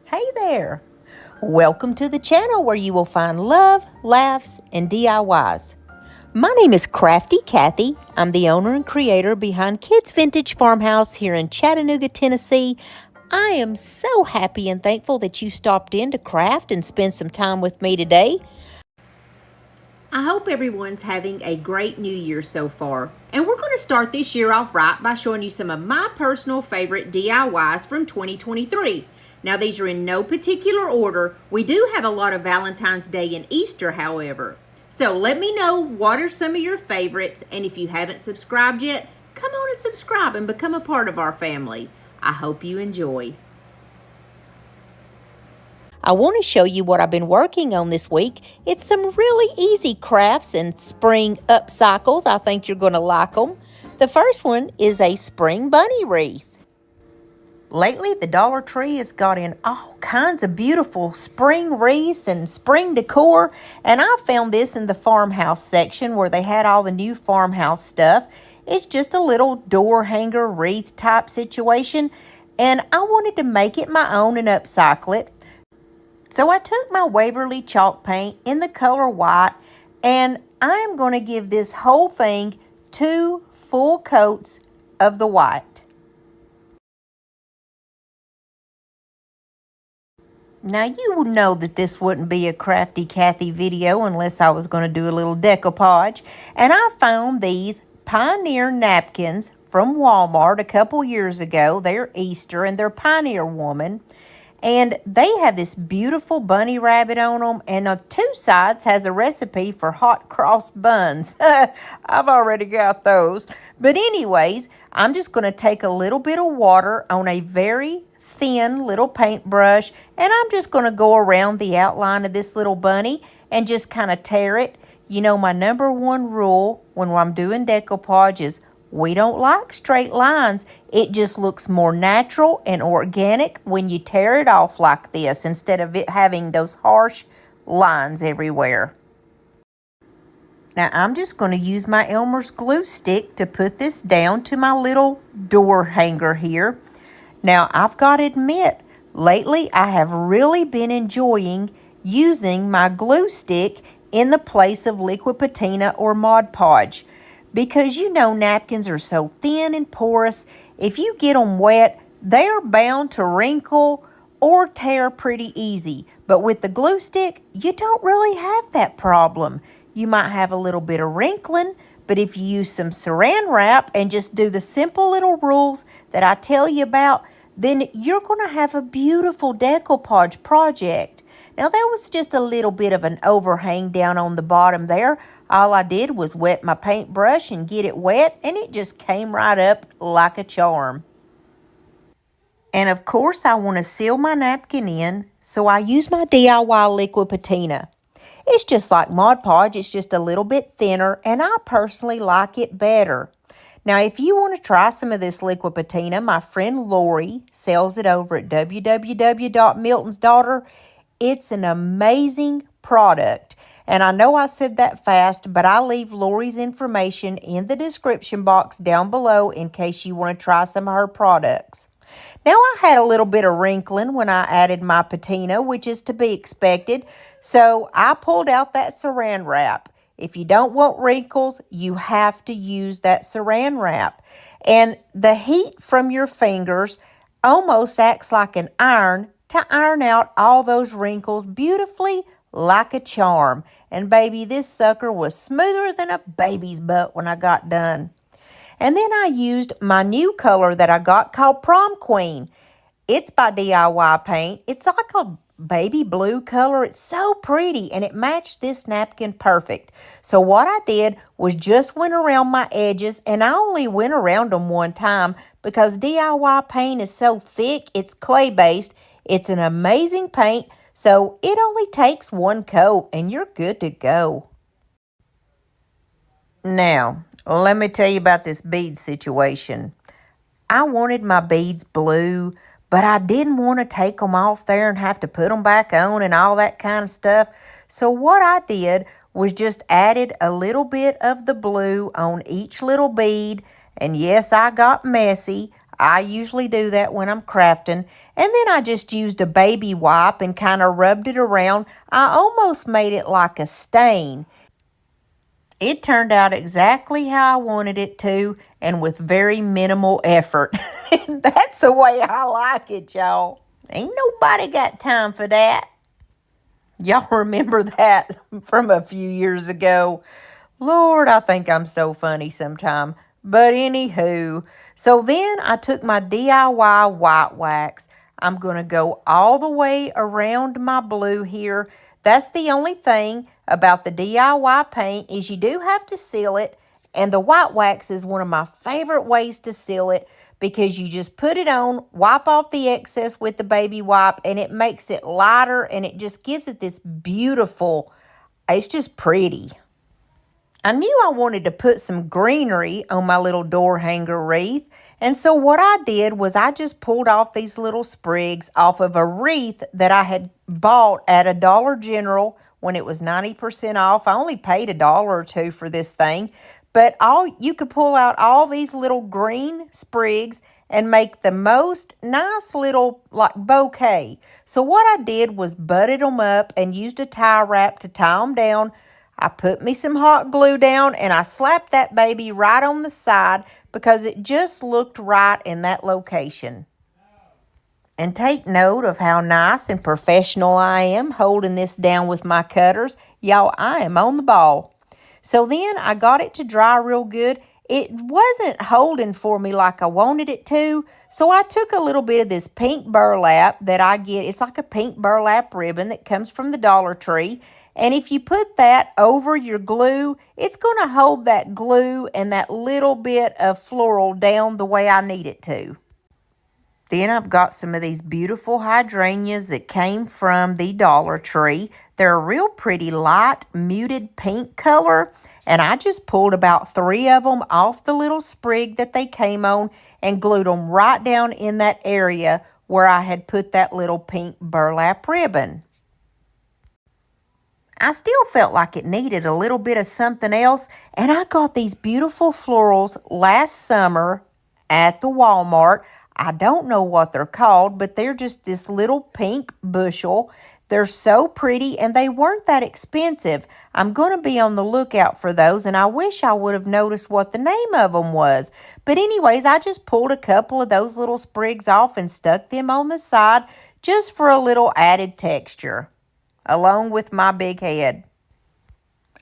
Hey there! Welcome to the channel where you will find love, laughs, and DIYs. My name is Crafty Kathy. I'm the owner and creator behind Kids Vintage Farmhouse here in Chattanooga, Tennessee. I am so happy and thankful that you stopped in to craft and spend some time with me today. I hope everyone's having a great new year so far. And we're going to start this year off right by showing you some of my personal favorite DIYs from 2023. Now, these are in no particular order. We do have a lot of Valentine's Day and Easter, however. So let me know what are some of your favorites, and if you haven't subscribed yet, come on and subscribe and become a part of our family. I hope you enjoy. I want to show you what I've been working on this week. It's some really easy crafts and spring upcycles. I think you're going to like them. The first one is a spring bunny wreath. Lately, the Dollar Tree has got in all kinds of beautiful spring wreaths and spring decor, and I found this in the farmhouse section where they had all the new farmhouse stuff. It's just a little door hanger wreath type situation, and I wanted to make it my own and upcycle it. So I took my Waverly chalk paint in the color white, and I'm going to give this whole thing 2 full coats of the white. Now, you would know that this wouldn't be a Crafty Kathy video unless I was going to do a little decoupage. And I found these Pioneer napkins from Walmart a couple years ago. They're Easter and they're Pioneer Woman. And they have this beautiful bunny rabbit on them. And on 2 sides has a recipe for hot cross buns. I've already got those. But anyways, I'm just going to take a little bit of water on a very thin little paintbrush, and I'm just going to go around the outline of this little bunny and just kind of tear it. You know, my number one rule when I'm doing decoupage is we don't like straight lines. It just looks more natural and organic when you tear it off like this instead of it having those harsh lines everywhere. Now, I'm just going to use my Elmer's glue stick to put this down to my little door hanger here. Now, I've got to admit, lately I have really been enjoying using my glue stick in the place of liquid patina or Mod Podge. Because you know napkins are so thin and porous, if you get them wet, they are bound to wrinkle or tear pretty easy. But with the glue stick, you don't really have that problem. You might have a little bit of wrinkling, but if you use some saran wrap and just do the simple little rules that I tell you about, then you're going to have a beautiful decoupage project. Now, there was just a little bit of an overhang down on the bottom there. All I did was wet my paintbrush and get it wet, and it just came right up like a charm. And of course, I want to seal my napkin in, so I use my DIY liquid patina. It's just like Mod Podge, it's just a little bit thinner, and I personally like it better. Now, if you want to try some of this liquid patina, my friend Lori sells it over at www.miltonsdaughter. It's an amazing product. And I know I said that fast, but I'll leave Lori's information in the description box down below in case you want to try some of her products. Now, I had a little bit of wrinkling when I added my patina, which is to be expected. So I pulled out that saran wrap. If you don't want wrinkles, you have to use that saran wrap. And the heat from your fingers almost acts like an iron to iron out all those wrinkles beautifully like a charm. And baby, this sucker was smoother than a baby's butt when I got done. And then I used my new color that I got called Prom Queen. It's by DIY Paint. It's like a baby blue color. It's so pretty, and it matched this napkin perfect. So what I did was just went around my edges, and I only went around them one time because DIY paint is so thick. It's clay-based. It's an amazing paint, so it only takes one coat, and you're good to go. Now, let me tell you about this bead situation. I wanted my beads blue, but I didn't want to take them off there and have to put them back on and all that kind of stuff. So what I did was just added a little bit of the blue on each little bead. And yes, I got messy. I usually do that when I'm crafting. And then I just used a baby wipe and kind of rubbed it around. I almost made it like a stain. It turned out exactly how I wanted it to and with very minimal effort. That's the way I like it, y'all. Ain't nobody got time for that. Y'all remember that from a few years ago? Lord, I think I'm so funny sometime. But anywho, so then I took my DIY white wax. I'm going to go all the way around my blue here. That's the only thing about the DIY paint is you do have to seal it. And the white wax is one of my favorite ways to seal it because you just put it on, wipe off the excess with the baby wipe, and it makes it lighter and it just gives it this beautiful, it's just pretty. I knew I wanted to put some greenery on my little door hanger wreath. And so what I did was I just pulled off these little sprigs off of a wreath that I had bought at a Dollar General when it was 90% off. I only paid $1 or $2 for this thing. But you could pull out all these little green sprigs and make the most nice little like bouquet. So what I did was butted them up and used a tie wrap to tie them down. I put me some hot glue down and I slapped that baby right on the side because it just looked right in that location. And take note of how nice and professional I am holding this down with my cutters. Y'all, I am on the ball. So then I got it to dry real good. It wasn't holding for me like I wanted it to. So I took a little bit of this pink burlap that I get. It's like a pink burlap ribbon that comes from the Dollar Tree. And if you put that over your glue, it's going to hold that glue and that little bit of floral down the way I need it to. Then I've got some of these beautiful hydrangeas that came from the Dollar Tree. They're a real pretty light muted pink color. And I just pulled about 3 of them off the little sprig that they came on and glued them right down in that area where I had put that little pink burlap ribbon. I still felt like it needed a little bit of something else, and I got these beautiful florals last summer at the Walmart. I don't know what they're called, but they're just this little pink bushel. They're so pretty, and they weren't that expensive. I'm going to be on the lookout for those, and I wish I would have noticed what the name of them was. But anyways, I just pulled a couple of those little sprigs off and stuck them on the side just for a little added texture, along with my big head.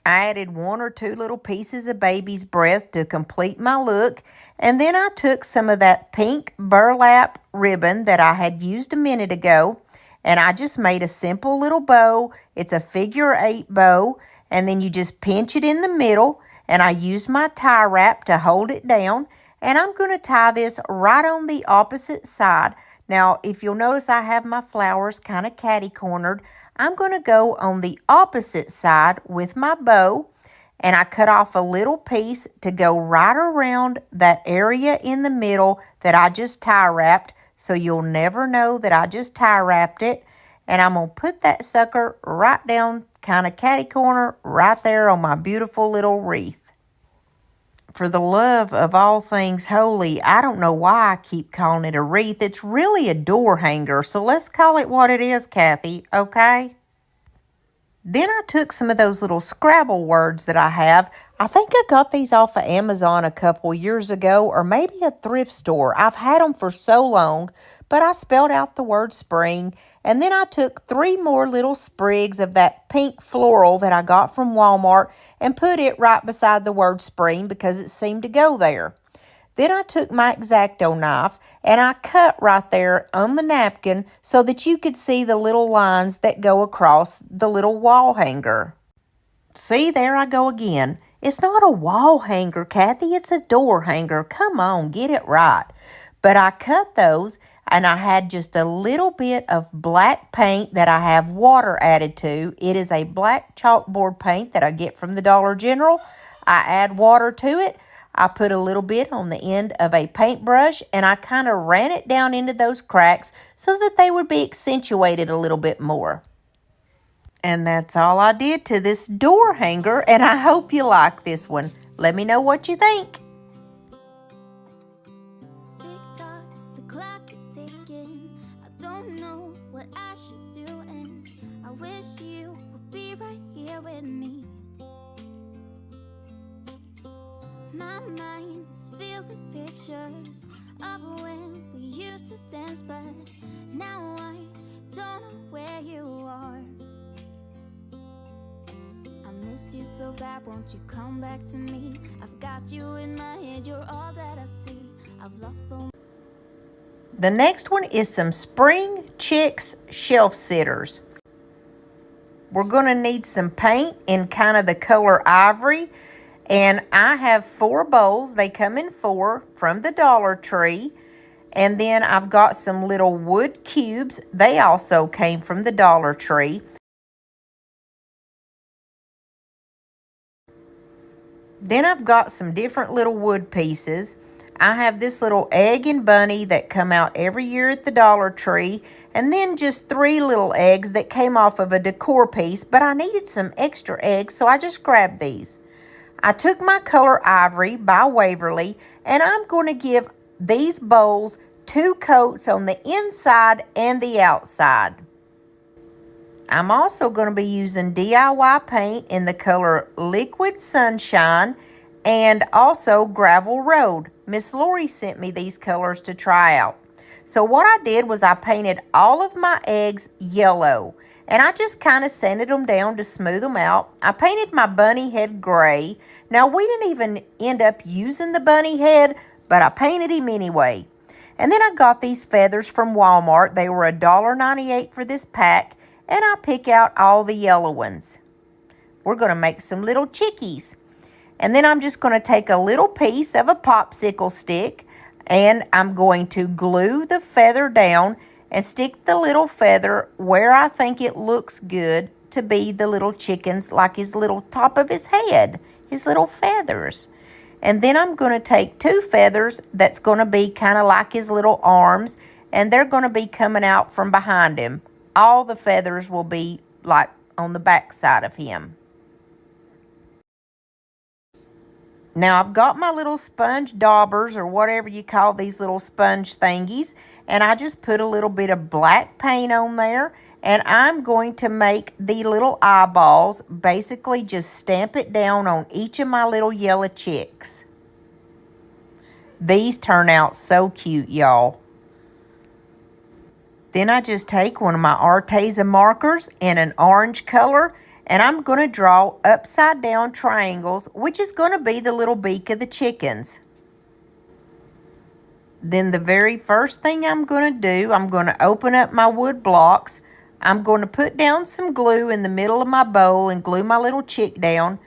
I added 1 or 2 little pieces of baby's breath to complete my look, and then I took some of that pink burlap ribbon that I had used a minute ago, and I just made a simple little bow. It's a figure 8 bow, and then you just pinch it in the middle, and I used my tie wrap to hold it down, and I'm going to tie this right on the opposite side. Now, if you'll notice, I have my flowers kind of catty-cornered. I'm going to go on the opposite side with my bow, and I cut off a little piece to go right around that area in the middle that I just tie wrapped, so you'll never know that I just tie wrapped it. And I'm going to put that sucker right down kind of catty corner right there on my beautiful little wreath. For the love of all things holy, I don't know why I keep calling it a wreath. It's really a door hanger, so let's call it what it is, Kathy, okay? Then I took some of those little Scrabble words that I have. I think I got these off of Amazon a couple years ago, or maybe a thrift store. I've had them for so long, but I spelled out the word spring. And then I took 3 more little sprigs of that pink floral that I got from Walmart and put it right beside the word spring because it seemed to go there. Then I took my X-Acto knife and I cut right there on the napkin so that you could see the little lines that go across the little wall hanger. See, there I go again. It's not a wall hanger, Kathy. It's a door hanger. Come on, get it right. But I cut those, and I had just a little bit of black paint that I have water added to. It is a black chalkboard paint that I get from the Dollar General. I add water to it. I put a little bit on the end of a paintbrush, and I kind of ran it down into those cracks so that they would be accentuated a little bit more. And that's all I did to this door hanger, and I hope you like this one. Let me know what you think. Tick-tock, My mind is filled with pictures of when we used to dance, but now I don't know where you are. I missed you so bad, won't you come back to me? I've got you in my head, you're all that I see. I've lost The next one is some Spring Chicks shelf sitters. We're going to need some paint in kind of the color ivory. And I have 4 bowls. They come in 4 from the Dollar Tree. And then I've got some little wood cubes. They also came from the Dollar Tree. Then I've got some different little wood pieces. I have this little egg and bunny that come out every year at the Dollar Tree, and then just 3 little eggs that came off of a decor piece, but I needed some extra eggs, so I just grabbed these. I took my color ivory by Waverly, and I'm going to give these bowls 2 coats on the inside and the outside. I'm also going to be using DIY paint in the color Liquid Sunshine and also Gravel Road. Miss Lori sent me these colors to try out. So what I did was I painted all of my eggs yellow, and I just kind of sanded them down to smooth them out. I painted my bunny head gray. Now, we didn't even end up using the bunny head, but I painted him anyway. And then I got these feathers from Walmart. They were $1.98 for this pack, and I pick out all the yellow ones. We're going to make some little chickies. And then I'm just going to take a little piece of a popsicle stick, and I'm going to glue the feather down and stick the little feather where I think it looks good to be the little chickens, like his little top of his head, his little feathers. And then I'm going to take 2 feathers that's going to be kind of like his little arms, and they're going to be coming out from behind him. All the feathers will be like on the back side of him. Now I've got my little sponge daubers, or whatever you call these little sponge thingies, and I just put a little bit of black paint on there, and I'm going to make the little eyeballs, basically just stamp it down on each of my little yellow chicks. These turn out so cute, y'all. Then I just take one of my Arteza markers in an orange color, and I'm going to draw upside down triangles, which is going to be the little beak of the chickens. Then the very first thing I'm going to do, I'm going to open up my wood blocks. I'm going to put down some glue in the middle of my bowl and glue my little chick down.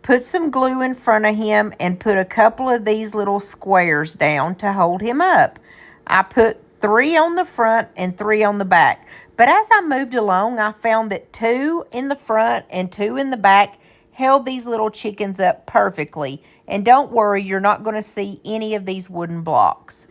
Put some glue in front of him and put a couple of these little squares down to hold him up. I put 3 on the front and 3 on the back. But as I moved along, I found that 2 in the front and 2 in the back held these little chickens up perfectly. And don't worry, you're not going to see any of these wooden blocks.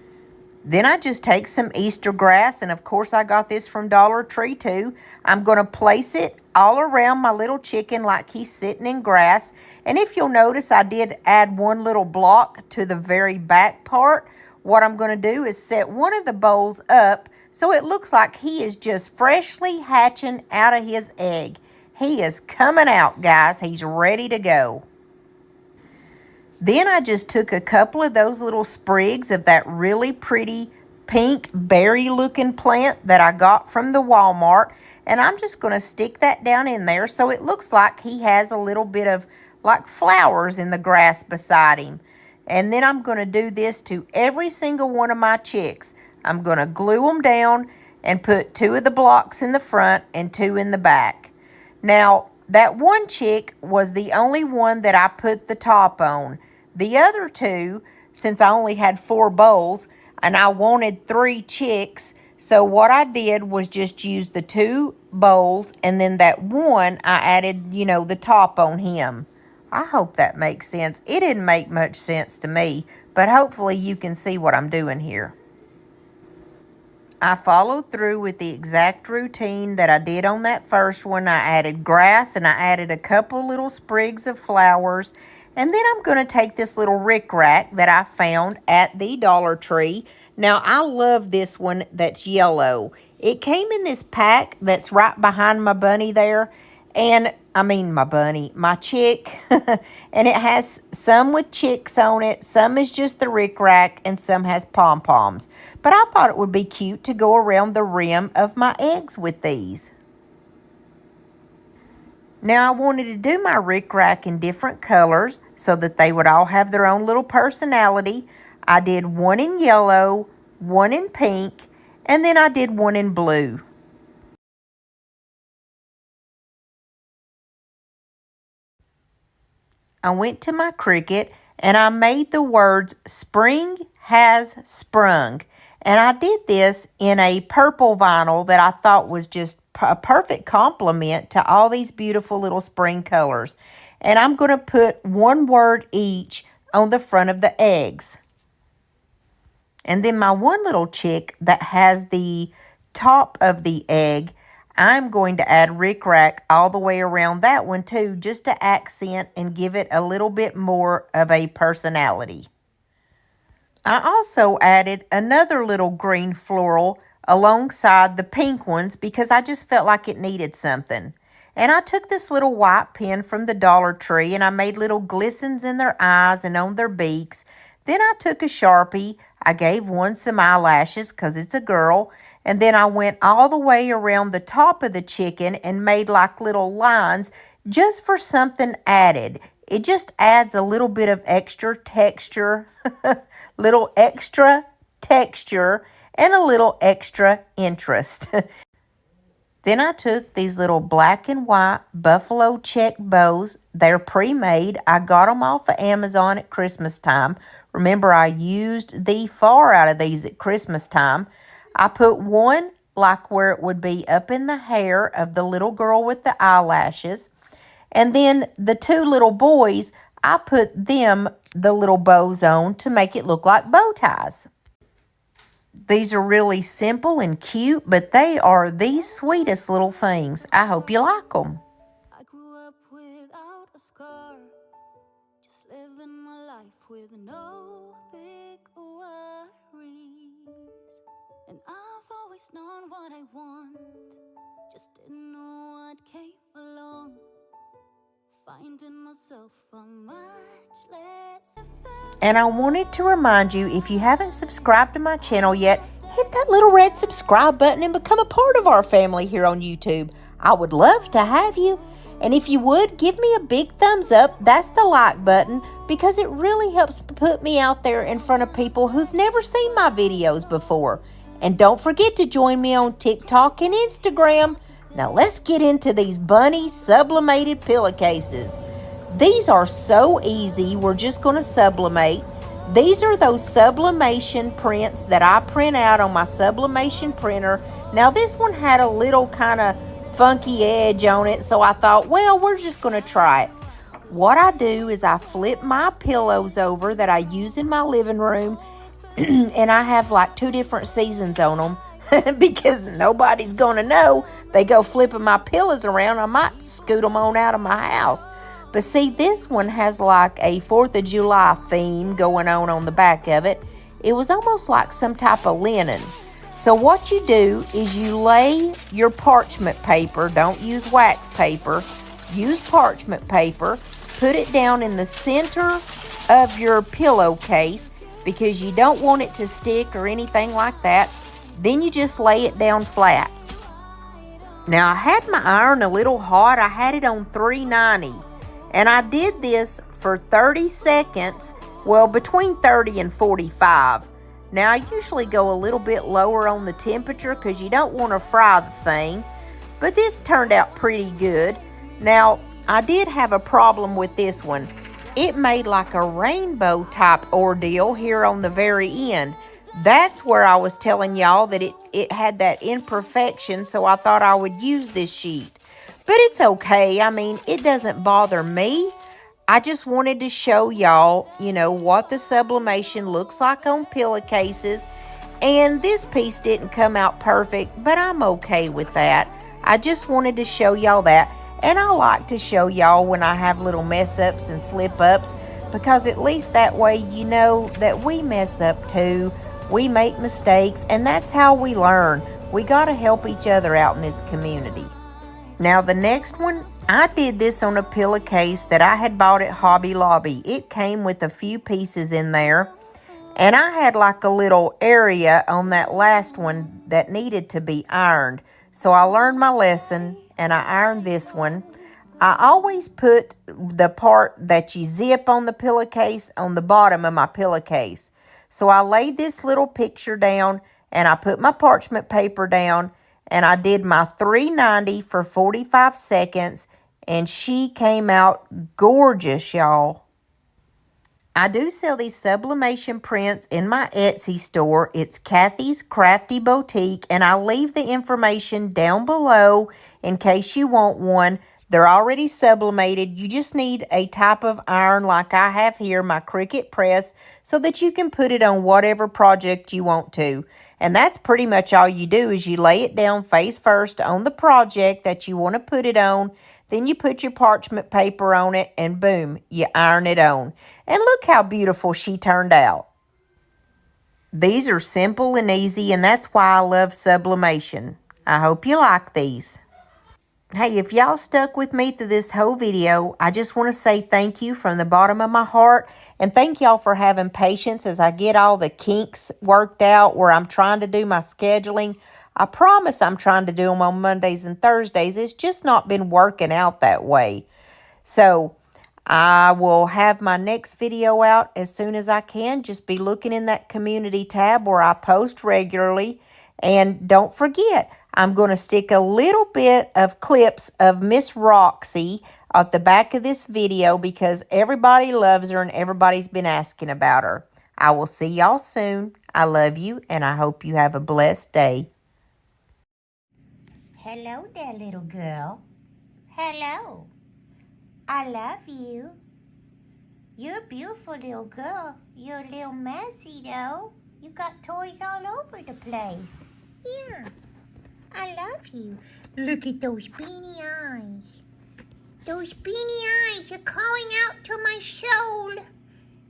Then I just take some Easter grass, and of course I got this from Dollar Tree too. I'm going to place it all around my little chicken like he's sitting in grass. And if you'll notice, I did add 1 little block to the very back part. What I'm going to do is set one of the bowls up so it looks like he is just freshly hatching out of his egg. He is coming out, guys. He's ready to go. Then I just took a couple of those little sprigs of that really pretty pink berry-looking plant that I got from the Walmart, and I'm just going to stick that down in there so it looks like he has a little bit of like flowers in the grass beside him. And then I'm going to do this to every single one of my chicks. I'm going to glue them down and put 2 of the blocks in the front and 2 in the back. Now, that one chick was the only one that I put the top on. The other 2, since I only had 4 bowls and I wanted 3 chicks, so what I did was just use the 2 bowls, and then that one I added, the top on him. I hope that makes sense. It didn't make much sense to me, but hopefully you can see what I'm doing here. I followed through with the exact routine that I did on that first one. I added grass and I added a couple little sprigs of flowers. And then I'm going to take this little rickrack that I found at the Dollar Tree. Now, I love this one that's yellow. It came in this pack that's right behind my bunny there. And my chick. And it has some with chicks on it, some is just the rickrack, and some has pom-poms. But I thought it would be cute to go around the rim of my eggs with these. Now I wanted to do my rickrack in different colors so that they would all have their own little personality. I did one in yellow, one in pink, and then I did one in blue. I went to my Cricut and I made the words "Spring has sprung." And I did this in a purple vinyl that I thought was just a perfect complement to all these beautiful little spring colors. And I'm going to put one word each on the front of the eggs. And then my one little chick that has the top of the egg, I'm going to add rickrack all the way around that one too, just to accent and give it a little bit more of a personality. I also added another little green floral alongside the pink ones because I just felt like it needed something. And I took this little white pen from the Dollar Tree and I made little glistens in their eyes and on their beaks. Then I took a Sharpie. I gave one some eyelashes because it's a girl. And then I went all the way around the top of the chicken and made like little lines just for something added. It just adds a little bit of extra texture, little extra texture, and a little extra interest. Then I took these little black and white buffalo check bows. They're pre-made. I got them off of Amazon at Christmas time. Remember, I used the far out of these at Christmas time. I put one like where it would be up in the hair of the little girl with the eyelashes. And then the two little boys, I put them the little bows on to make it look like bow ties. These are really simple and cute, but they are the sweetest little things. I hope you like them. I grew up without a scar, just living my life with no big worries. And I've always known what I want, just didn't know what came along. Finding myself a much less. And I wanted to remind you, if you haven't subscribed to my channel yet, hit that little red subscribe button and become a part of our family here on YouTube. I would love to have you. And if you would, give me a big thumbs up. That's the like button, because it really helps put me out there in front of people who've never seen my videos before. And don't forget to join me on TikTok and Instagram. Now let's get into these bunny sublimated pillowcases. These are so easy. We're just going to sublimate. These are those sublimation prints that I print out on my sublimation printer. Now this one had a little kind of funky edge on it, so I thought, well, we're just going to try it. What I do is I flip my pillows over that I use in my living room, and I have like 2 different seasons on them. Because nobody's going to know. They go flipping my pillows around, I might scoot them on out of my house. But see, this one has like a 4th of July theme going on the back of it. It was almost like some type of linen. So what you do is you lay your parchment paper, don't use wax paper, use parchment paper, put it down in the center of your pillowcase because you don't want it to stick or anything like that. Then you just lay it down flat. Now I had my iron a little hot. I had it on 390. And I did this for 30 seconds. Well, between 30 and 45. Now I usually go a little bit lower on the temperature because you don't want to fry the thing. But this turned out pretty good. Now I did have a problem with this one. It made like a rainbow type ordeal here on the very end. That's where I was telling y'all that it had that imperfection, so I thought I would use this sheet. But it's okay. I mean, it doesn't bother me. I just wanted to show y'all, what the sublimation looks like on pillowcases. And this piece didn't come out perfect, but I'm okay with that. I just wanted to show y'all that. And I like to show y'all when I have little mess-ups and slip-ups, because at least that way you know that we mess up too. We make mistakes, and that's how we learn. We got to help each other out in this community. Now the next one, I did this on a pillowcase that I had bought at Hobby Lobby. It came with a few pieces in there. And I had like a little area on that last one that needed to be ironed. So I learned my lesson and I ironed this one. I always put the part that you zip on the pillowcase on the bottom of my pillowcase. So I laid this little picture down and I put my parchment paper down and I did my 390 for 45 seconds and she came out gorgeous, y'all. I do sell these sublimation prints in my Etsy store. It's Kathy's Crafty Boutique, and I'll leave the information down below in case you want one. They're already sublimated. You just need a type of iron like I have here, my Cricut press, so that you can put it on whatever project you want to. And that's pretty much all you do is you lay it down face first on the project that you want to put it on. Then you put your parchment paper on it and boom, you iron it on. And look how beautiful she turned out. These are simple and easy, and that's why I love sublimation. I hope you like these. Hey, if y'all stuck with me through this whole video, I just want to say thank you from the bottom of my heart. And thank y'all for having patience as I get all the kinks worked out where I'm trying to do my scheduling. I promise I'm trying to do them on Mondays and Thursdays. It's just not been working out that way. So I will have my next video out as soon as I can. Just be looking in that community tab where I post regularly. And don't forget, I'm going to stick a little bit of clips of Miss Roxy at the back of this video because everybody loves her and everybody's been asking about her. I will see y'all soon. I love you and I hope you have a blessed day. Hello there, little girl. Hello. I love you. You're a beautiful little girl. You're a little messy, though. You got toys all over the place. Yeah. I love you. Look at those beanie eyes. Those beanie eyes are calling out to my soul.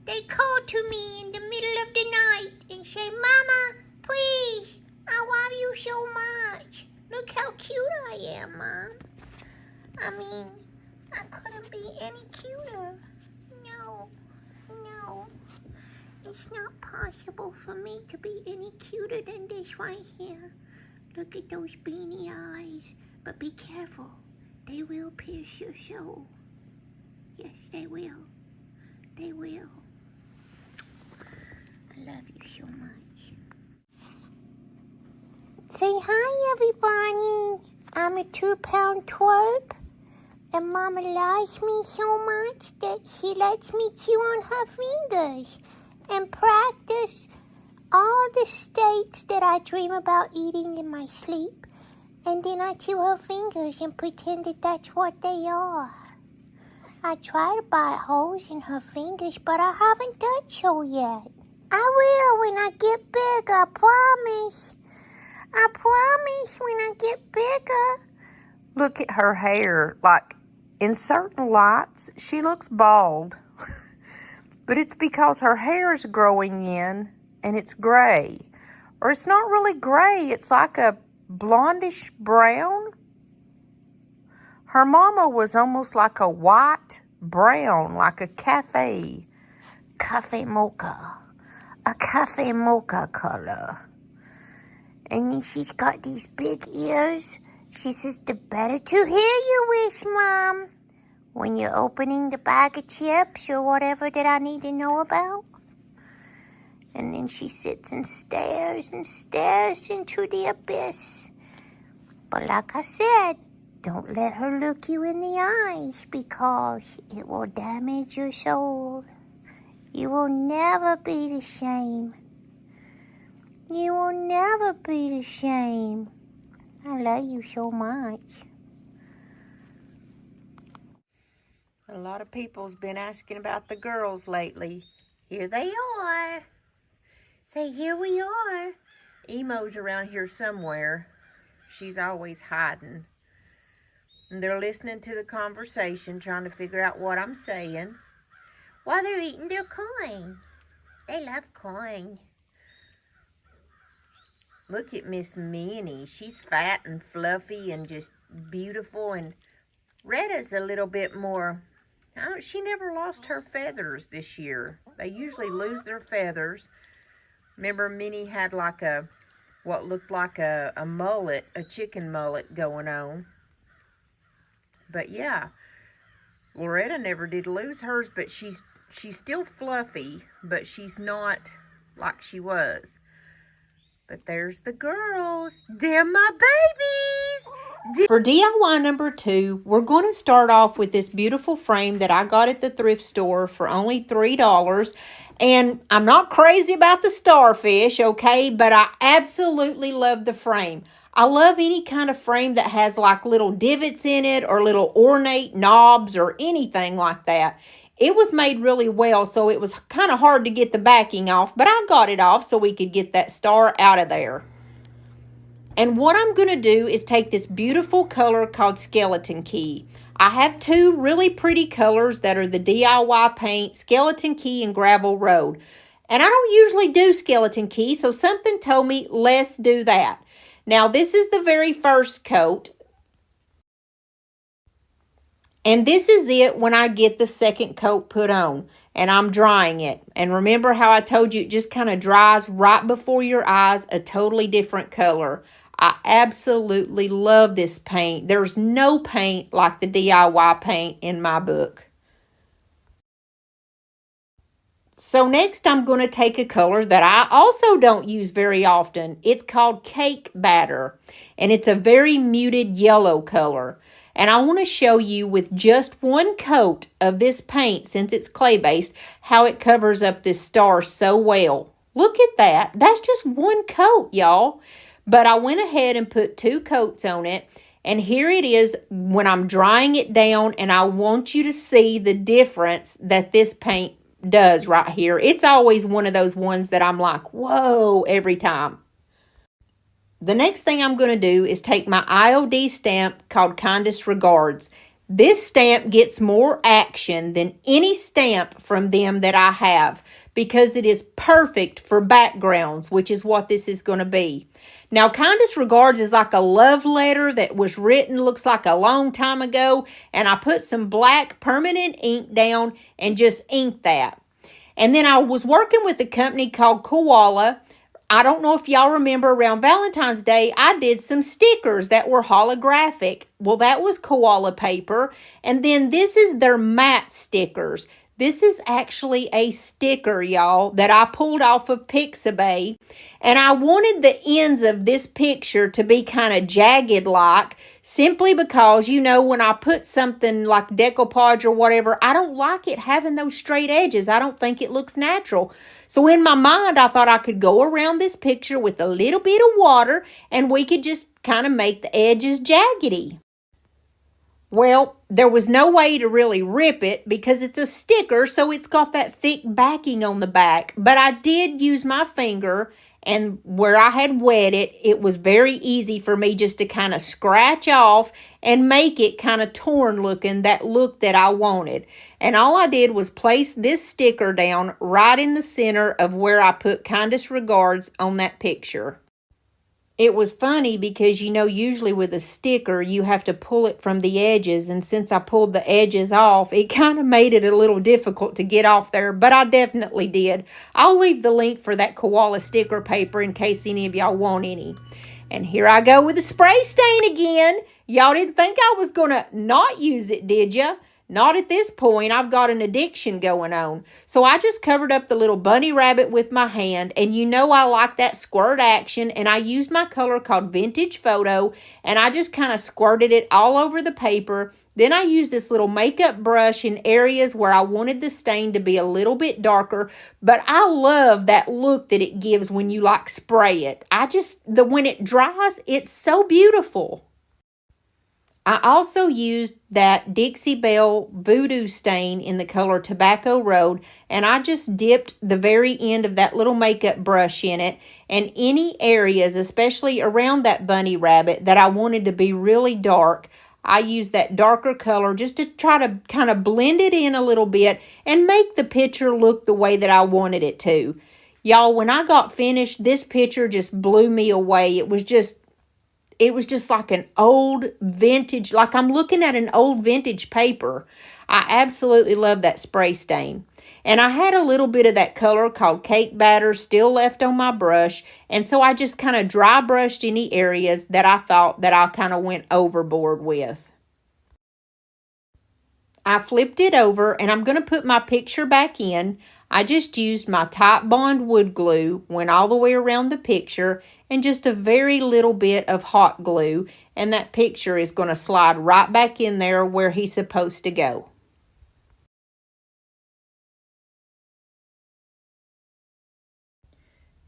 They call to me in the middle of the night and say, Mama, please, I love you so much. Look how cute I am, Mom. I mean, I couldn't be any cuter. No. It's not possible for me to be any cuter than this right here. Look at those beanie eyes. But be careful. They will pierce your soul. Yes, they will. They will. I love you so much. Say hi, everybody. I'm a 2-pound twerp. And Mama loves me so much that she lets me chew on her fingers and practice all the steaks that I dream about eating in my sleep. And then I chew her fingers and pretend that that's what they are. I try to bite holes in her fingers, but I haven't done so yet. I will when I get big, I promise. I promise when I get bigger. Look at her hair. Like, in certain lights, she looks bald. But it's because her hair is growing in and it's gray. Or it's not really gray. It's like a blondish brown. Her mama was almost like a white brown, like a cafe mocha. A cafe mocha color. And then she's got these big ears. She says, the better to hear your wish, Mom. When you're opening the bag of chips or whatever that I need to know about. And then she sits and stares into the abyss. But like I said, don't let her look you in the eyes because it will damage your soul. You will never be the same. You will never be the same. I love you so much. A lot of people's been asking about the girls lately. Here they are. Say, here we are. Emo's around here somewhere. She's always hiding. And they're listening to the conversation, trying to figure out what I'm saying while they're eating their corn. They love corn. Look at Miss Minnie. She's fat and fluffy and just beautiful. And Retta's a little bit more, she never lost her feathers this year. They usually lose their feathers. Remember, Minnie had like what looked like a mullet, a chicken mullet going on. But yeah, Loretta never did lose hers, but she's still fluffy, but she's not like she was. But there's the girls. They're my babies. For DIY number 2, we're going to start off with this beautiful frame that I got at the thrift store for only $3. And I'm not crazy about the starfish, okay? But I absolutely love the frame. I love any kind of frame that has like little divots in it or little ornate knobs or anything like that. It was made really well, so it was kind of hard to get the backing off, but I got it off so we could get that star out of there. And what I'm going to do is take this beautiful color called Skeleton Key. I have 2 really pretty colors that are the DIY paint, Skeleton Key and Gravel Road. And I don't usually do Skeleton Key, so something told me, let's do that. Now, this is the very first coat. And this is it when I get the second coat put on and I'm drying it. And remember how I told you it just kind of dries right before your eyes, a totally different color. I absolutely love this paint. There's no paint like the DIY paint in my book. So next I'm going to take a color that I also don't use very often. It's called Cake Batter, and it's a very muted yellow color. And I want to show you with just one coat of this paint, since it's clay-based, how it covers up this star so well. Look at that. That's just one coat, y'all. But I went ahead and put 2 coats on it. And here it is when I'm drying it down, and I want you to see the difference that this paint does right here. It's always one of those ones that I'm like, whoa, every time. The next thing I'm going to do is take my IOD stamp called Kindest Regards. This stamp gets more action than any stamp from them that I have because it is perfect for backgrounds, which is what this is going to be. Now, Kindest Regards is like a love letter that was written, looks like a long time ago, and I put some black permanent ink down and just inked that. And then I was working with a company called Koala. I don't know if y'all remember around Valentine's Day, I did some stickers that were holographic. Well, that was Koala paper. And then this is their matte stickers. This is actually a sticker, y'all, that I pulled off of Pixabay. And I wanted the ends of this picture to be kind of jagged-like, simply because, you know, when I put something like decoupage or whatever, I don't like it having those straight edges. I don't think it looks natural. So in my mind, I thought I could go around this picture with a little bit of water and we could just kind of make the edges jaggedy. Well, there was no way to really rip it because it's a sticker, so it's got that thick backing on the back. But I did use my finger, and where I had wet it, it was very easy for me just to kind of scratch off and make it kind of torn looking, that look that I wanted. And all I did was place this sticker down right in the center of where I put Kindest Regards on that picture. It was funny because, you know, usually with a sticker, you have to pull it from the edges. And since I pulled the edges off, it kind of made it a little difficult to get off there. But I definitely did. I'll leave the link for that Koala sticker paper in case any of y'all want any. And here I go with the spray stain again. Y'all didn't think I was going to not use it, did ya? Not at this point. I've got an addiction going on. So I just covered up the little bunny rabbit with my hand. And you know I like that squirt action. And I used my color called Vintage Photo. And I just kind of squirted it all over the paper. Then I used this little makeup brush in areas where I wanted the stain to be a little bit darker. But I love that look that it gives when you like spray it. When it dries, it's so beautiful. I also used that Dixie Belle Voodoo stain in the color Tobacco Road, and I just dipped the very end of that little makeup brush in it, and any areas, especially around that bunny rabbit, that I wanted to be really dark, I used that darker color just to try to kind of blend it in a little bit and make the picture look the way that I wanted it to. Y'all, when I got finished, this picture just blew me away. It was just like an old vintage, like I'm looking at an old vintage paper. I absolutely love that spray stain. And I had a little bit of that color called cake batter still left on my brush. And so I just kind of dry brushed any areas that I thought that I kind of went overboard with. I flipped it over and I'm going to put my picture back in. I just used my Titebond wood glue, went all the way around the picture, and just a very little bit of hot glue, and that picture is going to slide right back in there where he's supposed to go.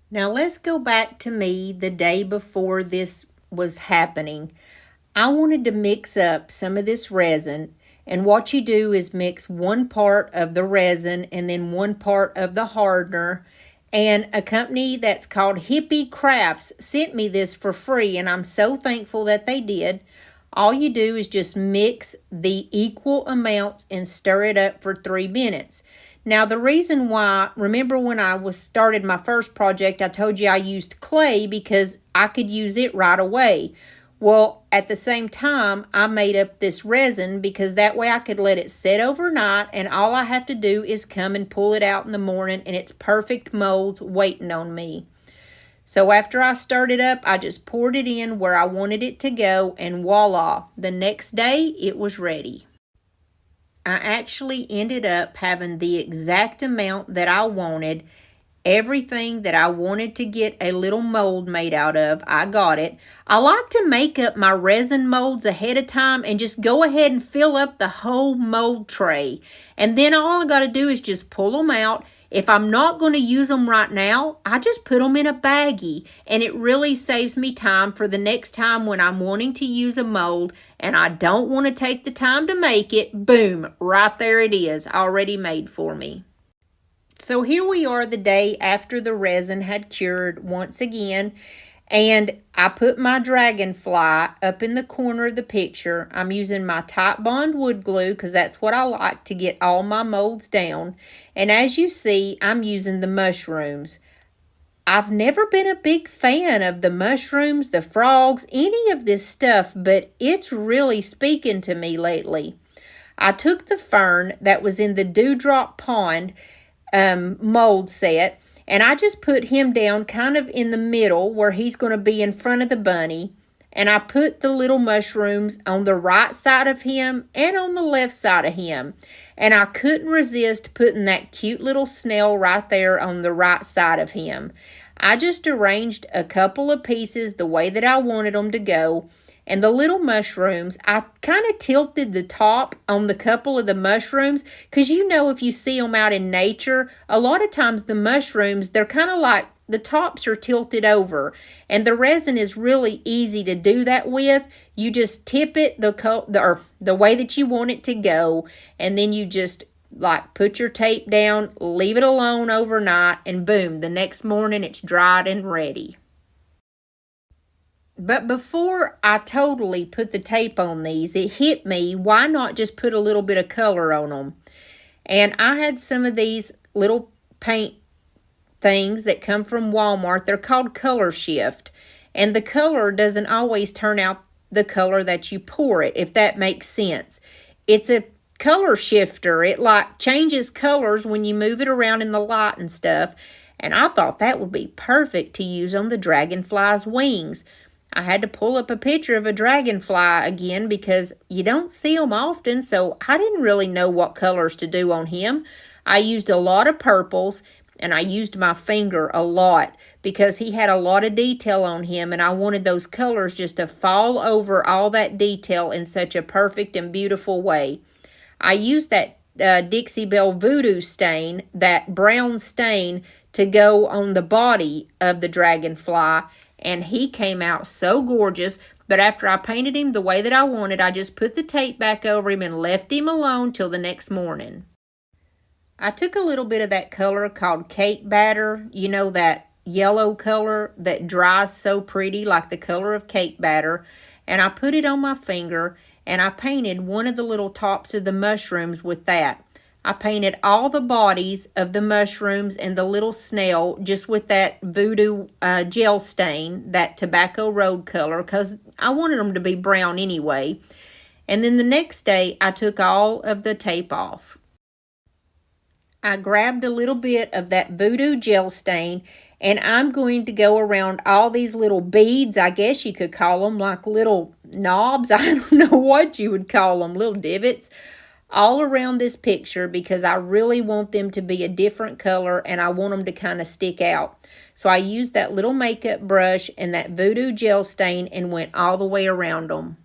Now let's go back to me the day before this was happening. I wanted to mix up some of this resin, and what you do is mix 1 part of the resin and then 1 part of the hardener. And a company that's called Hippie Crafts sent me this for free, and I'm so thankful that they did. All you do is just mix the equal amounts and stir it up for 3 minutes. Now, the reason why, remember when I started my first project, I told you I used clay because I could use it right away. Well, at the same time, I made up this resin because that way I could let it sit overnight, and all I have to do is come and pull it out in the morning, and it's perfect molds waiting on me. So after I stirred it up, I just poured it in where I wanted it to go, and voila, the next day it was ready. I actually ended up having the exact amount that I wanted. Everything that I wanted to get a little mold made out of, I got it. I like to make up my resin molds ahead of time and just go ahead and fill up the whole mold tray. And then all I got to do is just pull them out. If I'm not going to use them right now, I just put them in a baggie. And it really saves me time for the next time when I'm wanting to use a mold and I don't want to take the time to make it. Boom, right there it is, already made for me. So here we are the day after the resin had cured once again, and I put my dragonfly up in the corner of the picture. I'm using my Titebond wood glue because that's what I like to get all my molds down. And as you see, I'm using the mushrooms. I've never been a big fan of the mushrooms, the frogs, any of this stuff, but it's really speaking to me lately. I took the fern that was in the Dewdrop Pond mold set, and I just put him down kind of in the middle where he's going to be in front of the bunny, and I put the little mushrooms on the right side of him and on the left side of him, and I couldn't resist putting that cute little snail right there on the right side of him. I just arranged a couple of pieces the way that I wanted them to go. And the little mushrooms, I kind of tilted the top on the couple of the mushrooms because you know if you see them out in nature, a lot of times the mushrooms, they're kind of like the tops are tilted over. And the resin is really easy to do that with. You just tip it the way that you want it to go. And then you just like put your tape down, leave it alone overnight, and boom, the next morning it's dried and ready. But before I totally put the tape on these, it hit me, why not just put a little bit of color on them? And I had some of these little paint things that come from Walmart. They're called Color Shift. And the color doesn't always turn out the color that you pour it, if that makes sense. It's a color shifter. It like changes colors when you move it around in the light and stuff. And I thought that would be perfect to use on the dragonfly's wings. I had to pull up a picture of a dragonfly again because you don't see them often, so I didn't really know what colors to do on him. I used a lot of purples, and I used my finger a lot because he had a lot of detail on him, and I wanted those colors just to fall over all that detail in such a perfect and beautiful way. I used that Dixie Belle Voodoo stain, that brown stain, to go on the body of the dragonfly, and he came out so gorgeous. But after I painted him the way that I wanted, I just put the tape back over him and left him alone till the next morning. I took a little bit of that color called cake batter, you know, that yellow color that dries so pretty like the color of cake batter, and I put it on my finger and I painted one of the little tops of the mushrooms with that. I painted all the bodies of the mushrooms and the little snail just with that voodoo gel stain, that tobacco road color, because I wanted them to be brown anyway. And then the next day, I took all of the tape off. I grabbed a little bit of that voodoo gel stain, and I'm going to go around all these little beads, I guess you could call them, like little knobs. I don't know what you would call them, little divots, all around this picture, because I really want them to be a different color and I want them to kind of stick out. So I used that little makeup brush and that voodoo gel stain and went all the way around them.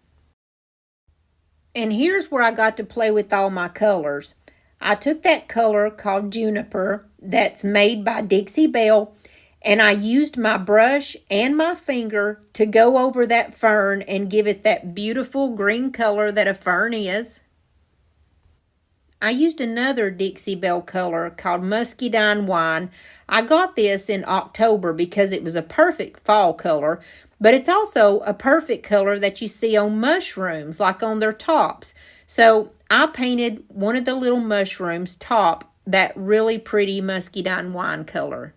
And here's where I got to play with all my colors. I took that color called Juniper that's made by Dixie Belle, and I used my brush and my finger to go over that fern and give it that beautiful green color that a fern is. I used another Dixie Belle color called Muscadine Wine. I got this in October because it was a perfect fall color, but it's also a perfect color that you see on mushrooms, like on their tops. So I painted one of the little mushrooms top that really pretty Muscadine Wine color.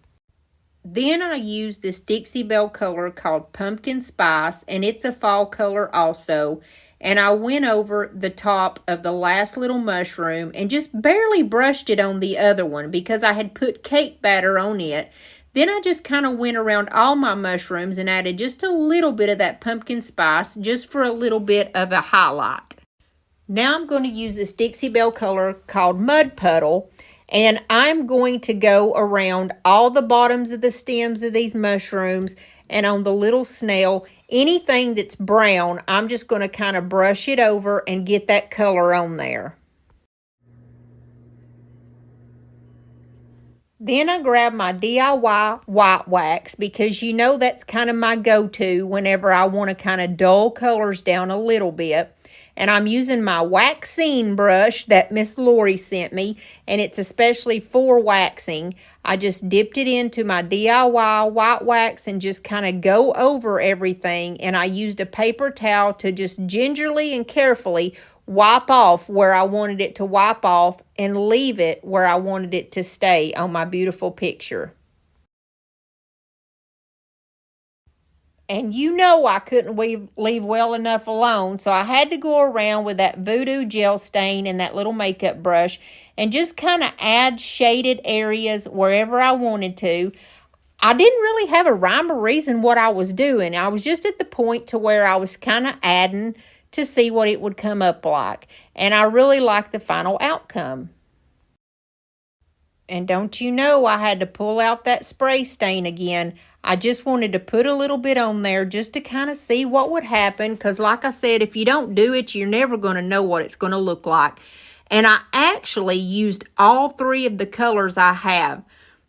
Then I used this Dixie Belle color called Pumpkin Spice, and it's a fall color also. And I went over the top of the last little mushroom and just barely brushed it on the other one because I had put cake batter on it. Then I just kind of went around all my mushrooms and added just a little bit of that pumpkin spice just for a little bit of a highlight. Now I'm going to use this Dixie Belle color called Mud Puddle, and I'm going to go around all the bottoms of the stems of these mushrooms and on the little snail. Anything that's brown, I'm just going to kind of brush it over and get that color on there. Then I grab my DIY white wax because you know that's kind of my go-to whenever I want to kind of dull colors down a little bit. And I'm using my waxing brush that Miss Lori sent me, and it's especially for waxing. I just dipped it into my DIY white wax and just kind of go over everything, and I used a paper towel to just gingerly and carefully wipe off where I wanted it to wipe off and leave it where I wanted it to stay on my beautiful picture. And you know I couldn't leave well enough alone, so I had to go around with that voodoo gel stain and that little makeup brush and just kind of add shaded areas wherever I wanted to. I didn't really have a rhyme or reason what I was doing. I was just at the point to where I was kind of adding to see what it would come up like. And I really liked the final outcome. And don't you know I had to pull out that spray stain again. I just wanted to put a little bit on there just to kind of see what would happen. Because like I said, if you don't do it, you're never going to know what it's going to look like. And I actually used all three of the colors I have.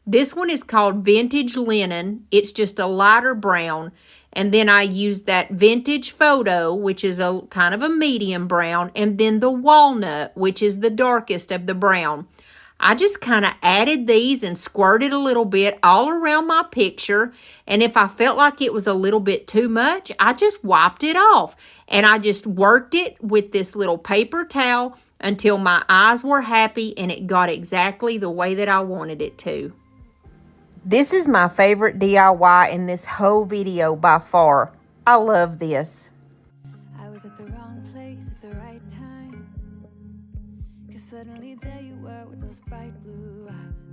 This one is called Vintage Linen. It's just a lighter brown. And then I used that Vintage Photo, which is a kind of a medium brown. And then the Walnut, which is the darkest of the brown. I just kind of added these and squirted a little bit all around my picture. And if I felt like it was a little bit too much, I just wiped it off. And I just worked it with this little paper towel until my eyes were happy and it got exactly the way that I wanted it to. This is my favorite DIY in this whole video by far. I love this. I was at the wrong place at the right time, 'cause suddenly there you were with those bright blue eyes.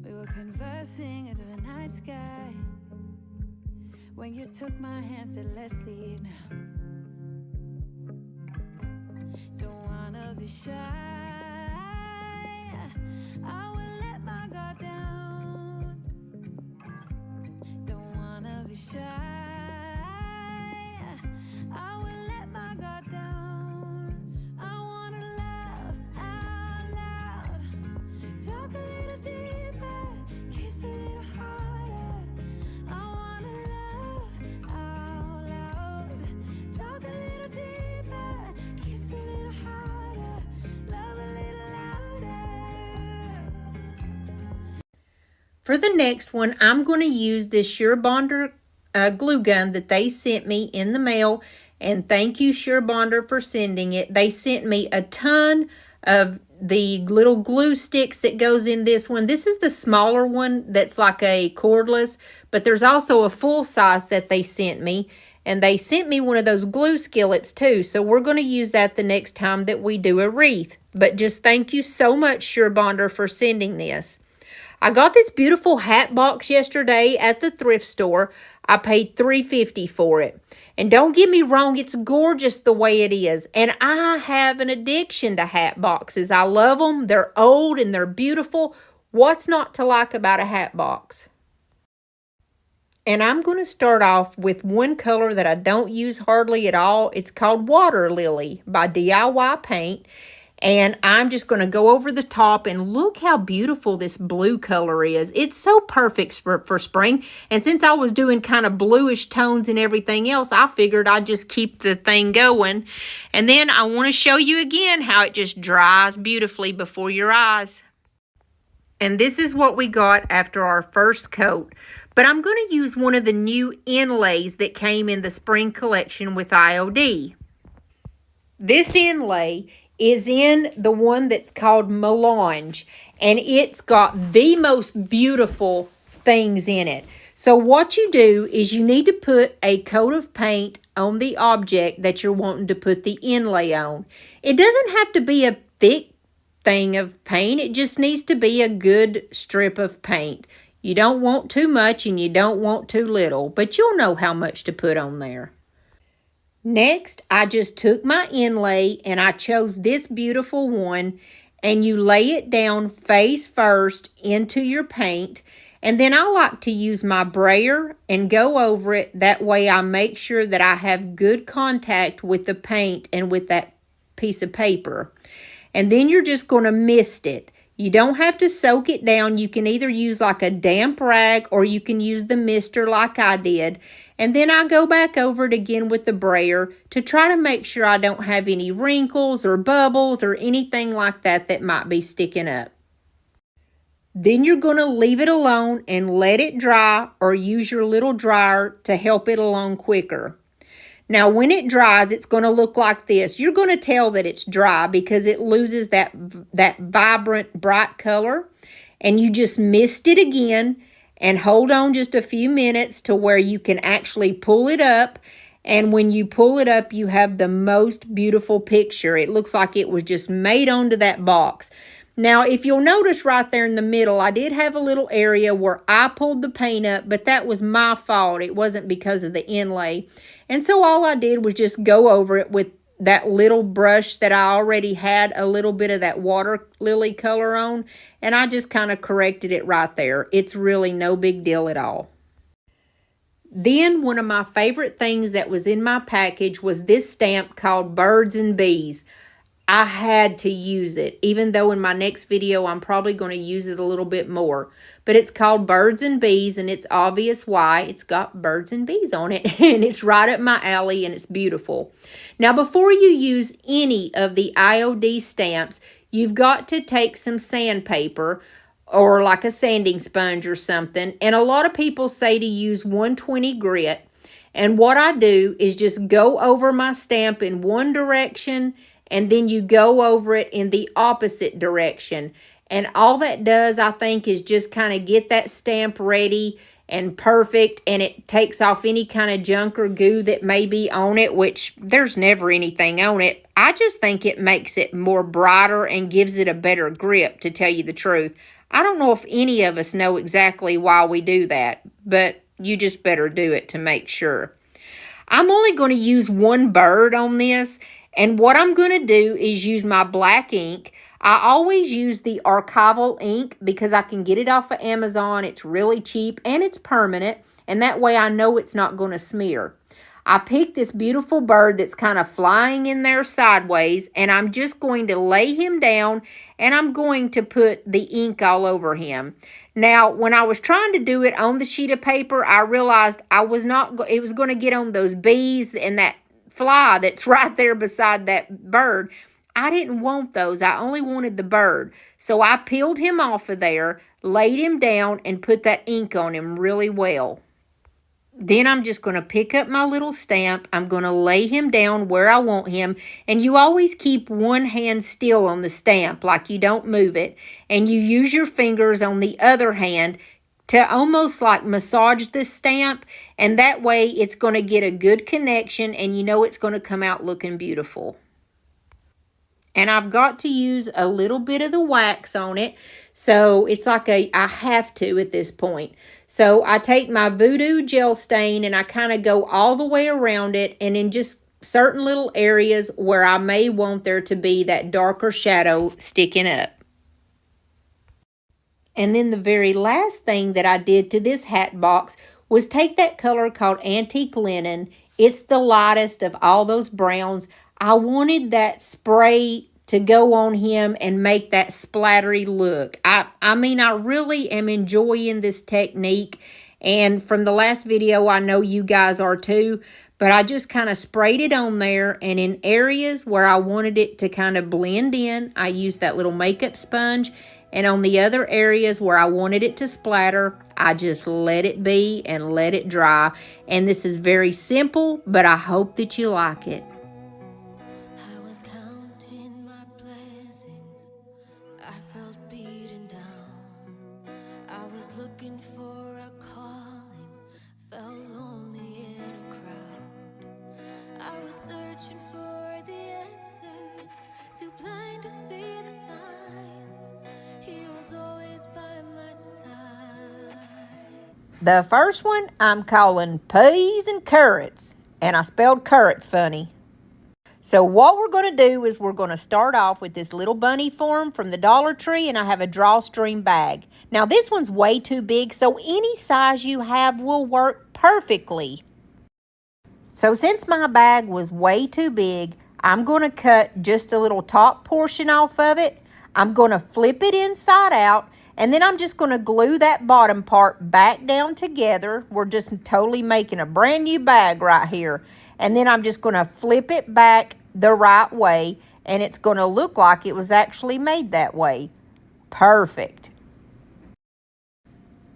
We were conversing under the night sky when you took my hand, said let's leave now. Don't wanna be shy, I will let my guard down. Don't wanna be shy, I will let my guard down. I wanna laugh out loud, talk a little deeper, kiss a little harder. I wanna laugh out loud, talk a little deeper, kiss a little harder, love a little louder. For the next one, I'm going to use this Sure Bonder glue gun that they sent me in the mail. And thank you, Sure Bonder, for sending it. They sent me a ton of the little glue sticks that goes in this one. This is the smaller one that's like a cordless, but there's also a full size that they sent me. And they sent me one of those glue skillets too, so we're going to use that the next time that we do a wreath. But just thank you so much, SureBonder, for sending this. I got this beautiful hat box yesterday at the thrift store. I paid $3.50 for it. And don't get me wrong, it's gorgeous the way it is. And I have an addiction to hat boxes. I love them. They're old and they're beautiful. What's not to like about a hat box? And I'm going to start off with one color that I don't use hardly at all. It's called Water Lily by DIY Paint. And I'm just going to go over the top and look how beautiful this blue color is. It's so perfect for spring. And since I was doing kind of bluish tones and everything else, I figured I'd just keep the thing going. And then I want to show you again how it just dries beautifully before your eyes. And this is what we got after our first coat. But I'm going to use one of the new inlays that came in the spring collection with IOD. This inlay is in the one that's called Melange, and it's got the most beautiful things in it. So what you do is you need to put a coat of paint on the object that you're wanting to put the inlay on. It doesn't have to be a thick thing of paint. It just needs to be a good strip of paint. You don't want too much and you don't want too little, but you'll know how much to put on there. Next, I just took my inlay and I chose this beautiful one, and you lay it down face first into your paint. And then I like to use my brayer and go over it. That way I make sure that I have good contact with the paint and with that piece of paper. And then you're just going to mist it. You don't have to soak it down. You can either use like a damp rag or you can use the mister like I did. And then I go back over it again with the brayer to try to make sure I don't have any wrinkles or bubbles or anything like that that might be sticking up. Then you're going to leave it alone and let it dry, or use your little dryer to help it along quicker. Now, when it dries, it's going to look like this. You're going to tell that it's dry because it loses that vibrant, bright color. And you just mist it again and hold on just a few minutes to where you can actually pull it up. And when you pull it up, you have the most beautiful picture. It looks like it was just made onto that box. Now, if you'll notice right there in the middle, I did have a little area where I pulled the paint up, but that was my fault. It wasn't because of the inlay. And so all I did was just go over it with that little brush that I already had a little bit of that water lily color on, and I just kind of corrected it right there. It's really no big deal at all. Then one of my favorite things that was in my package was this stamp called Birds and Bees. I had to use it, even though in my next video I'm probably going to use it a little bit more. But it's called Birds and Bees, and it's obvious why. It's got birds and bees on it, and it's right up my alley, and it's beautiful. Now, before you use any of the IOD stamps, you've got to take some sandpaper or like a sanding sponge or something. And a lot of people say to use 120 grit. And what I do is just go over my stamp in one direction, and then you go over it in the opposite direction. And all that does, I think, is just kind of get that stamp ready and perfect, and it takes off any kind of junk or goo that may be on it, which there's never anything on it. I just think it makes it more brighter and gives it a better grip, to tell you the truth. I don't know if any of us know exactly why we do that, but you just better do it to make sure. I'm only going to use one bird on this. And what I'm going to do is use my black ink. I always use the archival ink because I can get it off of Amazon. It's really cheap and it's permanent. And that way I know it's not going to smear. I picked this beautiful bird that's kind of flying in there sideways. And I'm just going to lay him down and I'm going to put the ink all over him. Now, when I was trying to do it on the sheet of paper, I realized it was going to get on those bees and that fly that's right there beside that bird. I didn't want those. I only wanted the bird. So I peeled him off of there, laid him down, and put that ink on him really well. Then I'm just going to pick up my little stamp. I'm going to lay him down where I want him. And you always keep one hand still on the stamp, like you don't move it. And you use your fingers on the other hand to almost like massage the stamp. And that way it's going to get a good connection and you know it's going to come out looking beautiful. And I've got to use a little bit of the wax on it. So it's like I have to at this point. So I take my Voodoo gel stain and I kind of go all the way around it and in just certain little areas where I may want there to be that darker shadow sticking up. And then the very last thing that I did to this hat box was take that color called Antique Linen. It's the lightest of all those browns. I wanted that spray to go on him and make that splattery look. I mean, I really am enjoying this technique. And from the last video, I know you guys are too. But I just kind of sprayed it on there. And in areas where I wanted it to kind of blend in, I used that little makeup sponge. And on the other areas where I wanted it to splatter, I just let it be and let it dry. And this is very simple, but I hope that you like it. I was counting my blessings. I felt beaten down. I was looking for a calling, felt lonely in a crowd. I was searching for the answers, too blind to see the signs. He was always by my side. The first one I'm calling peas and carrots, and I spelled carrots funny. So what we're going to do is we're going to start off with this little bunny form from the Dollar Tree, and I have a drawstring bag. Now this one's way too big, so any size you have will work perfectly. So since my bag was way too big, I'm going to cut just a little top portion off of it. I'm going to flip it inside out, and then I'm just going to glue that bottom part back down together. We're just totally making a brand new bag right here. And then I'm just going to flip it back the right way, and it's going to look like it was actually made that way. Perfect.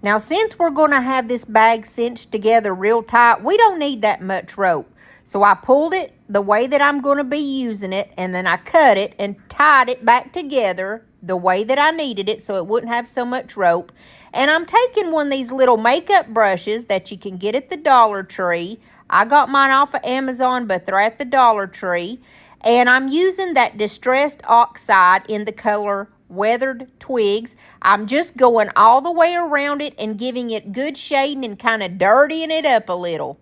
Now, since we're going to have this bag cinched together real tight, we don't need that much rope. So I pulled it the way that I'm going to be using it, and then I cut it and tied it back together the way that I needed it so it wouldn't have so much rope. And I'm taking one of these little makeup brushes that you can get at the Dollar Tree. I got mine off of Amazon, but they're at the Dollar Tree. And I'm using that Distressed Oxide in the color Weathered Twigs. I'm just going all the way around it and giving it good shading and kind of dirtying it up a little.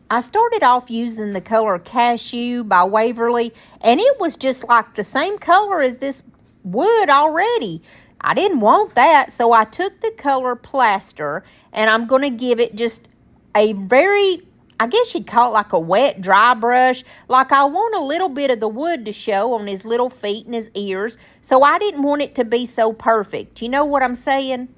I started off using the color Cashew by Waverly, and it was just like the same color as this wood already. I didn't want that, so I took the color Plaster, and I'm going to give it just a very, I guess you'd call it like a wet, dry brush. Like I want a little bit of the wood to show on his little feet and his ears, so I didn't want it to be so perfect. You know what I'm saying?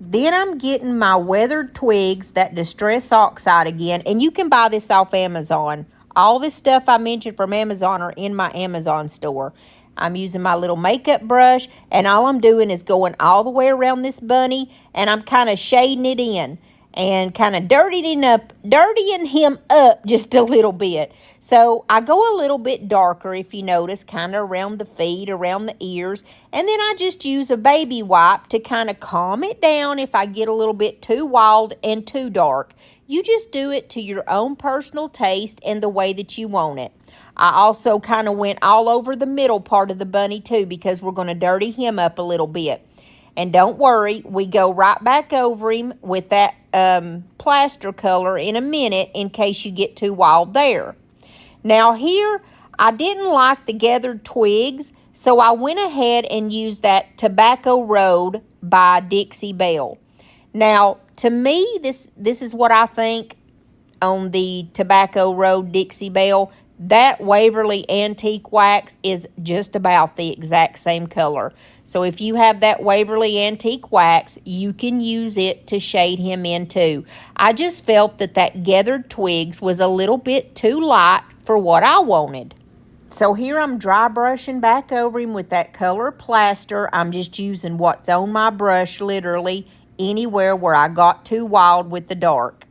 Then I'm getting my Weathered Twigs, that Distress Oxide again, and you can buy this off Amazon. All this stuff I mentioned from Amazon are in my Amazon store. I'm using my little makeup brush, and all I'm doing is going all the way around this bunny, and I'm kind of shading it in and kind of dirtying him up just a little bit. So I go a little bit darker, if you notice, kind of around the feet, around the ears. And then I just use a baby wipe to kind of calm it down if I get a little bit too wild and too dark. You just do it to your own personal taste and the way that you want it. I also kind of went all over the middle part of the bunny too, because we're going to dirty him up a little bit. And don't worry, we go right back over him with that plaster color in a minute in case you get too wild there. Now here, I didn't like the Gathered Twigs, so I went ahead and used that Tobacco Road by Dixie Belle. Now, to me, this is what I think on the Tobacco Road Dixie Belle. That Waverly Antique Wax is just about the exact same color. So if you have that Waverly Antique Wax, you can use it to shade him in too. I just felt that Gathered Twigs was a little bit too light for what I wanted. So here I'm dry brushing back over him with that color Plaster. I'm just using what's on my brush, literally anywhere where I got too wild with the dark.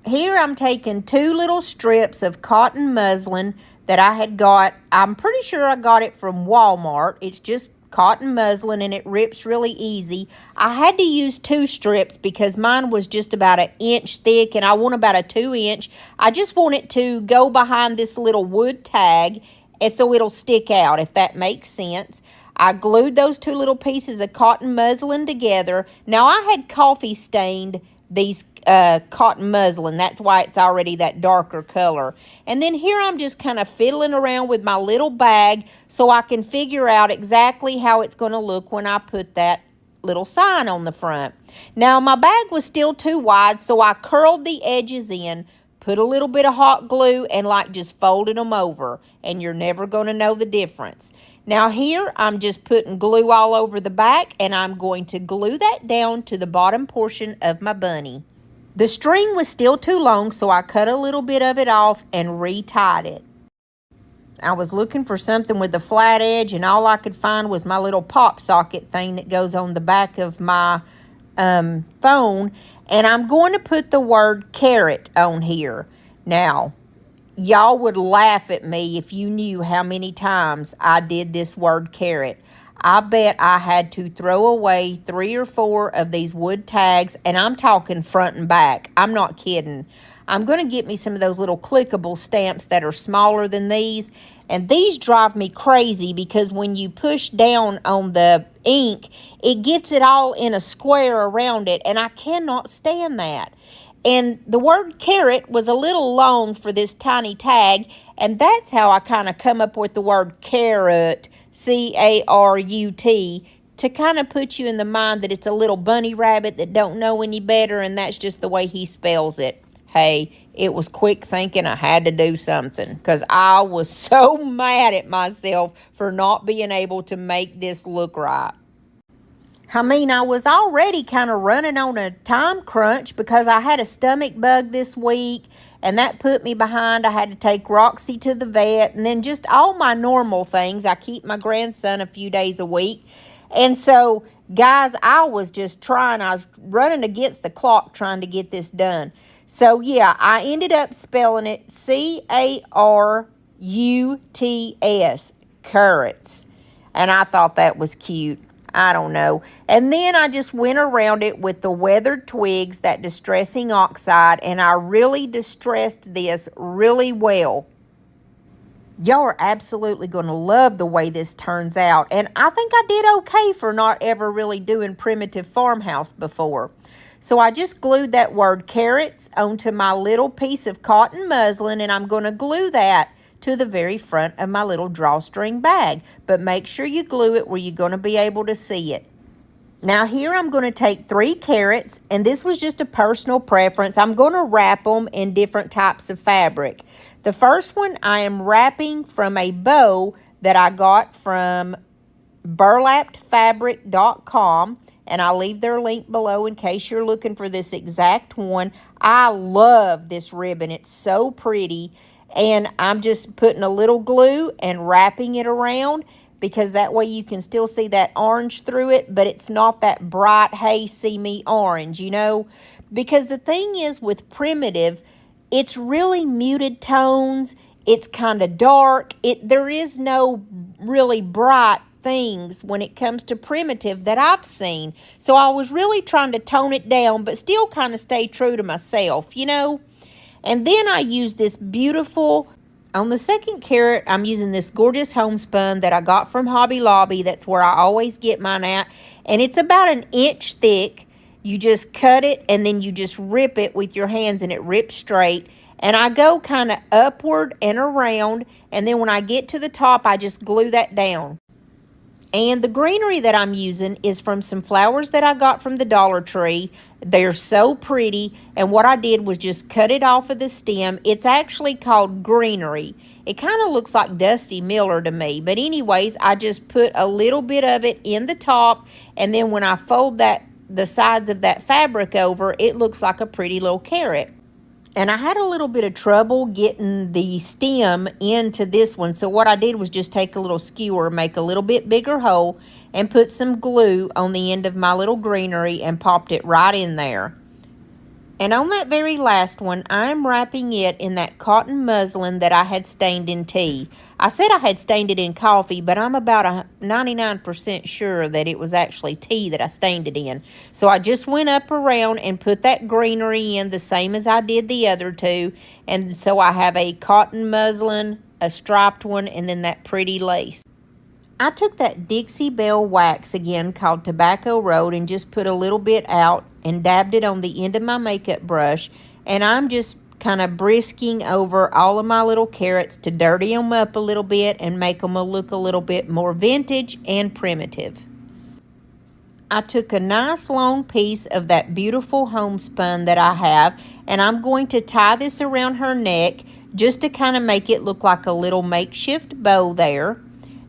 Here I'm taking 2 little strips of cotton muslin that I had got. I'm pretty sure I got it from Walmart. It's just cotton muslin and it rips really easy. I had to use 2 strips because mine was just about an inch thick and I want about a 2-inch. I just want it to go behind this little wood tag and so it'll stick out, if that makes sense. I glued those 2 little pieces of cotton muslin together. Now I had coffee stained these cotton muslin. That's why it's already that darker color. And then here I'm just kind of fiddling around with my little bag so I can figure out exactly how it's going to look when I put that little sign on the front. Now my bag was still too wide, so I curled the edges in, put a little bit of hot glue, and like just folded them over, and you're never going to know the difference. Now here I'm just putting glue all over the back, and I'm going to glue that down to the bottom portion of my bunny. The string was still too long, so I cut a little bit of it off and retied it. I was looking for something with a flat edge, and all I could find was my little pop socket thing that goes on the back of my phone, and I'm going to put the word carrot on here. Now, y'all would laugh at me if you knew how many times I did this word carrot. I bet I had to throw away 3 or 4 of these wood tags, and I'm talking front and back. I'm not kidding. I'm going to get me some of those little clickable stamps that are smaller than these, and these drive me crazy because when you push down on the ink, it gets it all in a square around it, and I cannot stand that. And the word carrot was a little long for this tiny tag, and that's how I kind of come up with the word carrot, C-A-R-U-T, to kind of put you in the mind that it's a little bunny rabbit that don't know any better, and that's just the way he spells it. Hey, it was quick thinking. I had to do something because I was so mad at myself for not being able to make this look right. I mean, I was already kind of running on a time crunch because I had a stomach bug this week, and that put me behind. I had to take Roxy to the vet, and then just all my normal things. I keep my grandson a few days a week. And so, guys, I was just trying. I was running against the clock trying to get this done. So, yeah, I ended up spelling it C-A-R-U-T-S, carrots. And I thought that was cute. I don't know. And then I just went around it with the weathered twigs, that distressing oxide, and I really distressed this really well. Y'all are absolutely going to love the way this turns out. And I think I did okay for not ever really doing primitive farmhouse before. So I just glued that word carrots onto my little piece of cotton muslin, and I'm going to glue that to the very front of my little drawstring bag. But make sure you glue it where you're going to be able to see it. Now here I'm going to take 3 carrots, and this was just a personal preference. I'm going to wrap them in different types of fabric. The first one I am wrapping from a bow that I got from burlappedfabric.com, and I'll leave their link below in case you're looking for this exact one. I love this ribbon. It's so pretty. And I'm just putting a little glue and wrapping it around because that way you can still see that orange through it, but it's not that bright, hey, see me orange, you know? Because the thing is with primitive, it's really muted tones. It's kind of dark. There is no really bright things when it comes to primitive that I've seen. So I was really trying to tone it down, but still kind of stay true to myself, you know? And then I use this beautiful, on the second carrot, I'm using this gorgeous homespun that I got from Hobby Lobby. That's where I always get mine at. And it's about an inch thick. You just cut it and then you just rip it with your hands and it rips straight. And I go kind of upward and around. And then when I get to the top, I just glue that down. And the greenery that I'm using is from some flowers that I got from the Dollar Tree. They're so pretty. And what I did was just cut it off of the stem. It's actually called greenery. It kind of looks like Dusty Miller to me. But anyways, I just put a little bit of it in the top. And then when I fold the sides of that fabric over, it looks like a pretty little carrot. And I had a little bit of trouble getting the stem into this one. So what I did was just take a little skewer, make a little bit bigger hole, and put some glue on the end of my little greenery and popped it right in there. And on that very last one, I'm wrapping it in that cotton muslin that I had stained in tea. I said I had stained it in coffee, but I'm about 99% sure that it was actually tea that I stained it in. So I just went up around and put that greenery in the same as I did the other two. And so I have a cotton muslin, a striped one, and then that pretty lace. I took that Dixie Belle wax again called Tobacco Road and just put a little bit out and dabbed it on the end of my makeup brush. And I'm just kind of brisking over all of my little carrots to dirty them up a little bit and make them look a little bit more vintage and primitive. I took a nice long piece of that beautiful homespun that I have, and I'm going to tie this around her neck just to kind of make it look like a little makeshift bow there.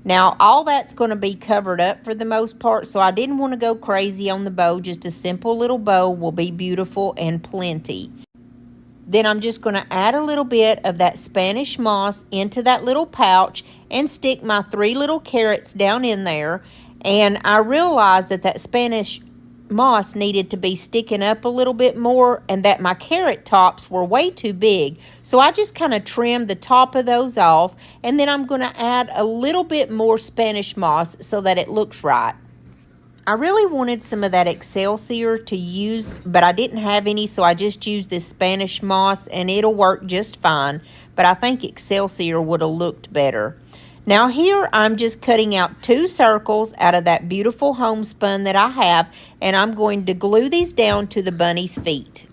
Now, all that's going to be covered up for the most part, so I didn't want to go crazy on the bow. Just a simple little bow will be beautiful and plenty. Then I'm just going to add a little bit of that Spanish moss into that little pouch and stick my 3 little carrots down in there. And I realized that that Spanish moss needed to be sticking up a little bit more and that my carrot tops were way too big. So I just kind of trimmed the top of those off, and then I'm going to add a little bit more Spanish moss so that it looks right. I really wanted some of that Excelsior to use, but I didn't have any, so I just used this Spanish moss, and it'll work just fine. But I think Excelsior would have looked better. Now here I'm just cutting out 2 circles out of that beautiful homespun that I have, and I'm going to glue these down to the bunny's feet.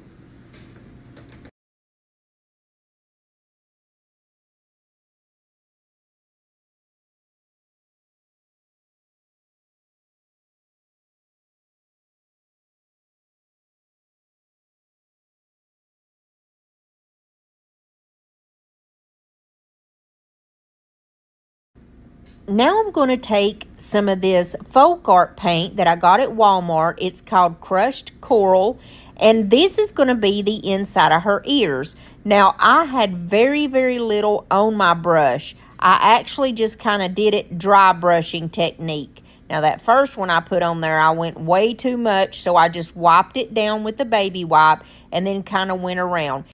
Now I'm going to take some of this folk art paint that I got at Walmart. It's called Crushed Coral, and this is going to be the inside of her ears. Now, I had very, very little on my brush. I actually just kind of did it dry brushing technique. Now, that first one I put on there, I went way too much, so I just wiped it down with the baby wipe and then kind of went around.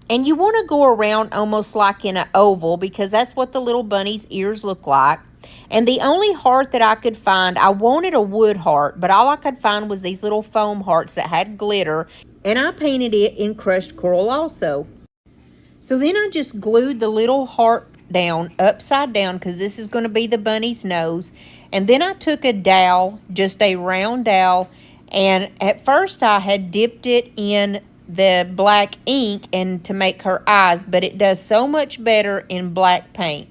And you want to go around almost like in an oval because that's what the little bunny's ears look like. And the only heart that I could find, I wanted a wood heart, but all I could find was these little foam hearts that had glitter. And I painted it in crushed coral also. So then I just glued the little heart down upside down because this is going to be the bunny's nose. And then I took a dowel, just a round dowel, and at first I had dipped it in the black ink and to make her eyes, but it does so much better in black paint.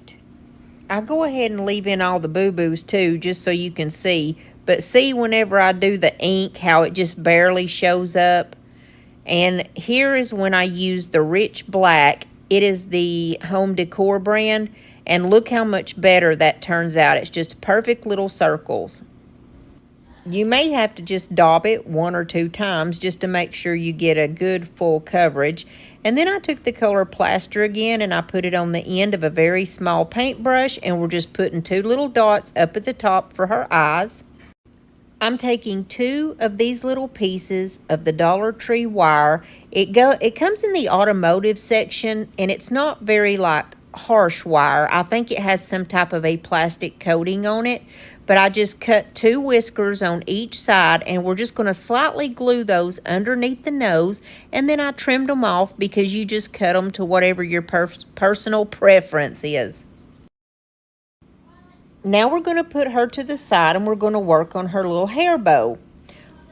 I go ahead and leave in all the boo-boos too, just so you can see. But see whenever I do the ink, how it just barely shows up. And here is when I use the rich black. It is the Home Decor brand. And look how much better that turns out. It's just perfect little circles. You may have to just daub it 1 or 2 times just to make sure you get a good full coverage. And then I took the color plaster again and I put it on the end of a very small paintbrush, and we're just putting 2 little dots up at the top for her eyes. I'm taking 2 of these little pieces of the Dollar Tree wire. It comes in the automotive section, and it's not very like harsh wire. I think it has some type of a plastic coating on it, but I just cut 2 whiskers on each side, and we're just going to slightly glue those underneath the nose, and then I trimmed them off because you just cut them to whatever your personal preference is. Now we're going to put her to the side, and we're going to work on her little hair bow.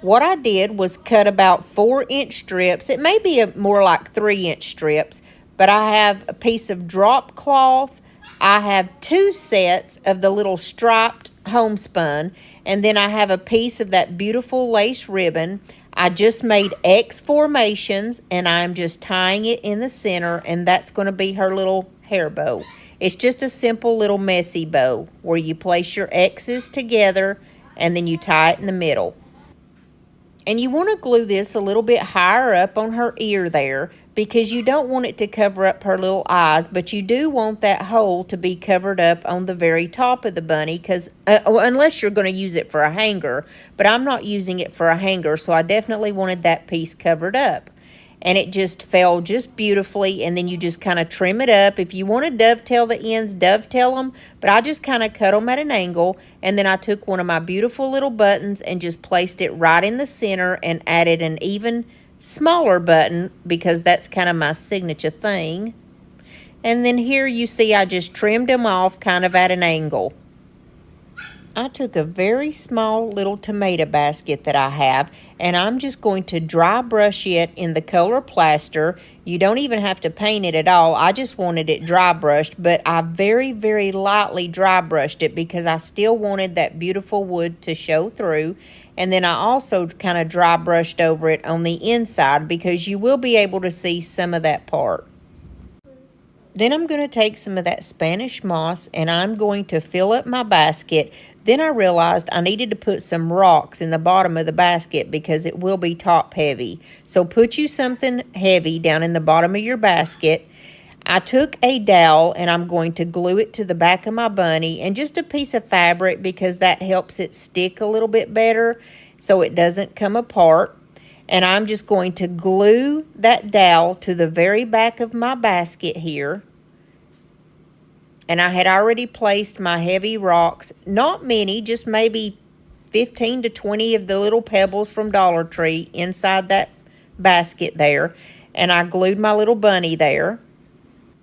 What I did was cut about 4-inch strips. It may be more like 3-inch strips, but I have a piece of drop cloth. I have 2 sets of the little striped homespun, and then I have a piece of that beautiful lace ribbon. I just made X formations, and I'm just tying it in the center, and that's going to be her little hair bow. It's just a simple little messy bow where you place your X's together and then you tie it in the middle. And you want to glue this a little bit higher up on her ear there because you don't want it to cover up her little eyes, but you do want that hole to be covered up on the very top of the bunny because unless you're going to use it for a hanger, but I'm not using it for a hanger, so I definitely wanted that piece covered up. and it just fell just beautifully. And then you just kind of trim it up. If you want to dovetail the ends, dovetail them, but I just kind of cut them at an angle. And then I took one of my beautiful little buttons and just placed it right in the center and added an even smaller button because that's kind of my signature thing. And then here you see I just trimmed them off kind of at an angle. I took a very small little tomato basket that I have, and I'm just going to dry brush it in the color plaster. You don't even have to paint it at all. I just wanted it dry brushed, but I very, very lightly dry brushed it because I still wanted that beautiful wood to show through. And then I also kind of dry brushed over it on the inside because you will be able to see some of that part. Then I'm going to take some of that Spanish moss and I'm going to fill up my basket. Then I realized I needed to put some rocks in the bottom of the basket because it will be top heavy. So put you something heavy down in the bottom of your basket. I took a dowel and I'm going to glue it to the back of my bunny and just a piece of fabric because that helps it stick a little bit better so it doesn't come apart. And I'm just going to glue that dowel to the very back of my basket here. And I had already placed my heavy rocks, not many, just maybe 15 to 20 of the little pebbles from Dollar Tree inside that basket there. And I glued my little bunny there.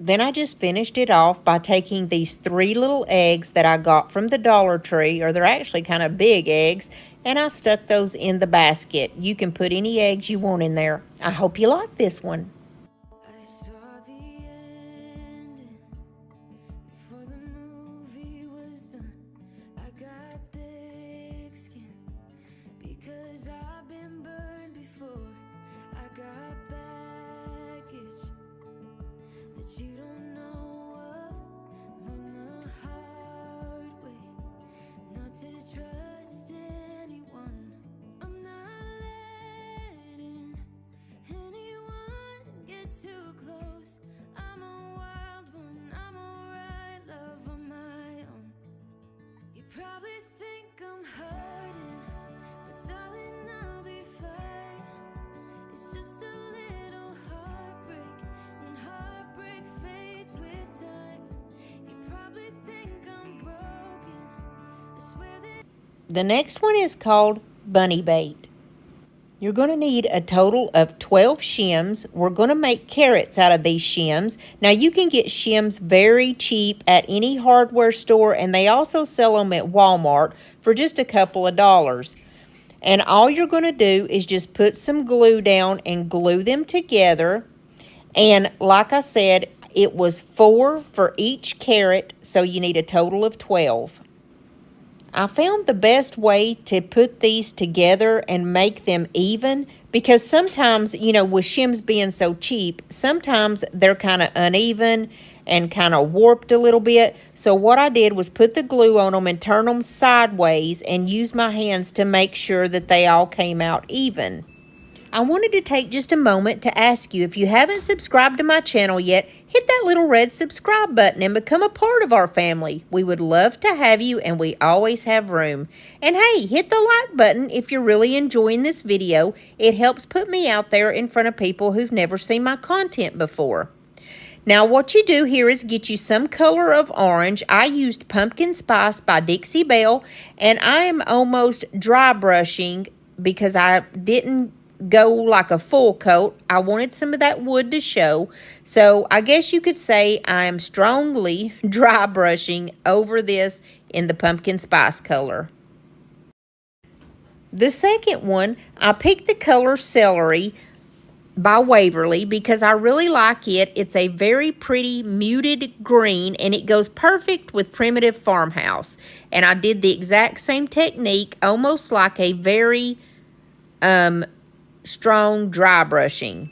Then I just finished it off by taking these 3 little eggs that I got from the Dollar Tree, or they're actually kind of big eggs, and I stuck those in the basket. You can put any eggs you want in there. I hope you like this one. I saw the ending before the movie was done. I got thick skin because I've been burned before. I got baggage that you don't know of. Learn the hard way not to trust anyone. I'm not letting anyone get too close. I'm a wild one, I'm alright, love on my own. You probably think I'm hurting, but darling, I'll be fine. It's just a little heartbreak, and heartbreak fades with time. You probably think I'm broken, I swear that. The next one is called bunny bait. You're going to need a total of 12 shims. We're going to make carrots out of these shims. Now, you can get shims very cheap at any hardware store, and they also sell them at Walmart for just a couple of dollars. And all you're going to do is just put some glue down and glue them together. And like I said, it was 4 for each carrot, so you need a total of 12. I found the best way to put these together and make them even because sometimes, you know, with shims being so cheap, sometimes they're kind of uneven and kind of warped a little bit. So what I did was put the glue on them and turn them sideways and use my hands to make sure that they all came out even. I wanted to take just a moment to ask you, if you haven't subscribed to my channel yet, hit that little red subscribe button and become a part of our family. We would love to have you, and we always have room. And hey, hit the like button if you're really enjoying this video. It helps put me out there in front of people who've never seen my content before. Now, what you do here is get you some color of orange. I used Pumpkin Spice by Dixie Belle, and I am almost dry brushing because I didn't go like a full coat. I wanted some of that wood to show. So I guess you could say I am strongly dry brushing over this in the pumpkin spice color. The second one, I picked the color Celery by Waverly because I really like it. It's a very pretty muted green and it goes perfect with Primitive Farmhouse. And I did the exact same technique, almost like a very strong dry brushing.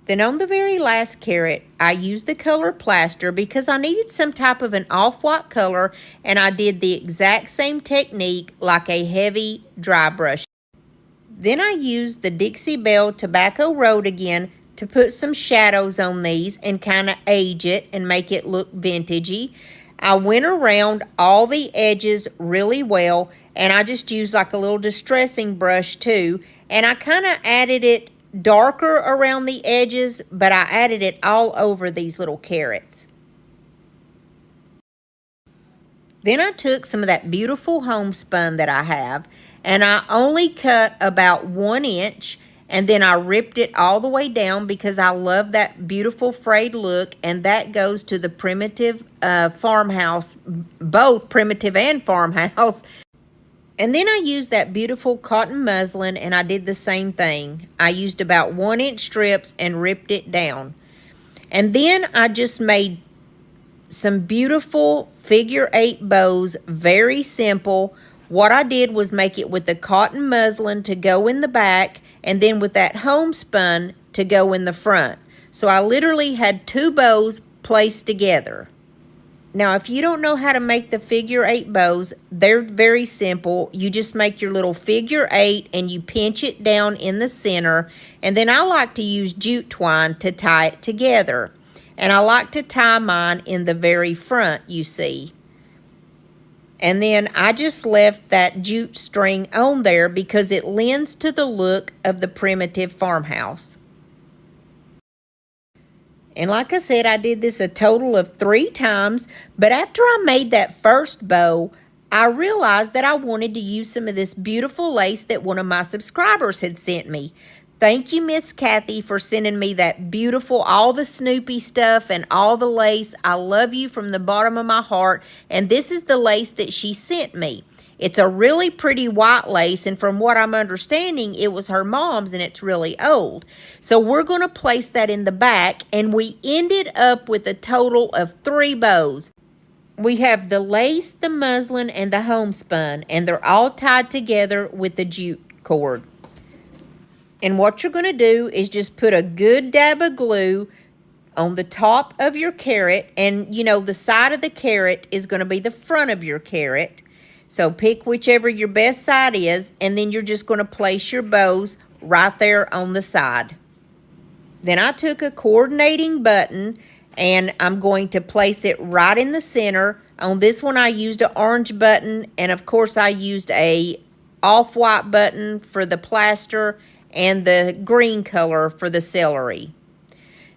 Then on the very last carrot, I used the color Plaster because I needed some type of an off-white color, and I did the exact same technique like a heavy dry brush. Then I used the Dixie Belle Tobacco Road again to put some shadows on these and kind of age it and make it look vintagey. I went around all the edges really well, and I just used like a little distressing brush too, and I kind of added it darker around the edges, but I added it all over these little carrots. Then I took some of that beautiful homespun that I have, and I only cut about 1 inch, and then I ripped it all the way down because I love that beautiful frayed look, and that goes to the primitive farmhouse, both primitive and farmhouse. And then I used that beautiful cotton muslin, and I did the same thing. I used about 1 inch strips and ripped it down. And then I just made some beautiful figure 8 bows, very simple. What I did was make it with the cotton muslin to go in the back, and then with that homespun to go in the front. So I literally had 2 bows placed together. Now, if you don't know how to make the figure 8 bows, they're very simple. You just make your little figure 8 and you pinch it down in the center. And then I like to use jute twine to tie it together. And I like to tie mine in the very front, you see. And then I just left that jute string on there because it lends to the look of the primitive farmhouse. And like I said, I did this a total of 3 times, but after I made that first bow, I realized that I wanted to use some of this beautiful lace that one of my subscribers had sent me. Thank you, Miss Kathy, for sending me that beautiful, all the Snoopy stuff and all the lace. I love you from the bottom of my heart, and this is the lace that she sent me. It's a really pretty white lace, and from what I'm understanding, it was her mom's, and it's really old. So we're going to place that in the back, and we ended up with a total of 3 bows. We have the lace, the muslin, and the homespun, and they're all tied together with the jute cord. And what you're going to do is just put a good dab of glue on the top of your carrot. And, you know, the side of the carrot is going to be the front of your carrot. So pick whichever your best side is. And then you're just going to place your bows right there on the side. Then I took a coordinating button and I'm going to place it right in the center. On this one, I used an orange button. And, of course, I used a off-white button for the plaster and the green color for the celery.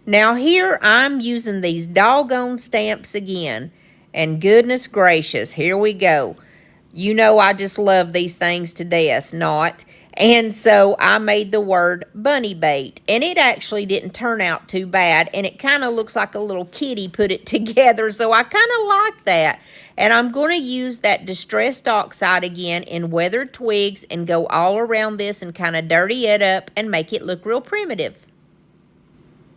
Now here I'm using these doggone stamps again. And goodness gracious, here we go. You know I just love these things to death, not? And so I made the word bunny bait. And it actually didn't turn out too bad. And it kind of looks like a little kitty put it together. So I kind of like that. And I'm going to use that distressed oxide again in weathered twigs and go all around this and kind of dirty it up and make it look real primitive.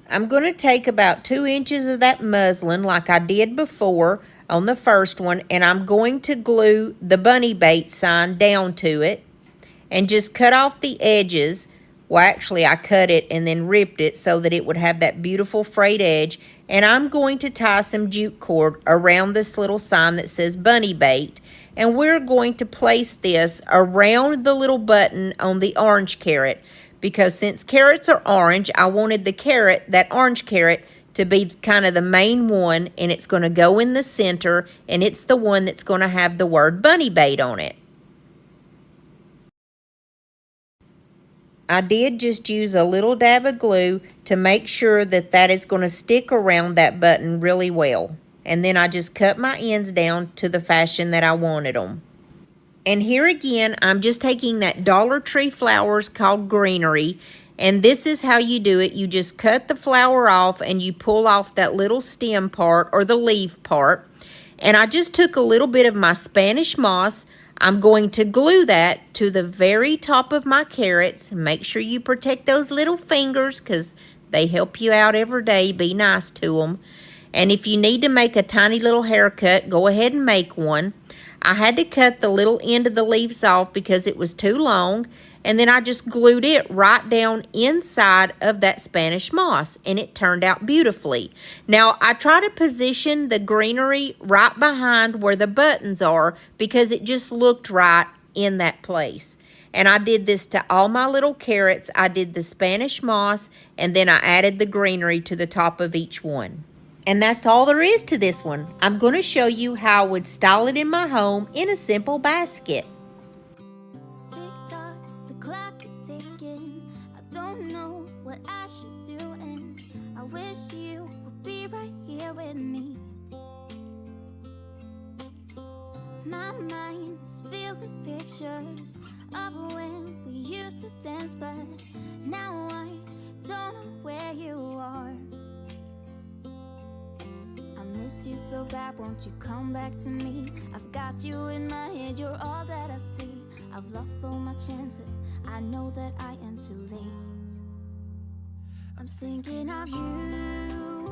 I'm going to take about 2 inches of that muslin like I did before on the first one, and I'm going to glue the bunny bait sign down to it and just cut off the edges. Well, actually, I cut it and then ripped it so that it would have that beautiful frayed edge. And I'm going to tie some jute cord around this little sign that says bunny bait. And we're going to place this around the little button on the orange carrot. Because since carrots are orange, I wanted the carrot, that orange carrot, to be kind of the main one. And it's going to go in the center. And it's the one that's going to have the word bunny bait on it. I did just use a little dab of glue to make sure that that is going to stick around that button really well. And then I just cut my ends down to the fashion that I wanted them. And here again, I'm just taking that Dollar Tree flowers called greenery. And this is how you do it. You just cut the flower off and you pull off that little stem part or the leaf part. And I just took a little bit of my Spanish moss. I'm going to glue that to the very top of my carrots. Make sure you protect those little fingers because they help you out every day. Be nice to them. And if you need to make a tiny little haircut, go ahead and make one. I had to cut the little end of the leaves off because it was too long. And then I just glued it right down inside of that Spanish moss. And it turned out beautifully. Now, I try to position the greenery right behind where the buttons are because it just looked right in that place. And I did this to all my little carrots. I did the Spanish moss and then I added the greenery to the top of each one. And that's all there is to this one. I'm going to show you how I would style it in my home in a simple basket. Tick-tock, the clock keeps ticking. I don't know what I should do, and I wish you would be right here with me. My mind is filled with pictures of when we used to dance, but now I don't know where you are. I miss you so bad, won't you come back to me? I've got you in my head, you're all that I see. I've lost all my chances, I know that I am too late. I'm thinking of you.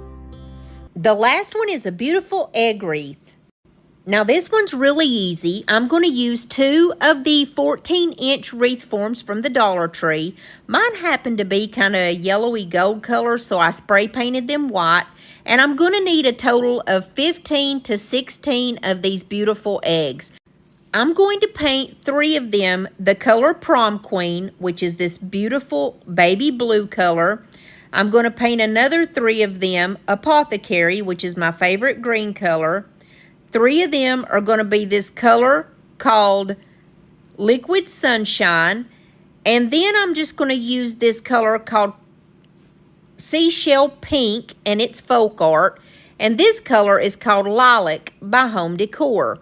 The last one is a beautiful egg wreath. Now this one's really easy. I'm going to use 2 of the 14-inch wreath forms from the Dollar Tree. Mine happened to be kind of yellowy gold color, so I spray painted them white. And I'm going to need a total of 15 to 16 of these beautiful eggs. I'm going to paint 3 of them the color Prom Queen, which is this beautiful baby blue color. I'm going to paint another 3 of them Apothecary, which is my favorite green color. 3 of them are going to be this color called Liquid Sunshine. And then I'm just going to use this color called Seashell Pink, and it's folk art. And this color is called Lilac by Home Decor.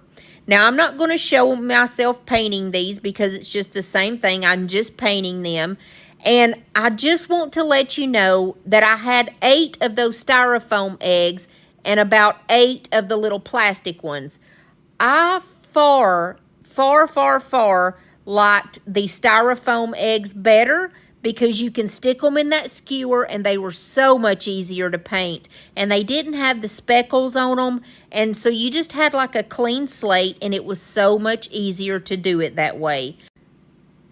Now, I'm not going to show myself painting these because it's just the same thing. I'm just painting them. And I just want to let you know that I had 8 of those styrofoam eggs and about 8 of the little plastic ones. I far liked the styrofoam eggs better because you can stick them in that skewer and they were so much easier to paint. And they didn't have the speckles on them. And so you just had like a clean slate and it was so much easier to do it that way.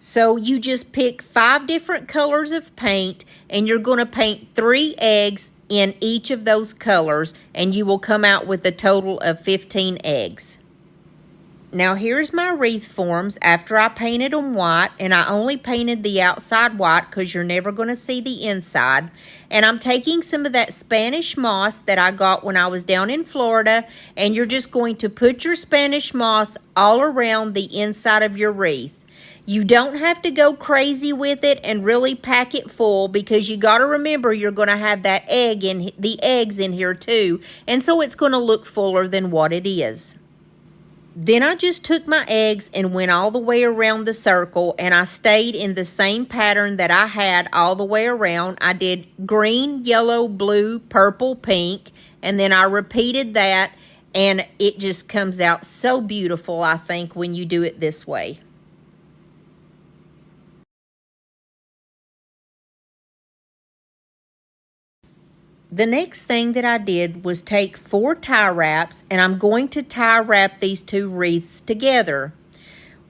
So you just pick 5 different colors of paint and you're going to paint 3 eggs in each of those colors, and you will come out with a total of 15 eggs. Now here's my wreath forms after I painted them white, and I only painted the outside white because you're never going to see the inside. And I'm taking some of that Spanish moss that I got when I was down in Florida, and you're just going to put your Spanish moss all around the inside of your wreath. You don't have to go crazy with it and really pack it full because you got to remember you're going to have that the eggs in here too. And so it's going to look fuller than what it is. Then I just took my eggs and went all the way around the circle, and I stayed in the same pattern that I had all the way around. I did green, yellow, blue, purple, pink, and then I repeated that, and it just comes out so beautiful, I think, when you do it this way. The next thing that I did was take 4 tie wraps, and I'm going to tie wrap these 2 wreaths together.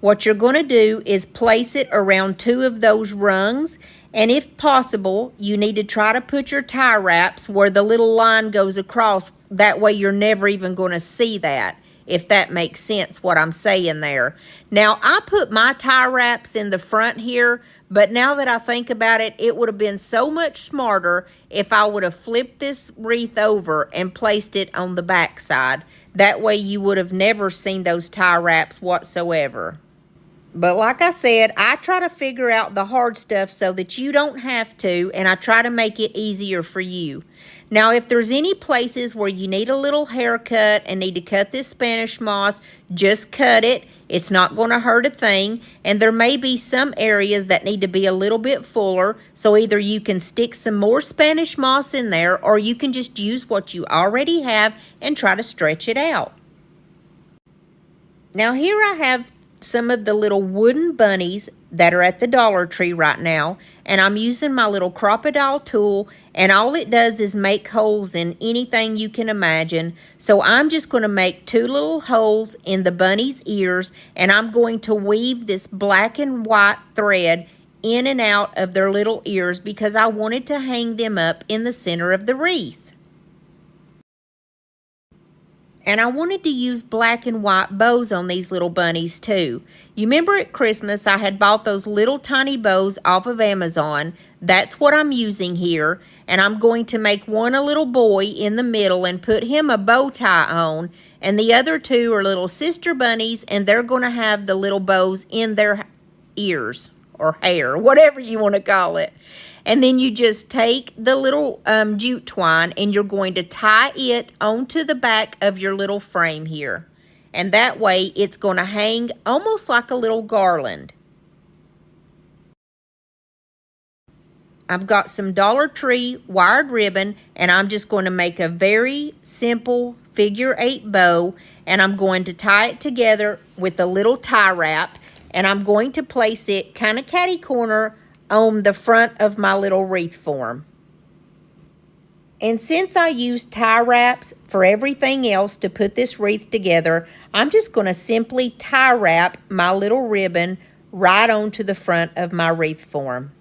What you're going to do is place it around 2 of those rungs, and if possible, you need to try to put your tie wraps where the little line goes across. That way you're never even going to see that, if that makes sense what I'm saying there. Now, I put my tie wraps in the front here, but now that I think about it, it would have been so much smarter if I would have flipped this wreath over and placed it on the back side. That way you would have never seen those tie wraps whatsoever. But like I said, I try to figure out the hard stuff so that you don't have to, and I try to make it easier for you. Now, if there's any places where you need a little haircut and need to cut this Spanish moss, just cut it. It's not going to hurt a thing. And there may be some areas that need to be a little bit fuller, so either you can stick some more Spanish moss in there, or you can just use what you already have and try to stretch it out. Now, here I have some of the little wooden bunnies that are at the Dollar Tree right now, and I'm using my little crocodile tool, and all it does is make holes in anything you can imagine. So I'm just going to make 2 little holes in the bunny's ears, and I'm going to weave this black and white thread in and out of their little ears because I wanted to hang them up in the center of the wreath. And I wanted to use black and white bows on these little bunnies too. You remember at Christmas I had bought those little tiny bows off of Amazon. That's what I'm using here. And I'm going to make one a little boy in the middle and put him a bow tie on. And the other two are little sister bunnies, and they're going to have the little bows in their ears or hair, whatever you want to call it. And then you just take the little jute twine and you're going to tie it onto the back of your little frame here. And that way it's going to hang almost like a little garland. I've got some Dollar Tree wired ribbon, and I'm just going to make a very simple figure 8 bow, and I'm going to tie it together with a little tie wrap, and I'm going to place it kind of catty corner on the front of my little wreath form. And since I used tie wraps for everything else to put this wreath together, I'm just going to simply tie wrap my little ribbon right onto the front of my wreath form.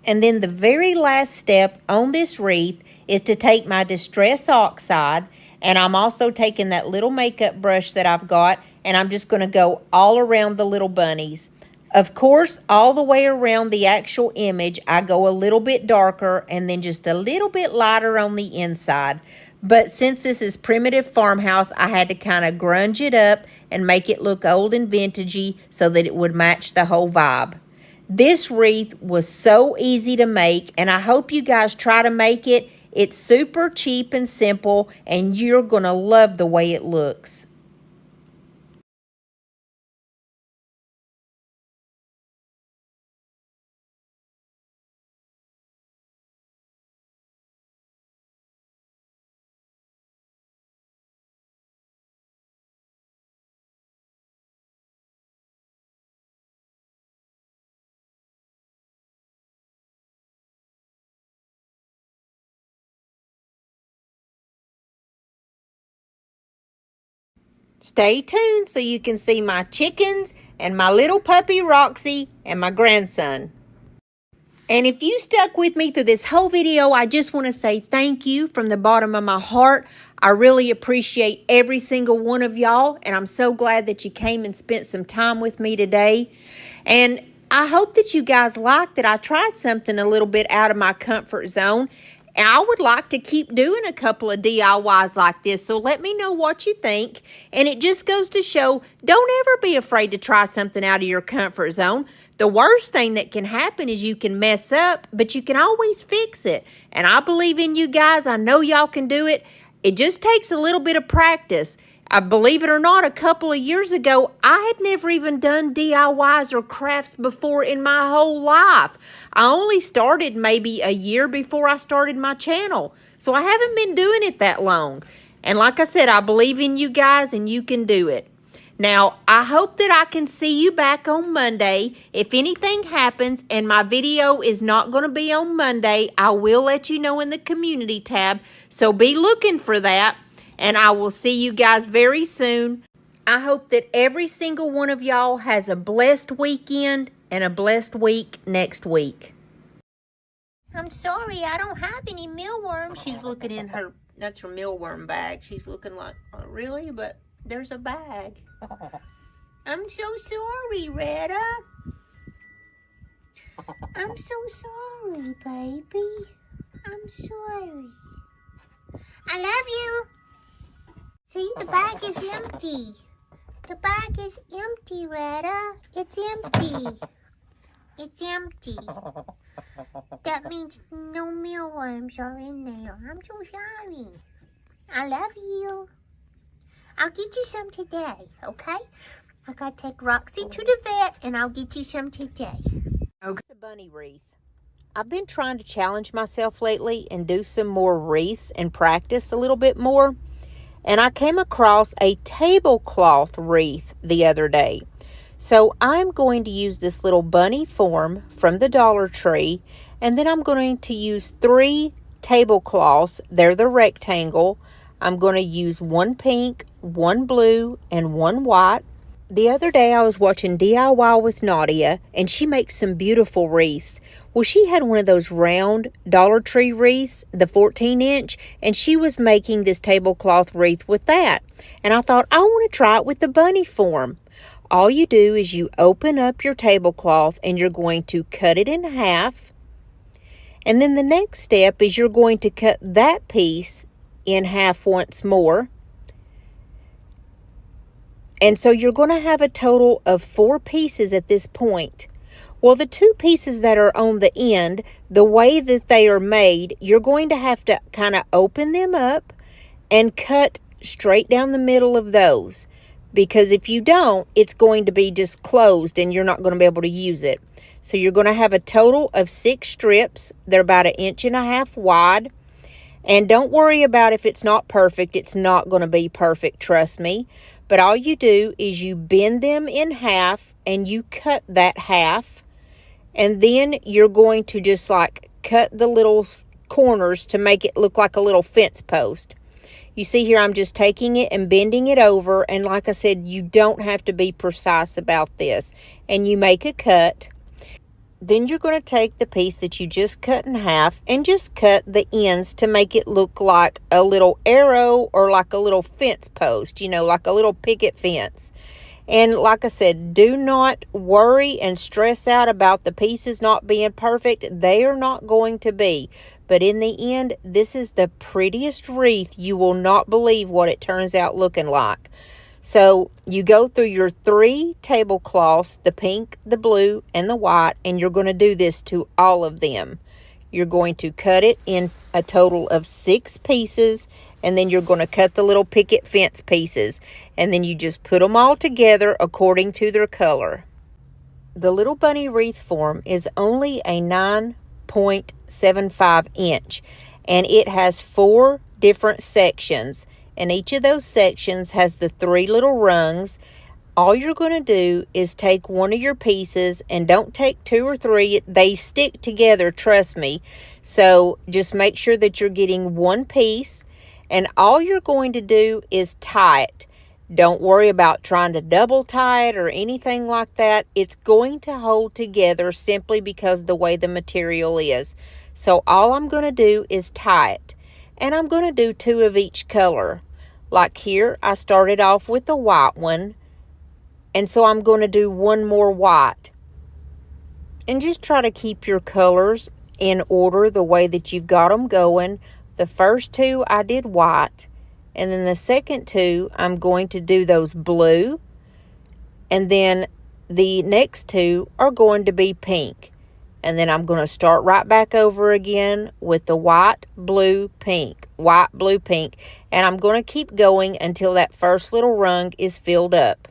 And then the very last step on this wreath is to take my Distress Oxide, and I'm also taking that little makeup brush that I've got, and I'm just going to go all around the little bunnies. Of course, all the way around the actual image, I go a little bit darker and then just a little bit lighter on the inside. But since this is primitive farmhouse, I had to kind of grunge it up and make it look old and vintagey so that it would match the whole vibe. This wreath was so easy to make, and I hope you guys try to make it. It's super cheap and simple, and you're going to love the way it looks. Stay tuned so you can see my chickens and my little puppy Roxy and my grandson. And if you stuck with me through this whole video, I just want to say thank you from the bottom of my heart. I really appreciate every single one of y'all, and I'm so glad that you came and spent some time with me today. And I hope that you guys like that I tried something a little bit out of my comfort zone. And I would like to keep doing a couple of DIYs like this, so let me know what you think. And it just goes to show, don't ever be afraid to try something out of your comfort zone. The worst thing that can happen is you can mess up, but you can always fix it. And I believe in you guys. I know y'all can do it. It just takes a little bit of practice. I believe it or not, a couple of years ago, I had never even done DIYs or crafts before in my whole life. I only started maybe a year before I started my channel. So I haven't been doing it that long. And like I said, I believe in you guys and you can do it. Now, I hope that I can see you back on Monday. If anything happens and my video is not going to be on Monday, I will let you know in the community tab. So be looking for that. And I will see you guys very soon. I hope that every single one of y'all has a blessed weekend and a blessed week next week. I'm sorry, I don't have any mealworms. She's looking in her, that's her mealworm bag. She's looking like, oh, really? But there's a bag. I'm so sorry, Retta. I'm so sorry, baby. I'm sorry. I love you. See, the bag is empty. The bag is empty, Retta. It's empty. It's empty. That means no mealworms are in there. I'm so sorry. I love you. I'll get you some today, okay? I gotta take Roxy to the vet, and I'll get you some today. Okay. The bunny wreath. I've been trying to challenge myself lately and do some more wreaths and practice a little bit more. And I came across a tablecloth wreath the other day. So I'm going to use this little bunny form from the Dollar Tree. And then I'm going to use 3 tablecloths. They're the rectangle. I'm going to use 1 pink, 1 blue, and 1 white. The other day I was watching DIY with Nadia, and she makes some beautiful wreaths. Well, she had one of those round Dollar Tree wreaths, the 14-inch, and she was making this tablecloth wreath with that. And I thought, I want to try it with the bunny form. All you do is you open up your tablecloth and you're going to cut it in half. And then the next step is you're going to cut that piece in half once more. And so you're going to have a total of 4 pieces at this point. Well, the 2 pieces that are on the end, the way that they are made, you're going to have to kind of open them up and cut straight down the middle of those. Because if you don't, it's going to be just closed and you're not going to be able to use it. So you're going to have a total of 6 strips. They're about 1.5 inches wide. And don't worry about if it's not perfect. It's not going to be perfect, trust me. But all you do is you bend them in half and you cut that half. And then you're going to just like cut the little corners to make it look like a little fence post. You see here, I'm just taking it and bending it over. And like I said, you don't have to be precise about this. And you make a cut. Then you're going to take the piece that you just cut in half and just cut the ends to make it look like a little arrow or like a little fence post, you know, like a little picket fence. And like I said, do not worry and stress out about the pieces not being perfect. They are not going to be. But in the end, this is the prettiest wreath. You will not believe what it turns out looking like. So you go through your 3 tablecloths, the pink, the blue, and the white, and you're going to do this to all of them. You're going to cut it in a total of 6 pieces, and then you're going to cut the little picket fence pieces, and then you just put them all together according to their color. The little bunny wreath form is only a 9.75 inch, and it has 4 different sections, and each of those sections has the 3 little rungs. All you're going to do is take one of your pieces, and don't take 2 or 3. They stick together, trust me. So just make sure that you're getting one piece, and all you're going to do is tie it. Don't worry about trying to double tie it or anything like that. It's going to hold together simply because the way the material is. So all I'm going to do is tie it. And I'm going to do 2 of each color. Like here, I started off with the white one. And so I'm going to do 1 more white. And just try to keep your colors in order the way that you've got them going. The first 2 I did white. And then the second 2 I'm going to do those blue. And then the next 2 are going to be pink. And then I'm going to start right back over again with the white, blue, pink. White, blue, pink. And I'm going to keep going until that first little rung is filled up.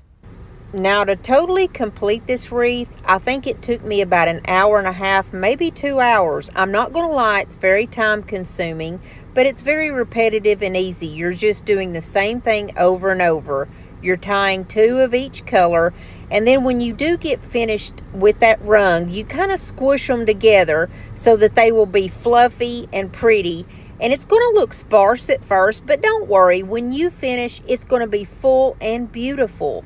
Now, to totally complete this wreath, I think it took me about 1.5 hours, maybe 2 hours. I'm not going to lie, it's very time consuming, but it's very repetitive and easy. You're just doing the same thing over and over. You're tying 2 of each color, and then when you do get finished with that rung, you kind of squish them together so that they will be fluffy and pretty. And it's going to look sparse at first, but don't worry. When you finish, it's going to be full and beautiful.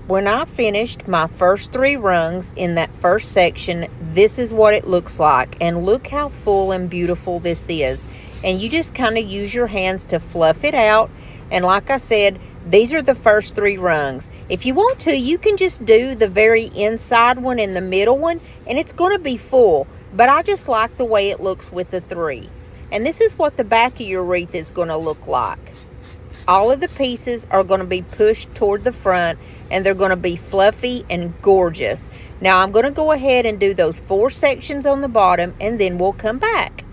When I finished my first 3 rungs in that first section, this is what it looks like. And look how full and beautiful this is. And you just kind of use your hands to fluff it out. And like I said, these are the first 3 rungs. If you want to, you can just do the very inside one and the middle one, and it's going to be full. But I just like the way it looks with the 3. And this is what the back of your wreath is going to look like. All of the pieces are going to be pushed toward the front, and they're going to be fluffy and gorgeous. Now I'm going to go ahead and do those 4 sections on the bottom, and then we'll come back.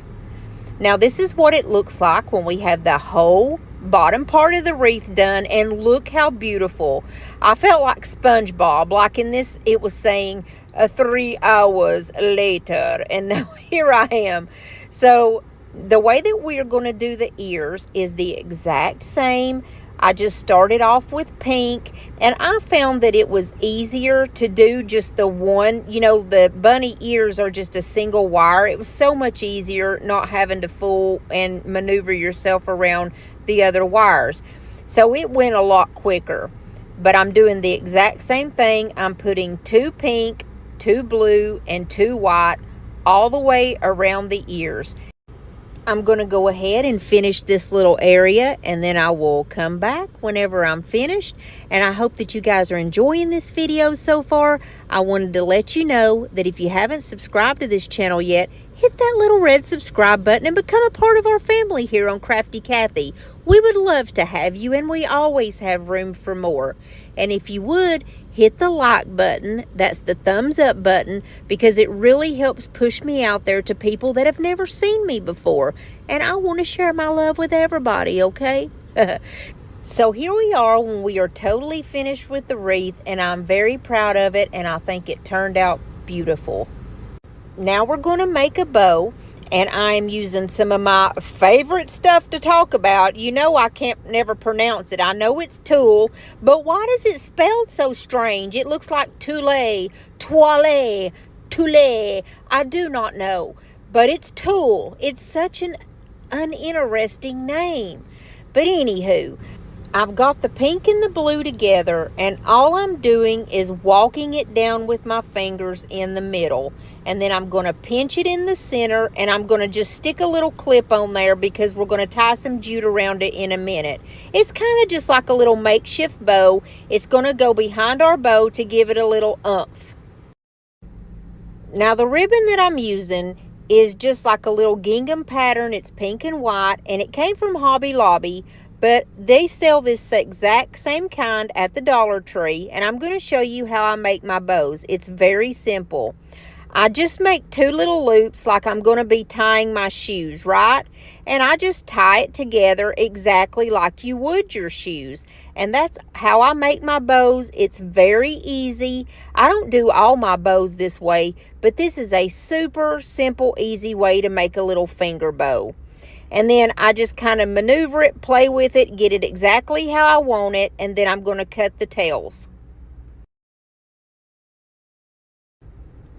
Now this is what it looks like when we have the whole bottom part of the wreath done, and look how beautiful. I felt like SpongeBob, like in this it was saying 3 hours later, and now here I am. So the way that we're going to do the ears is the exact same. I just started off with pink, and I found that it was easier to do just the one. You know, the bunny ears are just a single wire. It was so much easier not having to fool and maneuver yourself around the other wires. So it went a lot quicker. But I'm doing the exact same thing. I'm putting 2 pink, 2 blue and 2 white all the way around the ears. I'm going to go ahead and finish this little area, and then I will come back whenever I'm finished. And I hope that you guys are enjoying this video so far. I wanted to let you know that if you haven't subscribed to this channel yet, hit that little red subscribe button and become a part of our family here on Crafty Kathy. We would love to have you, and we always have room for more. And if you would, hit the like button, that's the thumbs up button, because it really helps push me out there to people that have never seen me before. And I want to share my love with everybody, okay? So here we are when we are totally finished with the wreath, and I'm very proud of it, and I think it turned out beautiful. Now we're going to make a bow, and I'm using some of my favorite stuff to talk about. You know I can't never pronounce it. I know it's tulle, but why does it spelled so strange? It looks like tulle, toile, tulle. I do not know, but it's tulle. It's such an uninteresting name. But anywho, I've got the pink and the blue together, and all I'm doing is walking it down with my fingers in the middle. And then I'm going to pinch it in the center, and I'm going to just stick a little clip on there because we're going to tie some jute around it in a minute. It's kind of just like a little makeshift bow. It's going to go behind our bow to give it a little oomph. Now the ribbon that I'm using is just like a little gingham pattern. It's pink and white, and it came from Hobby Lobby. But they sell this exact same kind at the Dollar Tree, and I'm going to show you how I make my bows. It's very simple. I just make 2 little loops like I'm going to be tying my shoes, right? And I just tie it together exactly like you would your shoes. And that's how I make my bows. It's very easy. I don't do all my bows this way, but this is a super simple, easy way to make a little finger bow. And then I just kind of maneuver it, play with it, get it exactly how I want it, and then I'm going to cut the tails.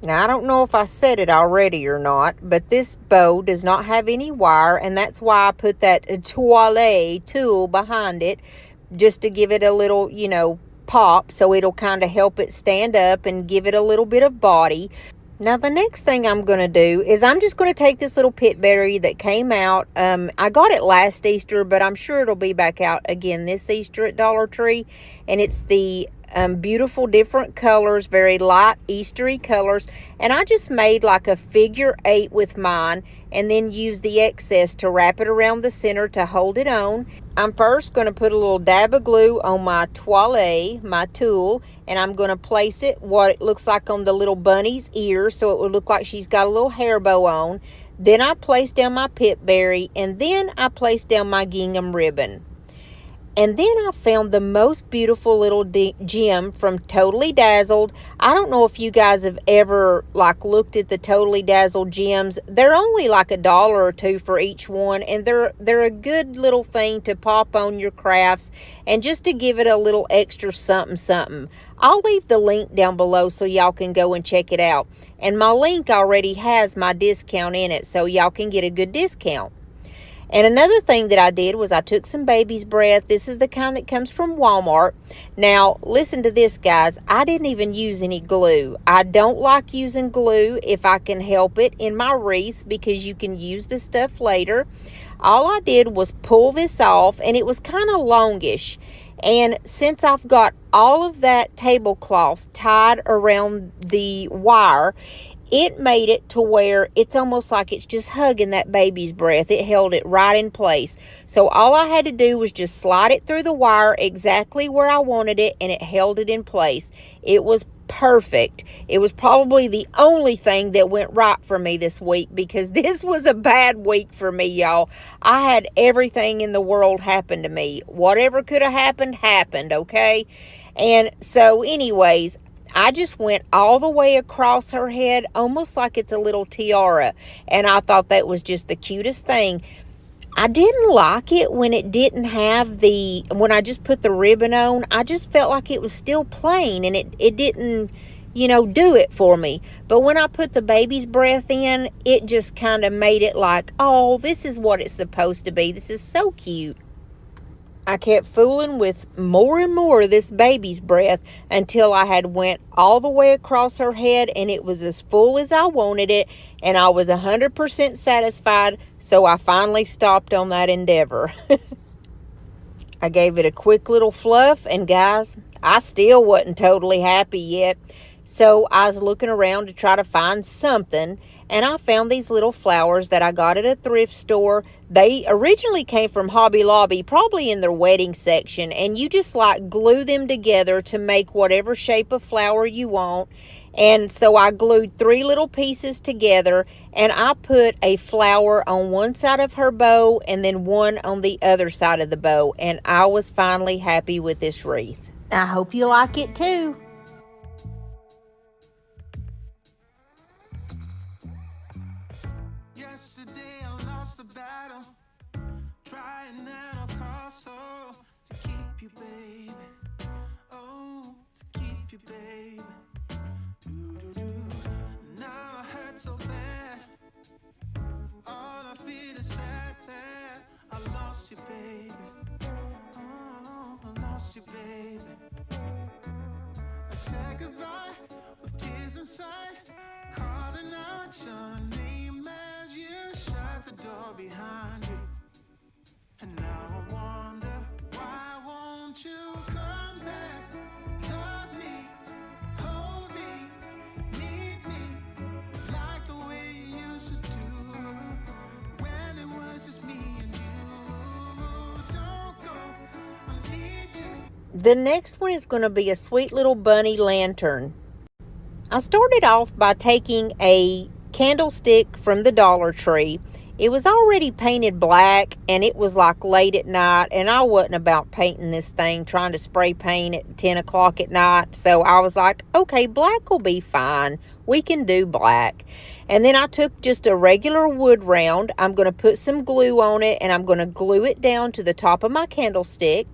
Now, I don't know if I said it already or not, but this bow does not have any wire, and that's why I put that toile tulle behind it, just to give it a little, you know, pop, so it'll kind of help it stand up and give it a little bit of body. Now, the next thing I'm going to do is I'm just going to take this little pit berry that came out. I got it last Easter, but I'm sure it'll be back out again this Easter at Dollar Tree. And it's the beautiful different colors, very light Eastery colors. And I just made like a figure 8 with mine, and then used the excess to wrap it around the center to hold it on. I'm first going to put a little dab of glue on my toile, my tulle, and I'm going to place it what it looks like on the little bunny's ear, so it would look like she's got a little hair bow on. Then I place down my pit berry, and then I place down my gingham ribbon. And then I found the most beautiful little gem from Totally Dazzled. I don't know if you guys have ever looked at the Totally Dazzled gems. They're only like $1 or $2 for each one, and they're a good little thing to pop on your crafts and just to give it a little extra something something. I'll leave the link down below so y'all can go and check it out. And my link already has my discount in it, so y'all can get a good discount. And another thing that I did was I took some baby's breath. This is the kind that comes from Walmart. Now, listen to this, guys. I didn't even use any glue. I don't like using glue if I can help it in my wreaths, because you can use the stuff later. All I did was pull this off, and it was kind of longish. And since I've got all of that tablecloth tied around the wire, it made it to where it's almost like it's just hugging that baby's breath. It held it right in place. So all I had to do was just slide it through the wire exactly where I wanted it, and it held it in place. It was perfect. It was probably the only thing that went right for me this week, because this was a bad week for me, y'all. I had everything in the world happen to me. Whatever could have happened, okay? And so anyways, I just went all the way across her head, almost like it's a little tiara. And I thought that was just the cutest thing. I didn't like it when it didn't have when I just put the ribbon on. I just felt like it was still plain, and it didn't, do it for me. But when I put the baby's breath in, it just kind of made it like, oh, this is what it's supposed to be. This is so cute. I kept fooling with more and more of this baby's breath until I had went all the way across her head and it was as full as I wanted it, and I was 100% satisfied, so I finally stopped on that endeavor. I gave it a quick little fluff, and guys, I still wasn't totally happy yet. So I was looking around to try to find something, and I found these little flowers that I got at a thrift store. They originally came from Hobby Lobby, probably in their wedding section, and you just like glue them together to make whatever shape of flower you want. And so I glued 3 little pieces together, and I put a flower on one side of her bow and then one on the other side of the bow, and I was finally happy with this wreath. I hope you like it too. Yesterday I lost the battle, trying at all costs, oh, to keep you, baby. Oh, to keep you, baby. Now I hurt so bad. All I feel is sad that I lost you, baby. Oh, I lost you, baby. I said goodbye with tears inside, calling out your name as you shut the door behind you. And now I wonder, why won't you come back? Love me, hold me, need me, like the way you used to do, when it was just me and you. Don't go, I need you. The next one is going to be a sweet little bunny lantern. I started off by taking a candlestick from the Dollar Tree. It was already painted black, and it was like late at night, and I wasn't about painting this thing, trying to spray paint at 10 o'clock at night. So I was like, okay, black will be fine. We can do black. And then I took just a regular wood round. I'm going to put some glue on it, and I'm going to glue it down to the top of my candlestick.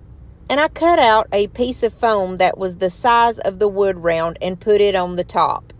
And I cut out a piece of foam that was the size of the wood round and put it on the top.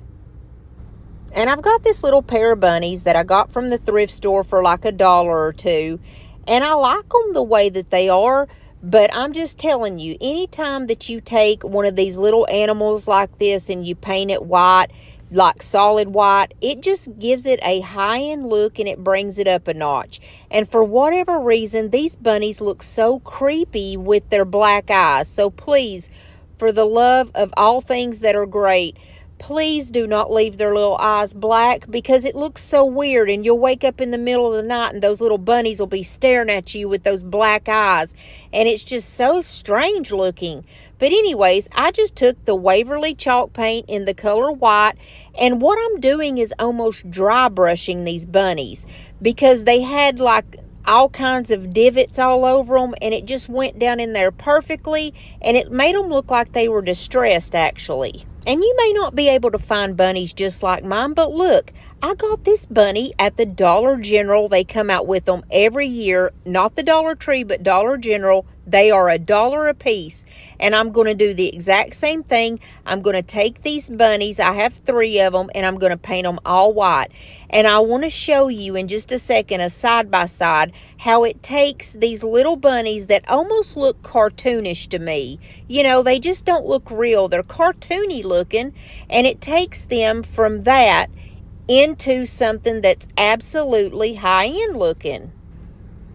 And I've got this little pair of bunnies that I got from the thrift store for like $1 or $2. And I like them the way that they are. But I'm just telling you, anytime that you take one of these little animals like this and you paint it white, like solid white, it just gives it a high-end look and it brings it up a notch. And for whatever reason, these bunnies look so creepy with their black eyes. So please, for the love of all things that are great, please do not leave their little eyes black, because it looks so weird, and you'll wake up in the middle of the night and those little bunnies will be staring at you with those black eyes, and it's just so strange looking. But anyways, I just took the Waverly chalk paint in the color white, and what I'm doing is almost dry brushing these bunnies, because they had like all kinds of divots all over them, and it just went down in there perfectly, and it made them look like they were distressed actually. And you may not be able to find bunnies just like mine, but look, I got this bunny at the Dollar General. They come out with them every year, not the Dollar Tree, but Dollar General. They are $1 a piece, and I'm going to do the exact same thing. I'm going to take these bunnies, I have 3 of them, and I'm going to paint them all white. And I want to show you in just a second, a side-by-side, how it takes these little bunnies that almost look cartoonish to me. You know, they just don't look real. They're cartoony looking, and it takes them from that into something that's absolutely high-end looking.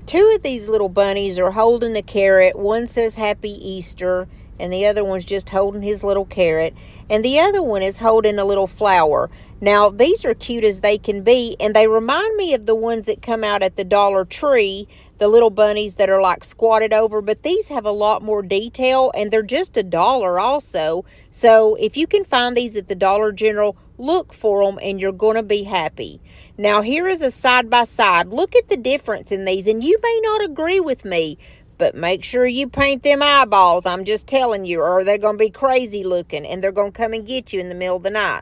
2 of these little bunnies are holding a carrot. One says Happy Easter, and the other one's just holding his little carrot. And the other one is holding a little flower. Now, these are cute as they can be, and they remind me of the ones that come out at the Dollar Tree, the little bunnies that are like squatted over, but these have a lot more detail, and they're just $1 also. So if you can find these at the Dollar General, look for them and you're going to be happy. Now, here is a side-by-side. Look at the difference in these, and you may not agree with me, but make sure you paint them eyeballs. I'm just telling you, or they're going to be crazy looking, and they're going to come and get you in the middle of the night.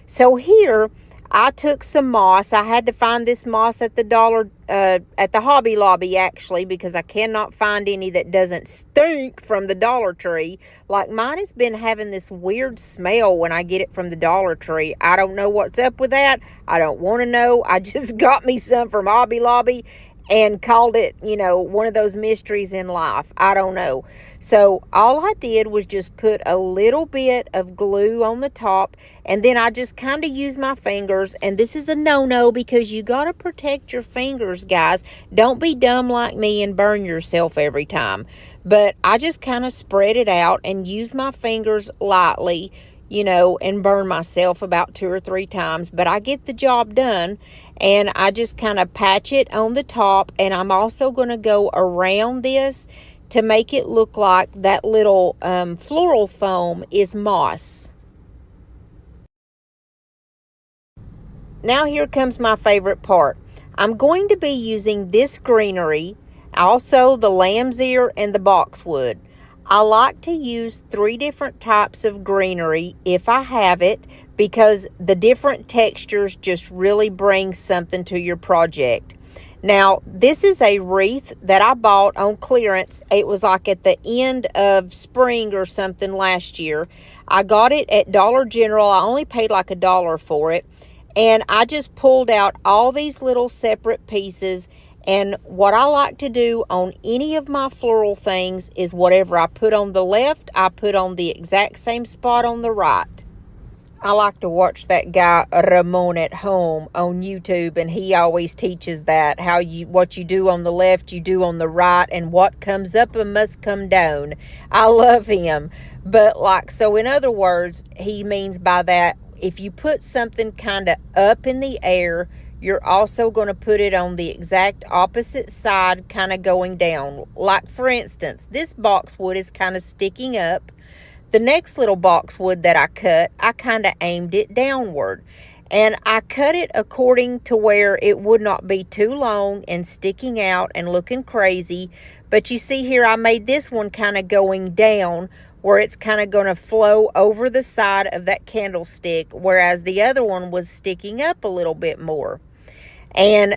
So here, I took some moss. I had to find this moss at the at the Hobby Lobby, actually, because I cannot find any that doesn't stink from the Dollar Tree. Like, mine has been having this weird smell when I get it from the Dollar Tree. I don't know what's up with that. I don't want to know. I just got me some from Hobby Lobby, and called it, one of those mysteries in life. I don't know. So all I did was just put a little bit of glue on the top, and then I just kind of used my fingers. And this is a no-no because you got to protect your fingers, guys. Don't be dumb like me and burn yourself every time. But I just kind of spread it out and used my fingers lightly, and burn myself about 2 or 3 times. But I get the job done, and I just kind of patch it on the top. And I'm also going to go around this to make it look like that little floral foam is moss. Now here comes my favorite part. I'm going to be using this greenery, also the lamb's ear and the boxwood. I like to use 3 different types of greenery if I have it, because the different textures just really bring something to your project. Now, this is a wreath that I bought on clearance. It was like at the end of spring or something last year. I got it at Dollar General. I only paid like $1 for it. And I just pulled out all these little separate pieces. And what I like to do on any of my floral things is whatever I put on the left, I put on the exact same spot on the right. I like to watch that guy Ramon at home on YouTube, and he always teaches that what you do on the left, you do on the right, and what comes up must come down. I love him. But so in other words, he means by that, if you put something kind of up in the air, you're also going to put it on the exact opposite side, kind of going down. Like, for instance, this boxwood is kind of sticking up. The next little boxwood that I cut, I kind of aimed it downward. And I cut it according to where it would not be too long and sticking out and looking crazy. But you see here, I made this one kind of going down, where it's kind of going to flow over the side of that candlestick, whereas the other one was sticking up a little bit more. And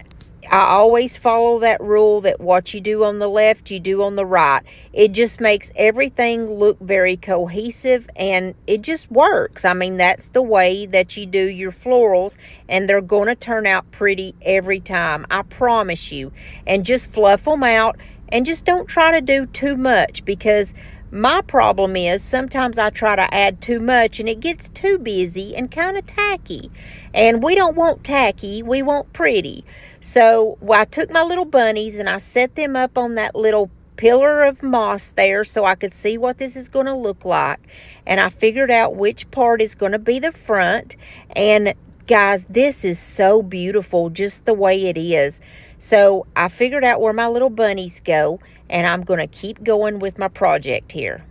I always follow that rule that what you do on the left, you do on the right. It just makes everything look very cohesive, and it just works. I mean, that's the way that you do your florals, and they're going to turn out pretty every time. I promise you. And just fluff them out, and just don't try to do too much, because my problem is sometimes I try to add too much and it gets too busy and kind of tacky. And we don't want tacky, we want pretty. So I took my little bunnies and I set them up on that little pillar of moss there so I could see what this is going to look like. And I figured out which part is going to be the front. And guys, this is so beautiful just the way it is. So I figured out where my little bunnies go, and I'm going to keep going with my project here.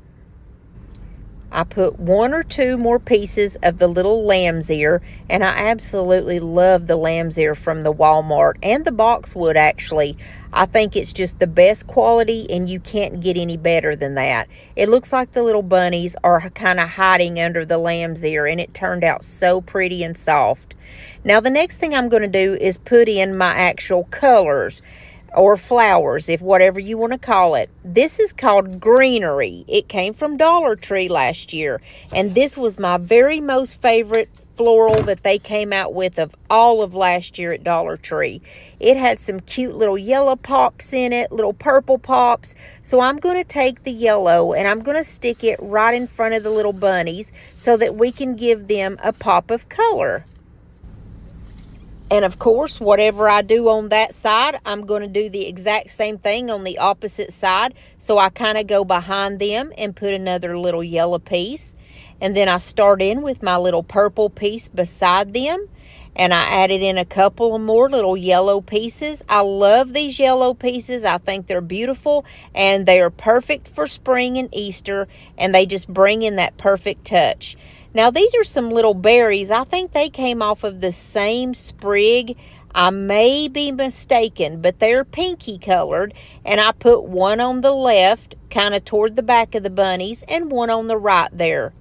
I put 1 or 2 more pieces of the little lamb's ear, and I absolutely love the lamb's ear from the Walmart and the boxwood actually. I think it's just the best quality, and you can't get any better than that. It looks like the little bunnies are kind of hiding under the lamb's ear, and it turned out so pretty and soft. Now the next thing I'm going to do is put in my actual colors, or flowers, if whatever you want to call it. This is called greenery. It came from Dollar Tree last year, and this was my very most favorite floral that they came out with of all of last year at Dollar Tree. It had some cute little yellow pops in it, little purple pops. So I'm going to take the yellow and I'm going to stick it right in front of the little bunnies so that we can give them a pop of color. And of course, whatever I do on that side, I'm going to do the exact same thing on the opposite side. So I kind of go behind them and put another little yellow piece. And then I start in with my little purple piece beside them. And I added in a couple of more little yellow pieces. I love these yellow pieces. I think they're beautiful. And they are perfect for spring and Easter. And they just bring in that perfect touch. Now, these are some little berries. I think they came off of the same sprig. I may be mistaken, but they're pinky colored. And I put one on the left, kind of toward the back of the bunnies, and one on the right there.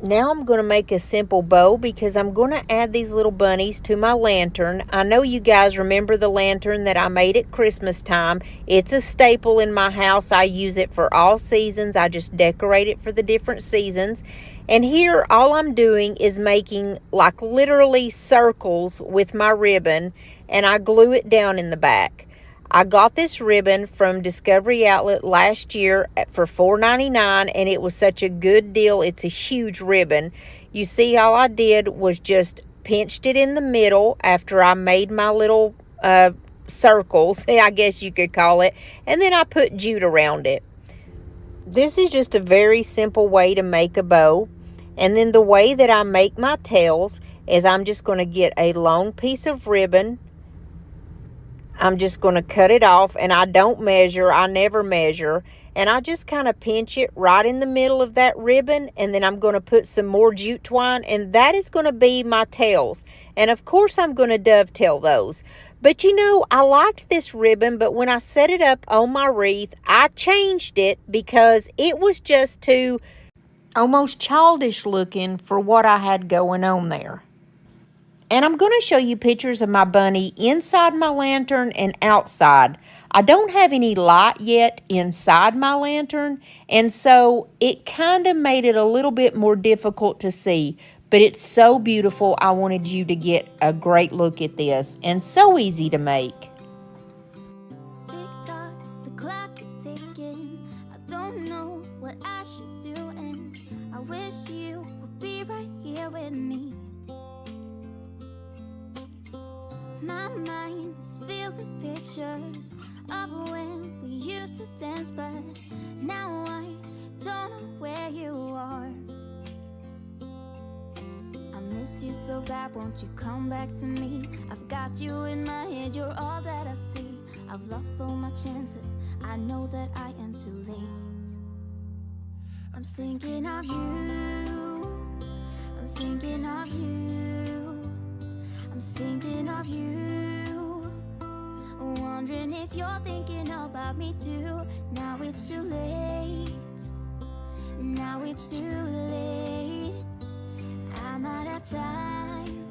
Now I'm going to make a simple bow because I'm going to add these little bunnies to my lantern. I know you guys remember the lantern that I made at Christmas time. It's a staple in my house. I use it for all seasons. I just decorate it for the different seasons. And here all I'm doing is making like literally circles with my ribbon. and I glue it down in the back. I got this ribbon from Discovery Outlet last year for $4.99, and it was such a good deal. It's a huge ribbon. You see, all I did was just pinched it in the middle after I made my little circles, I guess you could call it, and then I put jute around it. This is just a very simple way to make a bow. And then the way that I make my tails is I'm just going to get a long piece of ribbon. I'm just going to cut it off, and I don't measure. I never measure. And I just kind of pinch it right in the middle of that ribbon, and then I'm going to put some more jute twine, and that is going to be my tails. And of course I'm going to dovetail those. But you know, I liked this ribbon, but when I set it up on my wreath, I changed it because it was just too almost childish looking for what I had going on there. And I'm going to show you pictures of my bunny inside my lantern and outside. I don't have any light yet inside my lantern, and so it kind of made it a little bit more difficult to see. But it's so beautiful, I wanted you to get a great look at this, and so easy to make. Tick-tock, the clock keeps ticking. I don't know what I should do, and I wish you would be right here with me. My mind is filled with pictures of when we used to dance, but now I don't know where you are. I miss you so bad, won't you come back to me? I've got you in my head, you're all that I see. I've lost all my chances, I know that I am too late. I'm thinking of you, I'm thinking of you, I'm thinking of you, wondering if you're thinking about me too. Now it's too late, now it's too late. I'm out of time,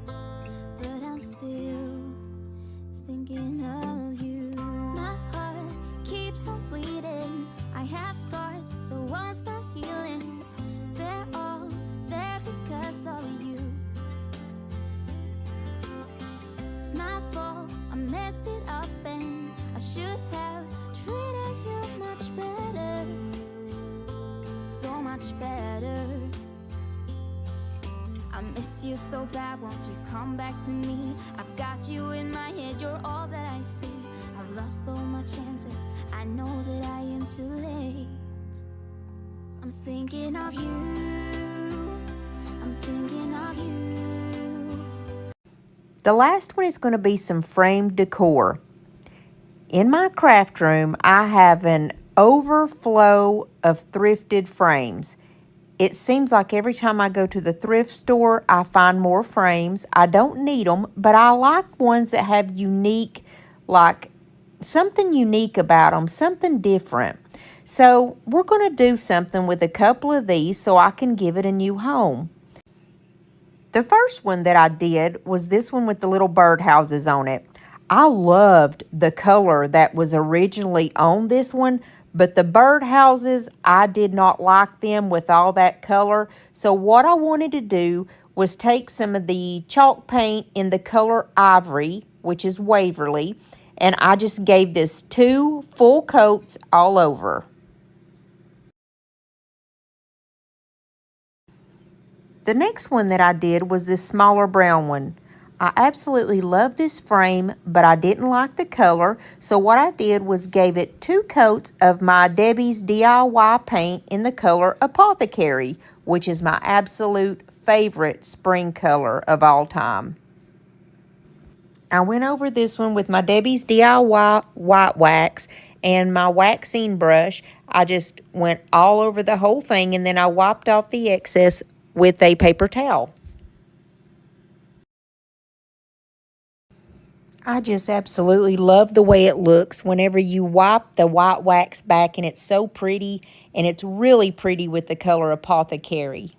but I'm still thinking of you. My heart keeps on bleeding, I have scars, the ones not healing. They're all there because of you. It's my fault, I messed it up, and I should have treated you much better, so much better. I miss you so bad, won't you come back to me? I've got you in my head, you're all that I see. I've lost all my chances, I know that I am too late. I'm thinking of you, I'm thinking of you. The last one is going to be some framed decor. In my craft room, I have an overflow of thrifted frames. It seems like every time I go to the thrift store, I find more frames. I don't need them, but I like ones that have unique, like something unique about them, something different. So we're going to do something with a couple of these so I can give it a new home. The first one that I did was this one with the little birdhouses on it. I loved the color that was originally on this one, but the birdhouses, I did not like them with all that color. So what I wanted to do was take some of the chalk paint in the color Ivory, which is Waverly, and I just gave this 2 full coats all over. The next one that I did was this smaller brown one. I absolutely love this frame, but I didn't like the color, so what I did was gave it 2 coats of my Debbie's DIY paint in the color Apothecary, which is my absolute favorite spring color of all time. I went over this one with my Debbie's DIY white wax and my waxing brush. I just went all over the whole thing, and then I wiped off the excess with a paper towel. I just absolutely love the way it looks whenever you wipe the white wax back, and it's so pretty, and it's really pretty with the color Apothecary.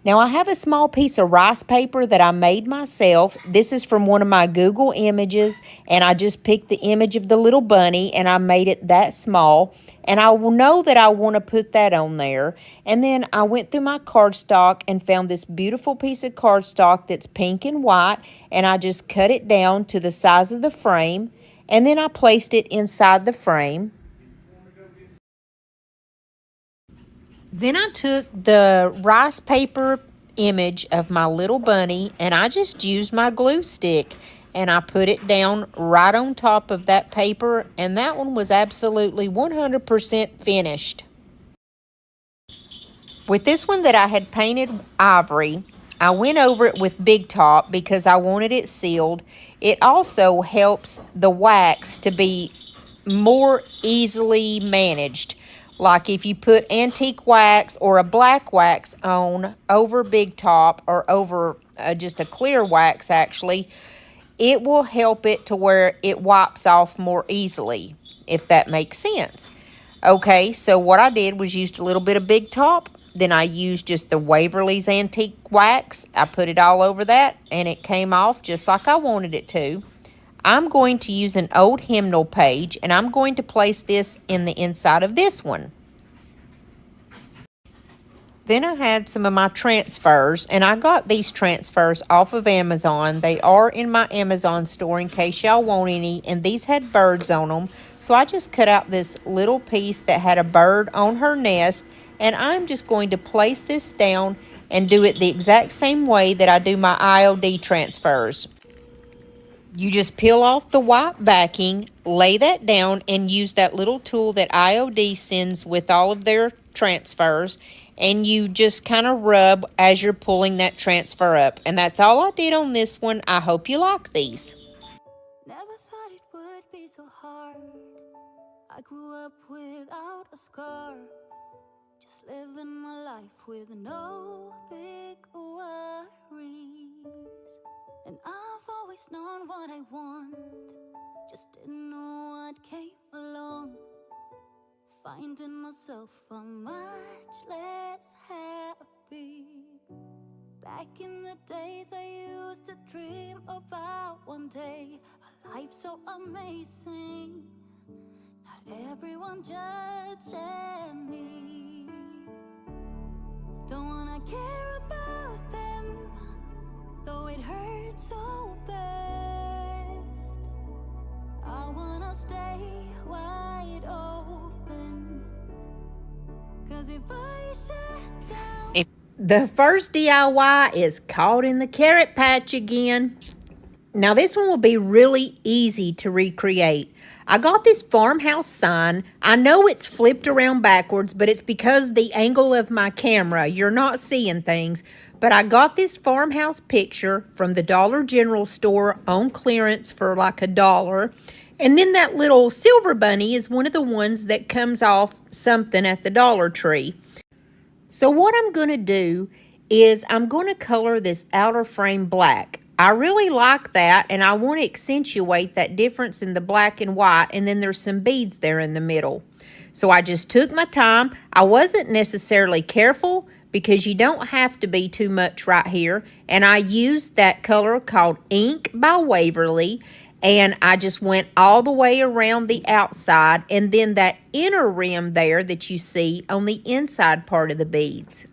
Now I have a small piece of rice paper that I made myself. This is from one of my Google images, and I just picked the image of the little bunny and I made it that small. And I will know that I want to put that on there. And then I went through my cardstock and found this beautiful piece of cardstock that's pink and white, and I just cut it down to the size of the frame, and then I placed it inside the frame. Then I took the rice paper image of my little bunny and I just used my glue stick and I put it down right on top of that paper, and that one was absolutely 100% finished. With this one that I had painted ivory, I went over it with Big Top because I wanted it sealed. It also helps the wax to be more easily managed. Like if you put antique wax or a black wax on over Big Top or over just a clear wax actually, it will help it to where it wipes off more easily, if that makes sense. Okay, so what I did was used a little bit of Big Top. Then I used just the Waverly's antique wax. I put it all over that and it came off just like I wanted it to. I'm going to use an old hymnal page and I'm going to place this in the inside of this one. Then I had some of my transfers, and I got these transfers off of Amazon. They are in my Amazon store in case y'all want any, and these had birds on them. So I just cut out this little piece that had a bird on her nest, and I'm just going to place this down and do it the exact same way that I do my IOD transfers. You just peel off the white backing, lay that down, and use that little tool that IOD sends with all of their transfers, and you just kind of rub as you're pulling that transfer up. And that's all I did on this one. I hope you like these. Never thought it would be so hard. I grew up without a scar, just living my life with no big worries. And I've always known what I want, just didn't know what came along. Finding myself a much less happy. Back in the days I used to dream about one day a life so amazing, not everyone judging me. Don't wanna care about them, though it hurts so bad. I wanna stay wide open, 'cause if I shut down. The first DIY is caught in the carrot patch again. Now this one will be really easy to recreate. I got this farmhouse sign. I know it's flipped around backwards, but it's because the angle of my camera, you're not seeing things. But I got this farmhouse picture from the Dollar General store on clearance for like $1. And then that little silver bunny is one of the ones that comes off something at the Dollar Tree. So what I'm going to do is I'm going to color this outer frame black. I really like that, and I want to accentuate that difference in the black and white, and then there's some beads there in the middle. So I just took my time. I wasn't necessarily careful because you don't have to be too much right here. And I used that color called Ink by Waverly, and I just went all the way around the outside and then that inner rim there that you see on the inside part of the beads.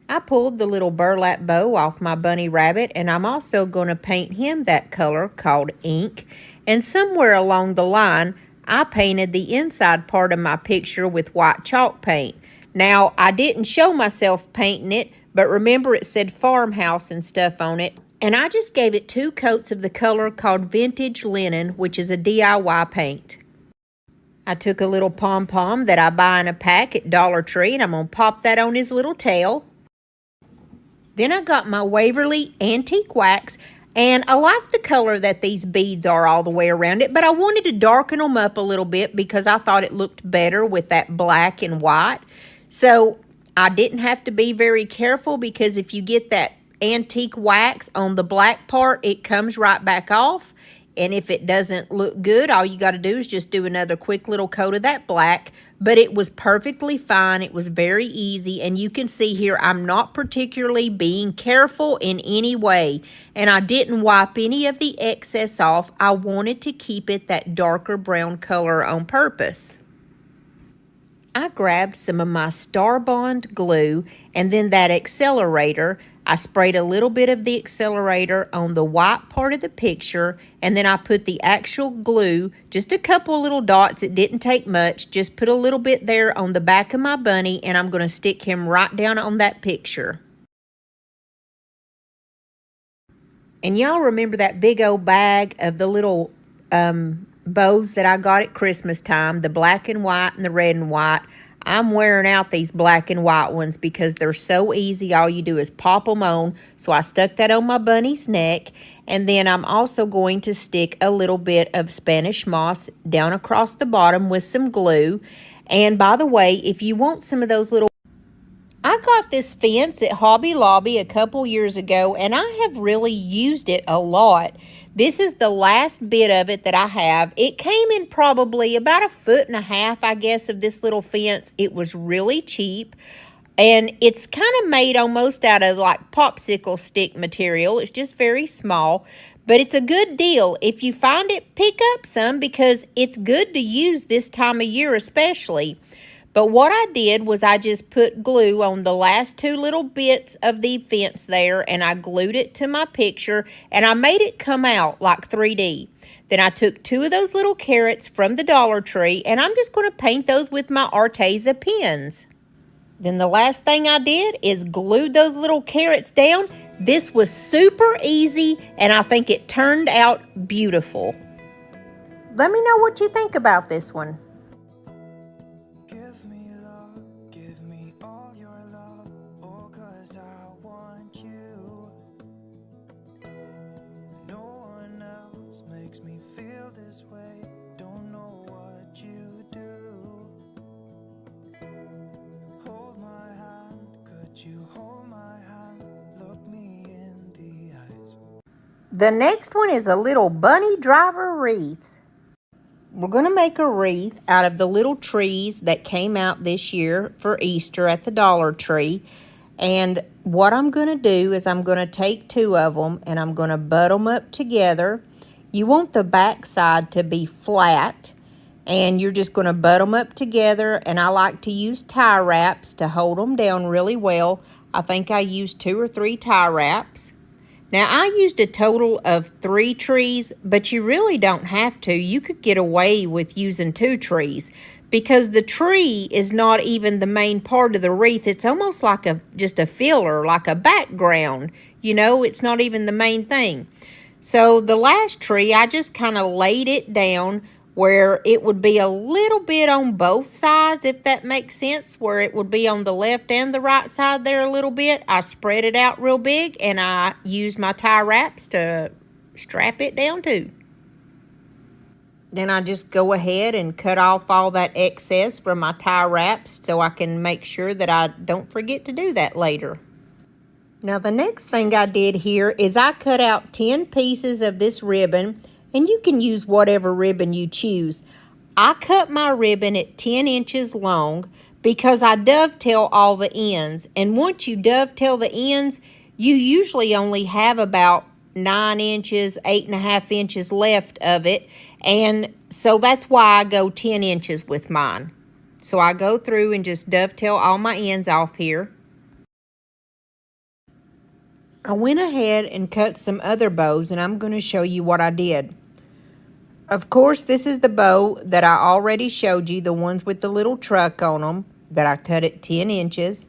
I pulled the little burlap bow off my bunny rabbit, and I'm also going to paint him that color called Ink. And somewhere along the line, I painted the inside part of my picture with white chalk paint. Now, I didn't show myself painting it, but remember it said farmhouse and stuff on it. And I just gave it 2 coats of the color called Vintage Linen, which is a DIY paint. I took a little pom-pom that I buy in a pack at Dollar Tree, and I'm going to pop that on his little tail. Then I got my Waverly Antique Wax, and I like the color that these beads are all the way around it, but I wanted to darken them up a little bit because I thought it looked better with that black and white. So I didn't have to be very careful because if you get that antique wax on the black part, it comes right back off. And if it doesn't look good, all you got to do is just do another quick little coat of that black. But it was perfectly fine. It was very easy. And you can see here, I'm not particularly being careful in any way. And I didn't wipe any of the excess off. I wanted to keep it that darker brown color on purpose. I grabbed some of my Star Bond glue and then that accelerator. I sprayed a little bit of the accelerator on the white part of the picture, and then I put the actual glue, just a couple little dots. It didn't take much. Just put a little bit there on the back of my bunny, and I'm going to stick him right down on that picture. And y'all remember that big old bag of the little bows that I got at Christmas time, the black and white and the red and white. I'm wearing out these black and white ones because they're so easy. All you do is pop them on. So I stuck that on my bunny's neck. And then I'm also going to stick a little bit of Spanish moss down across the bottom with some glue. And by the way, if you want some of those little... I got this fence at Hobby Lobby a couple years ago, and I have really used it a lot. This is the last bit of it that I have. It came in probably about 1.5 feet, I guess, of this little fence. It was really cheap, and it's kind of made almost out of like popsicle stick material. It's just very small, but it's a good deal. If you find it, pick up some because it's good to use this time of year especially. But what I did was I just put glue on the last 2 little bits of the fence there, and I glued it to my picture, and I made it come out like 3D. Then I took 2 of those little carrots from the Dollar Tree, and I'm just going to paint those with my Arteza pens. Then the last thing I did is glued those little carrots down. This was super easy, and I think it turned out beautiful. Let me know what you think about this one. The next one is a little bunny driver wreath. We're going to make a wreath out of the little trees that came out this year for Easter at the Dollar Tree. And what I'm going to do is I'm going to take 2 of them and I'm going to butt them up together. You want the back side to be flat, and you're just going to butt them up together. And I like to use tie wraps to hold them down really well. I think I used 2 or 3 tie wraps. Now, I used a total of 3 trees, but you really don't have to. You could get away with using 2 trees because the tree is not even the main part of the wreath. It's almost like just a filler, like a background. You know, it's not even the main thing. So the last tree, I just kind of laid it down where it would be a little bit on both sides, if that makes sense, where it would be on the left and the right side there a little bit. I spread it out real big, and I used my tie wraps to strap it down too. Then I just go ahead and cut off all that excess from my tie wraps so I can make sure that I don't forget to do that later. Now the next thing I did here is I cut out 10 pieces of this ribbon, and you can use whatever ribbon you choose. I cut my ribbon at 10 inches long because I dovetail all the ends. And once you dovetail the ends, you usually only have about 9 inches, 8.5 inches left of it. And so that's why I go 10 inches with mine. So I go through and just dovetail all my ends off here. I went ahead and cut some other bows, and I'm going to show you what I did. Of course, this is the bow that I already showed you, the ones with the little truck on them that I cut at 10 inches.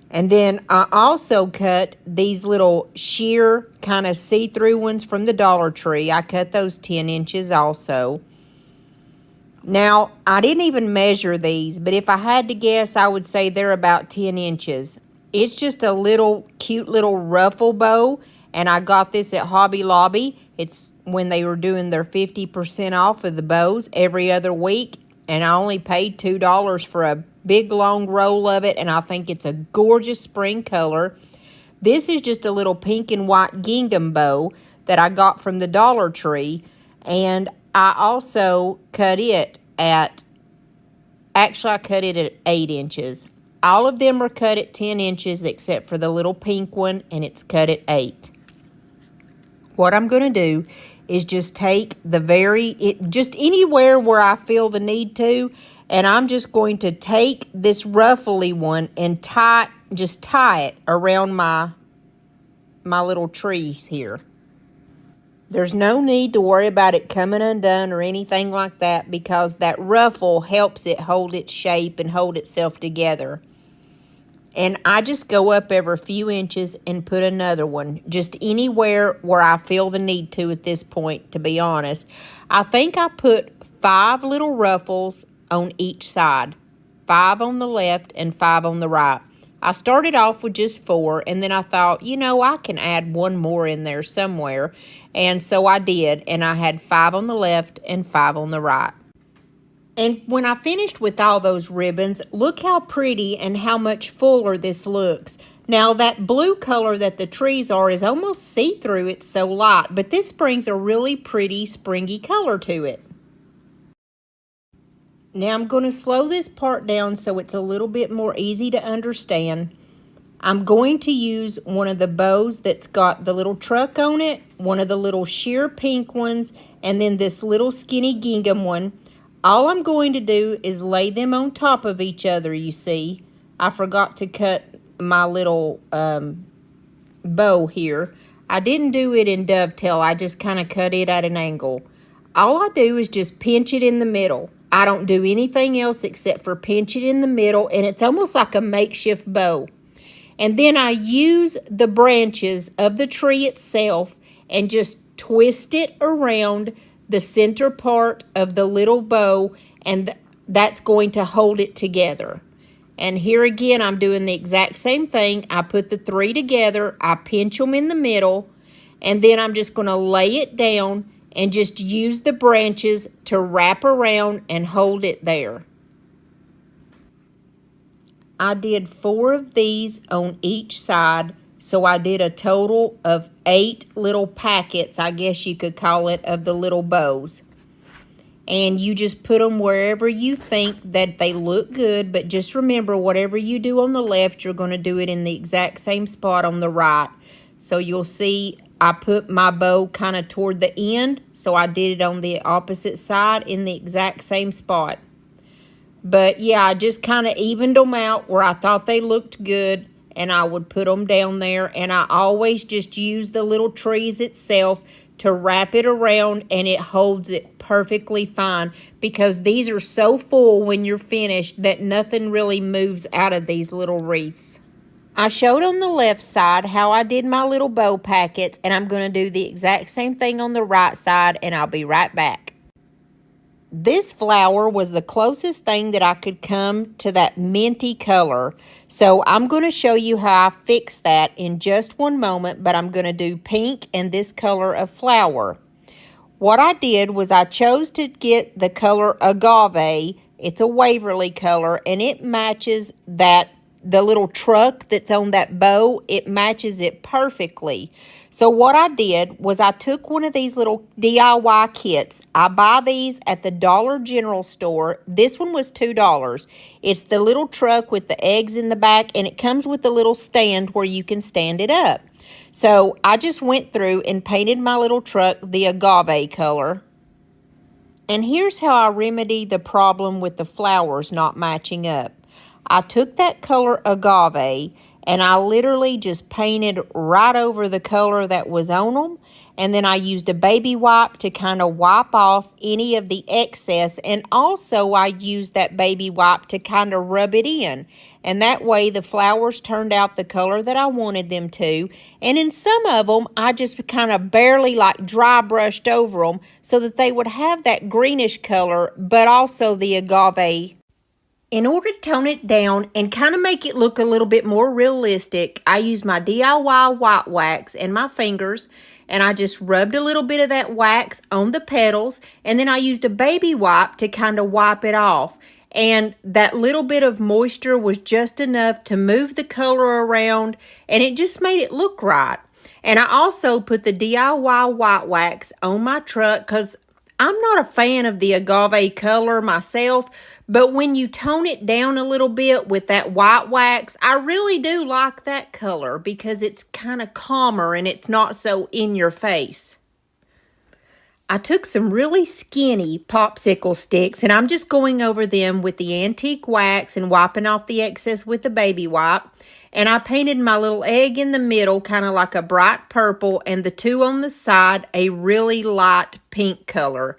And then I also cut these little sheer kind of see-through ones from the Dollar Tree. I cut those 10 inches also. Now, I didn't even measure these, but if I had to guess, I would say they're about 10 inches. It's just a little cute little ruffle bow, and I got this at Hobby Lobby. It's when they were doing their 50% off of the bows every other week, and I only paid $2 for a big long roll of it, and I think it's a gorgeous spring color. This is just a little pink and white gingham bow. that I got from the Dollar Tree. And I also cut it at, actually I cut it at 8 inches. All of them are cut at 10 inches except for the little pink one, and it's cut at 8. What I'm going to do is just take just anywhere where I feel the need to, and I'm just going to take this ruffly one and just tie it around my little trees here. There's no need to worry about it coming undone or anything like that, because that ruffle helps it hold its shape and hold itself together. And I just go up every few inches and put another one, just anywhere where I feel the need to at this point, to be honest. I think I put 5 little ruffles on each side, 5 on the left and 5 on the right. I started off with just 4, and then I thought, I can add one more in there somewhere. And so I did, and I had 5 on the left and 5 on the right. And when I finished with all those ribbons, look how pretty and how much fuller this looks. Now, that blue color that the trees are is almost see-through. It's so light, but this brings a really pretty springy color to it. Now, I'm going to slow this part down so it's a little bit more easy to understand. I'm going to use one of the bows that's got the little truck on it, one of the little sheer pink ones, and then this little skinny gingham one. All I'm going to do is lay them on top of each other, you see. I forgot to cut my little bow here. I didn't do it in dovetail. I just kind of cut it at an angle. All I do is just pinch it in the middle. I don't do anything else except for pinch it in the middle, and it's almost like a makeshift bow. And then I use the branches of the tree itself and just twist it around the center part of the little bow, and that's going to hold it together. And here again, I'm doing the exact same thing. I put the 3 together, I pinch them in the middle, and then I'm just going to lay it down and just use the branches to wrap around and hold it there. I did 4 of these on each side, so I did a total of 8 little packets, I guess you could call it, of the little bows. And you just put them wherever you think that they look good, but just remember, whatever you do on the left, you're going to do it in the exact same spot on the right. So you'll see I put my bow kind of toward the end, so I did it on the opposite side in the exact same spot. But yeah, I just kind of evened them out where I thought they looked good, and I would put them down there. And I always just use the little trees itself to wrap it around, and it holds it perfectly fine, because these are so full when you're finished that nothing really moves out of these little wreaths. I showed on the left side how I did my little bow packets, and I'm going to do the exact same thing on the right side, and I'll be right back. This flower was the closest thing that I could come to that minty color. So I'm going to show you how I fix that in just one moment, but I'm going to do pink and this color of flower. What I did was I chose to get the color agave. It's a Waverly color, and it matches the little truck that's on that bow. It matches it perfectly. So what I did was I took one of these little DIY kits. I buy these at the Dollar General store. This one was $2. It's the little truck with the eggs in the back, and it comes with a little stand where you can stand it up. So I just went through and painted my little truck the agave color. And here's how I remedy the problem with the flowers not matching up. I took that color agave and I literally just painted right over the color that was on them. And then I used a baby wipe to kind of wipe off any of the excess. And also I used that baby wipe to kind of rub it in. And that way the flowers turned out the color that I wanted them to. And in some of them, I just kind of barely like dry brushed over them so that they would have that greenish color, but also the agave. In order to tone it down and kind of make it look a little bit more realistic, I used my DIY white wax and my fingers, and I just rubbed a little bit of that wax on the petals, and then I used a baby wipe to kind of wipe it off. And that little bit of moisture was just enough to move the color around, and it just made it look right. And I also put the DIY white wax on my truck because I'm not a fan of the agave color myself, but when you tone it down a little bit with that white wax, I really do like that color because it's kind of calmer and it's not so in your face. I took some really skinny popsicle sticks and I'm just going over them with the antique wax and wiping off the excess with the baby wipe. And I painted my little egg in the middle, kind of like a bright purple, and the two on the side, a really light pink color.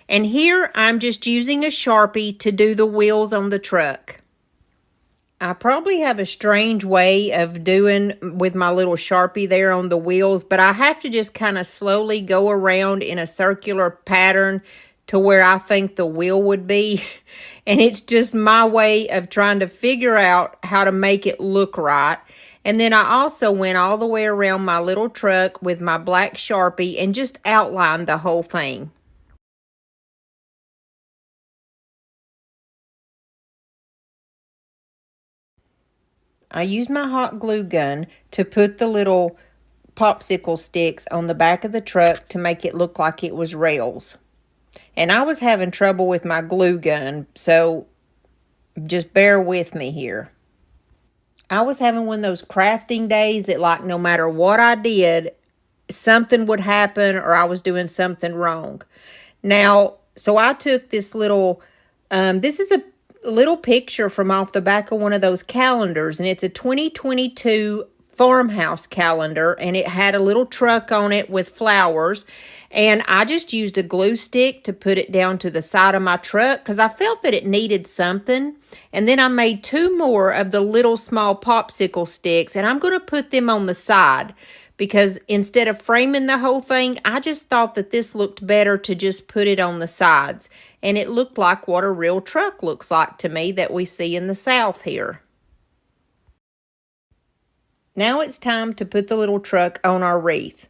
And here I'm just using a Sharpie to do the wheels on the truck. I probably have a strange way of doing with my little Sharpie there on the wheels, but I have to just kind of slowly go around in a circular pattern to where I think the wheel would be. And it's just my way of trying to figure out how to make it look right. And then I also went all the way around my little truck with my black Sharpie and just outlined the whole thing. I used my hot glue gun to put the little popsicle sticks on the back of the truck to make it look like it was rails. And I was having trouble with my glue gun, so just bear with me here. I was having one of those crafting days that, like, no matter what I did, something would happen or I was doing something wrong. Now, so I took this little, this is a little picture from off the back of one of those calendars, and it's a 2022 farmhouse calendar, and it had a little truck on it with flowers. And I just used a glue stick to put it down to the side of my truck because I felt that it needed something. And then I made two more of the little small popsicle sticks, and I'm going to put them on the side because instead of framing the whole thing, I just thought that this looked better to just put it on the sides. And it looked like what a real truck looks like to me that we see in the South here. Now it's time to put the little truck on our wreath.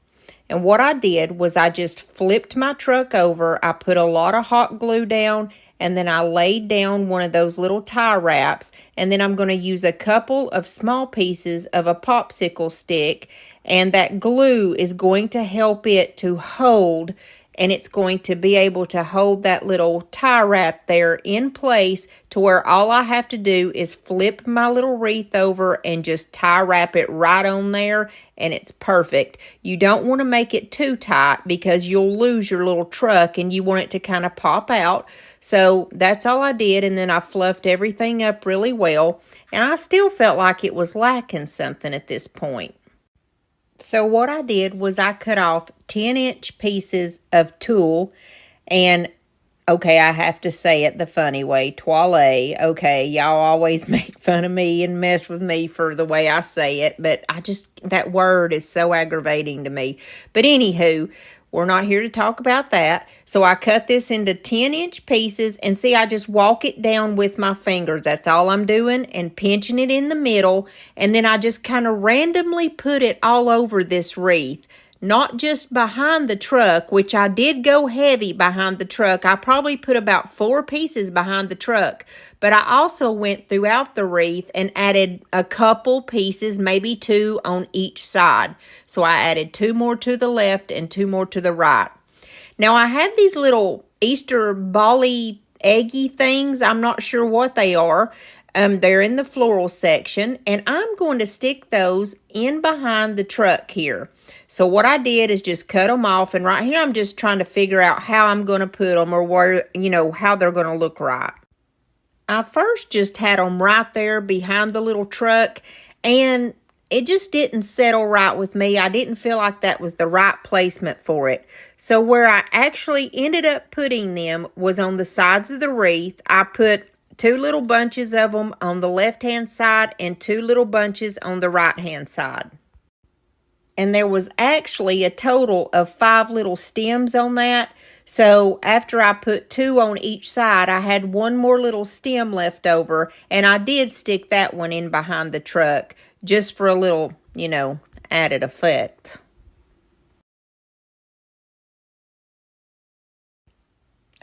And what I did was I just flipped my truck over. I put a lot of hot glue down, and then I laid down one of those little tie wraps. And then I'm going to use a couple of small pieces of a popsicle stick, and that glue is going to help it to hold, and it's going to be able to hold that little tie wrap there in place to where all I have to do is flip my little wreath over and just tie wrap it right on there, and it's perfect. You don't want to make it too tight because you'll lose your little truck and you want it to kind of pop out. So that's all I did, and then I fluffed everything up really well, and I still felt like it was lacking something at this point. So what I did was I cut off 10-inch pieces of tulle, and okay, I have to say it the funny way, toile. Okay, y'all always make fun of me and mess with me for the way I say it, but that word is so aggravating to me. But anywho, we're not here to talk about that. So I cut this into 10-inch pieces, and see, I just walk it down with my fingers. That's all I'm doing, and pinching it in the middle. And then I just kind of randomly put it all over this wreath. Not just behind the truck, which I did go heavy behind the truck. I probably put about 4 pieces behind the truck. But I also went throughout the wreath and added a couple pieces, maybe 2 on each side. So I added 2 more to the left and 2 more to the right. Now I have these little Easter bally eggy things. I'm not sure what they are. They're in the floral section, and I'm going to stick those in behind the truck here. So what I did is just cut them off, and right here I'm just trying to figure out how I'm going to put them, or where, how they're going to look right. I first just had them right there behind the little truck, and it just didn't settle right with me. I didn't feel like that was the right placement for it. So where I actually ended up putting them was on the sides of the wreath. I put 2 little bunches of them on the left-hand side and 2 little bunches on the right-hand side. And there was actually a total of 5 little stems on that. So after I put 2 on each side, I had 1 more little stem left over, and I did stick that one in behind the truck just for a little, added effect.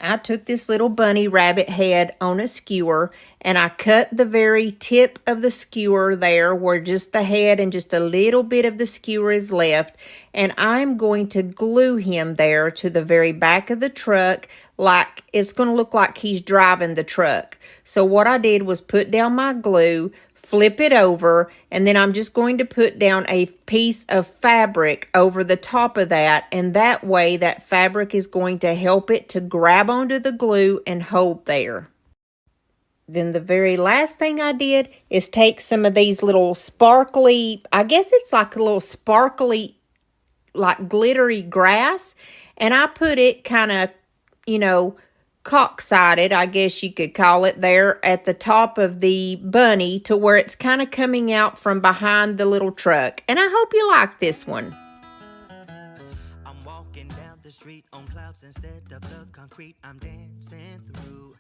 I took this little bunny rabbit head on a skewer and I cut the very tip of the skewer there where just the head and just a little bit of the skewer is left. And I'm going to glue him there to the very back of the truck, like it's going to look like he's driving the truck. So what I did was put down my glue, flip it over, and then I'm just going to put down a piece of fabric over the top of that, and that way that fabric is going to help it to grab onto the glue and hold there. Then the very last thing I did is take some of these little sparkly, I guess it's like a little sparkly, like glittery grass, and I put it kind of, cock-sided, I guess you could call it, there at the top of the bunny to where it's kind of coming out from behind the little truck. And I hope you like this one. I'm walking down the street on clouds instead of the concrete I'm dancing through.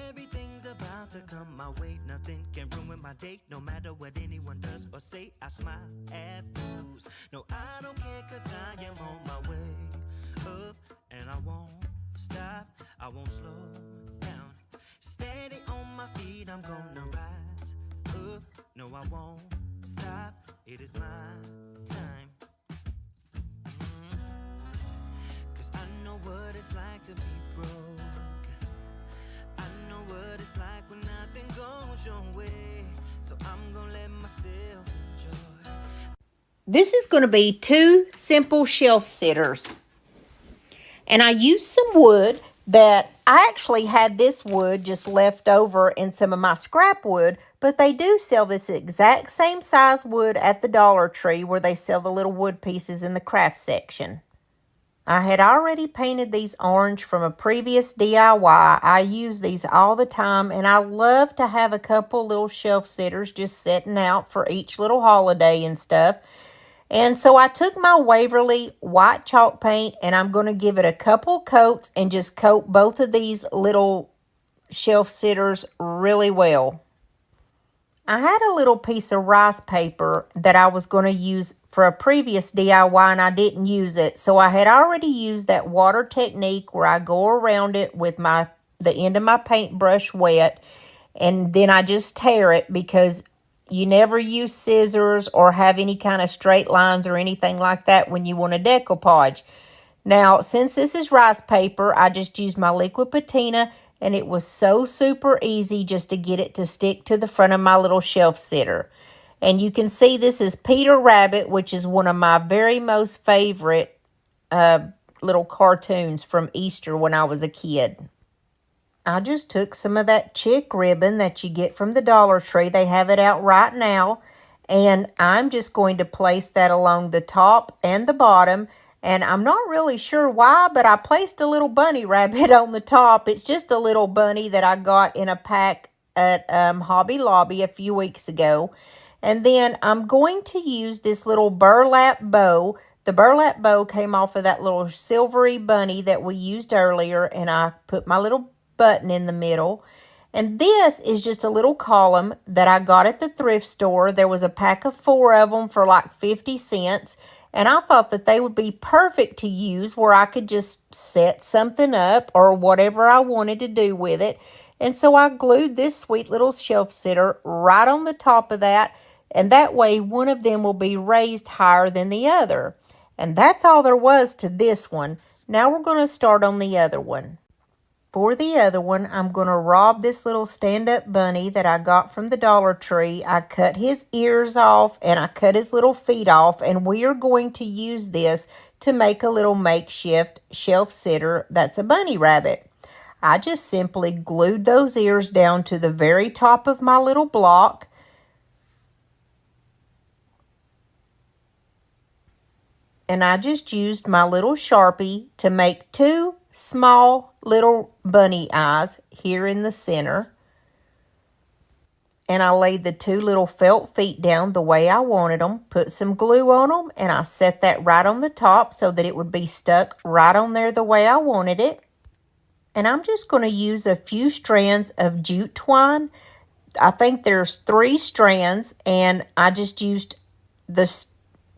Everything's about to come my way. Nothing can ruin my day, no matter what anyone does or say. I smile at fools. No, I don't care, 'cause I am on my way up, and I won't stop, I won't slow down. Steady on my feet, I'm gonna rise up. No, I won't stop, it is my time. 'Cause I know what it's like to be broke. I know what it's like when nothing goes your way. So I'm gonna let myself enjoy. This is going to be 2 simple shelf sitters. And I used some wood that I actually had this wood just left over in some of my scrap wood, but they do sell this exact same size wood at the Dollar Tree where they sell the little wood pieces in the craft section. I had already painted these orange from a previous DIY. I use these all the time, and I love to have a couple little shelf sitters just sitting out for each little holiday and stuff. And so I took my Waverly white chalk paint, and I'm going to give it a couple coats and just coat both of these little shelf sitters really well. I had a little piece of rice paper that I was going to use for a previous DIY, and I didn't use it. So I had already used that water technique where I go around it with the end of my paintbrush wet, and then I just tear it, because you never use scissors or have any kind of straight lines or anything like that when you want to decoupage. Now, since this is rice paper, I just used my liquid patina, and it was so super easy just to get it to stick to the front of my little shelf sitter. And you can see this is Peter Rabbit, which is one of my very most favorite little cartoons from Easter when I was a kid. I just took some of that chick ribbon that you get from the Dollar Tree. They have it out right now. And I'm just going to place that along the top and the bottom. And I'm not really sure why, but I placed a little bunny rabbit on the top. It's just a little bunny that I got in a pack at Hobby Lobby a few weeks ago. And then I'm going to use this little burlap bow. The burlap bow came off of that little silvery bunny that we used earlier. And I put my little button in the middle. And this is just a little column that I got at the thrift store. There was a pack of 4 of them for like 50 cents. And I thought that they would be perfect to use where I could just set something up or whatever I wanted to do with it. And so I glued this sweet little shelf sitter right on the top of that. And that way one of them will be raised higher than the other. And that's all there was to this one. Now we're going to start on the other one. For the other one, I'm going to rob this little stand-up bunny that I got from the Dollar Tree. I cut his ears off and I cut his little feet off, and we are going to use this to make a little makeshift shelf sitter that's a bunny rabbit. I just simply glued those ears down to the very top of my little block. And I just used my little Sharpie to make 2 small little bunny eyes here in the center. And I laid the 2 little felt feet down the way I wanted them, put some glue on them, and I set that right on the top so that it would be stuck right on there the way I wanted it. And I'm just going to use a few strands of jute twine. I think there's 3 strands, and I just used the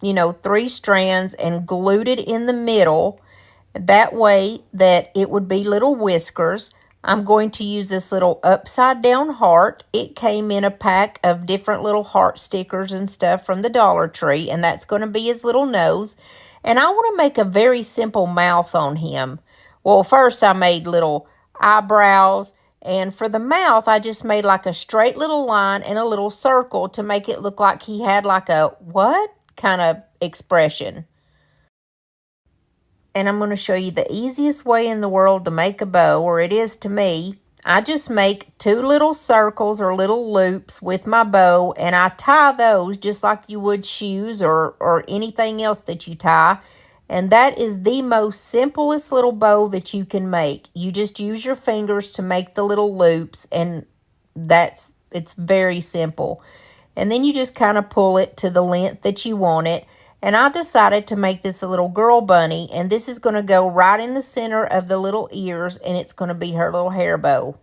3 strands and glued it in the middle. That way that it would be little whiskers. I'm going to use this little upside down heart. It came in a pack of different little heart stickers and stuff from the Dollar Tree, and that's going to be his little nose. And I want to make a very simple mouth on him. Well, first I made little eyebrows, and for the mouth, I just made like a straight little line and a little circle to make it look like he had like a what kind of expression. And I'm going to show you the easiest way in the world to make a bow, or it is to me. I just make 2 little circles or little loops with my bow, and I tie those just like you would shoes or anything else that you tie. And that is the most simplest little bow that you can make. You just use your fingers to make the little loops, and it's very simple. And then you just kind of pull it to the length that you want it. And I decided to make this a little girl bunny, and this is going to go right in the center of the little ears, and it's going to be her little hair bow.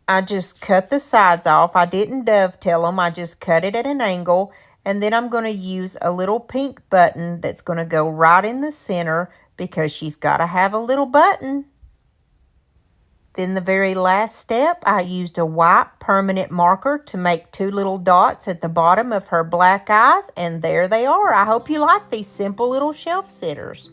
I just cut the sides off. I didn't dovetail them. I just cut it at an angle, and then I'm going to use a little pink button that's going to go right in the center because she's got to have a little button. Then the very last step, I used a white permanent marker to make 2 little dots at the bottom of her black eyes, and there they are. I hope you like these simple little shelf sitters.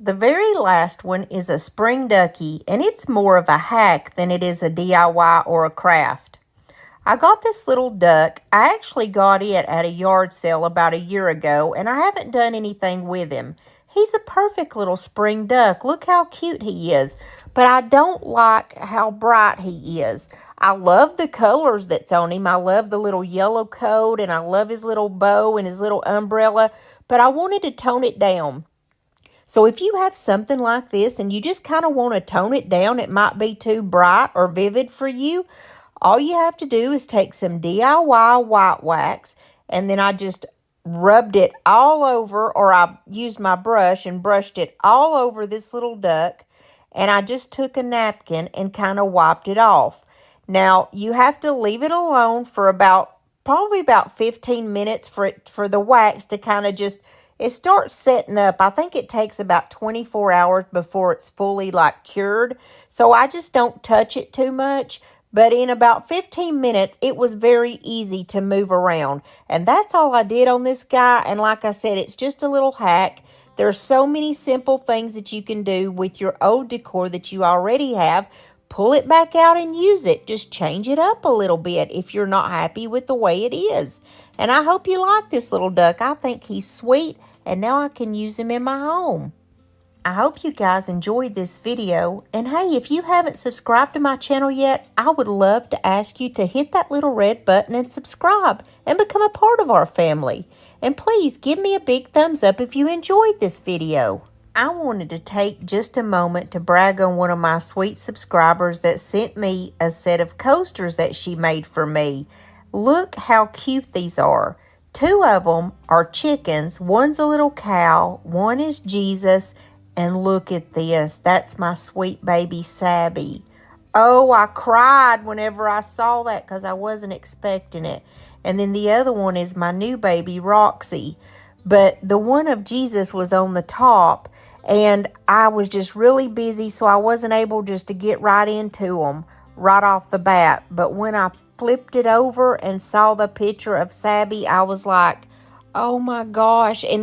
The very last one is a spring ducky, and it's more of a hack than it is a DIY or a craft. I got this little duck. I actually got it at a yard sale about a year ago, and I haven't done anything with him. He's a perfect little spring duck. Look how cute he is. But I don't like how bright he is. I love the colors that's on him. I love the little yellow coat, and I love his little bow and his little umbrella, but I wanted to tone it down. So if you have something like this and you just kind of want to tone it down, it might be too bright or vivid for you, all you have to do is take some DIY white wax, and then I just rubbed it all over, or I used my brush and brushed it all over this little duck, and I just took a napkin and kind of wiped it off. Now, you have to leave it alone for probably about 15 minutes for the wax to kind of it starts setting up. I think it takes about 24 hours before it's fully like cured. So I just don't touch it too much. But in about 15 minutes, it was very easy to move around. And that's all I did on this guy. And like I said, it's just a little hack. There's so many simple things that you can do with your old decor that you already have. Pull it back out and use it. Just change it up a little bit if you're not happy with the way it is. And I hope you like this little duck. I think he's sweet, and now I can use him in my home. I hope you guys enjoyed this video. And hey, if you haven't subscribed to my channel yet, I would love to ask you to hit that little red button and subscribe and become a part of our family. And please give me a big thumbs up if you enjoyed this video. I wanted to take just a moment to brag on one of my sweet subscribers that sent me a set of coasters that she made for me. Look how cute these are. 2 of them are chickens. One's a little cow. One is Jesus. And look at this. That's my sweet baby Sabby. Oh, I cried whenever I saw that because I wasn't expecting it. And then the other one is my new baby Roxy. But the one of Jesus was on the top, and I was just really busy, so I wasn't able just to get right into them right off the bat. But when I flipped it over and saw the picture of Sabby, I was like, oh my gosh. And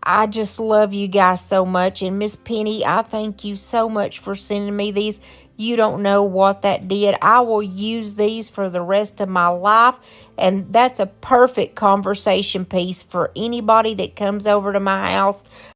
I just love you guys so much. And Miss Penny, I thank you so much for sending me these. You don't know what that did. I will use these for the rest of my life. And that's a perfect conversation piece for anybody that comes over to my house.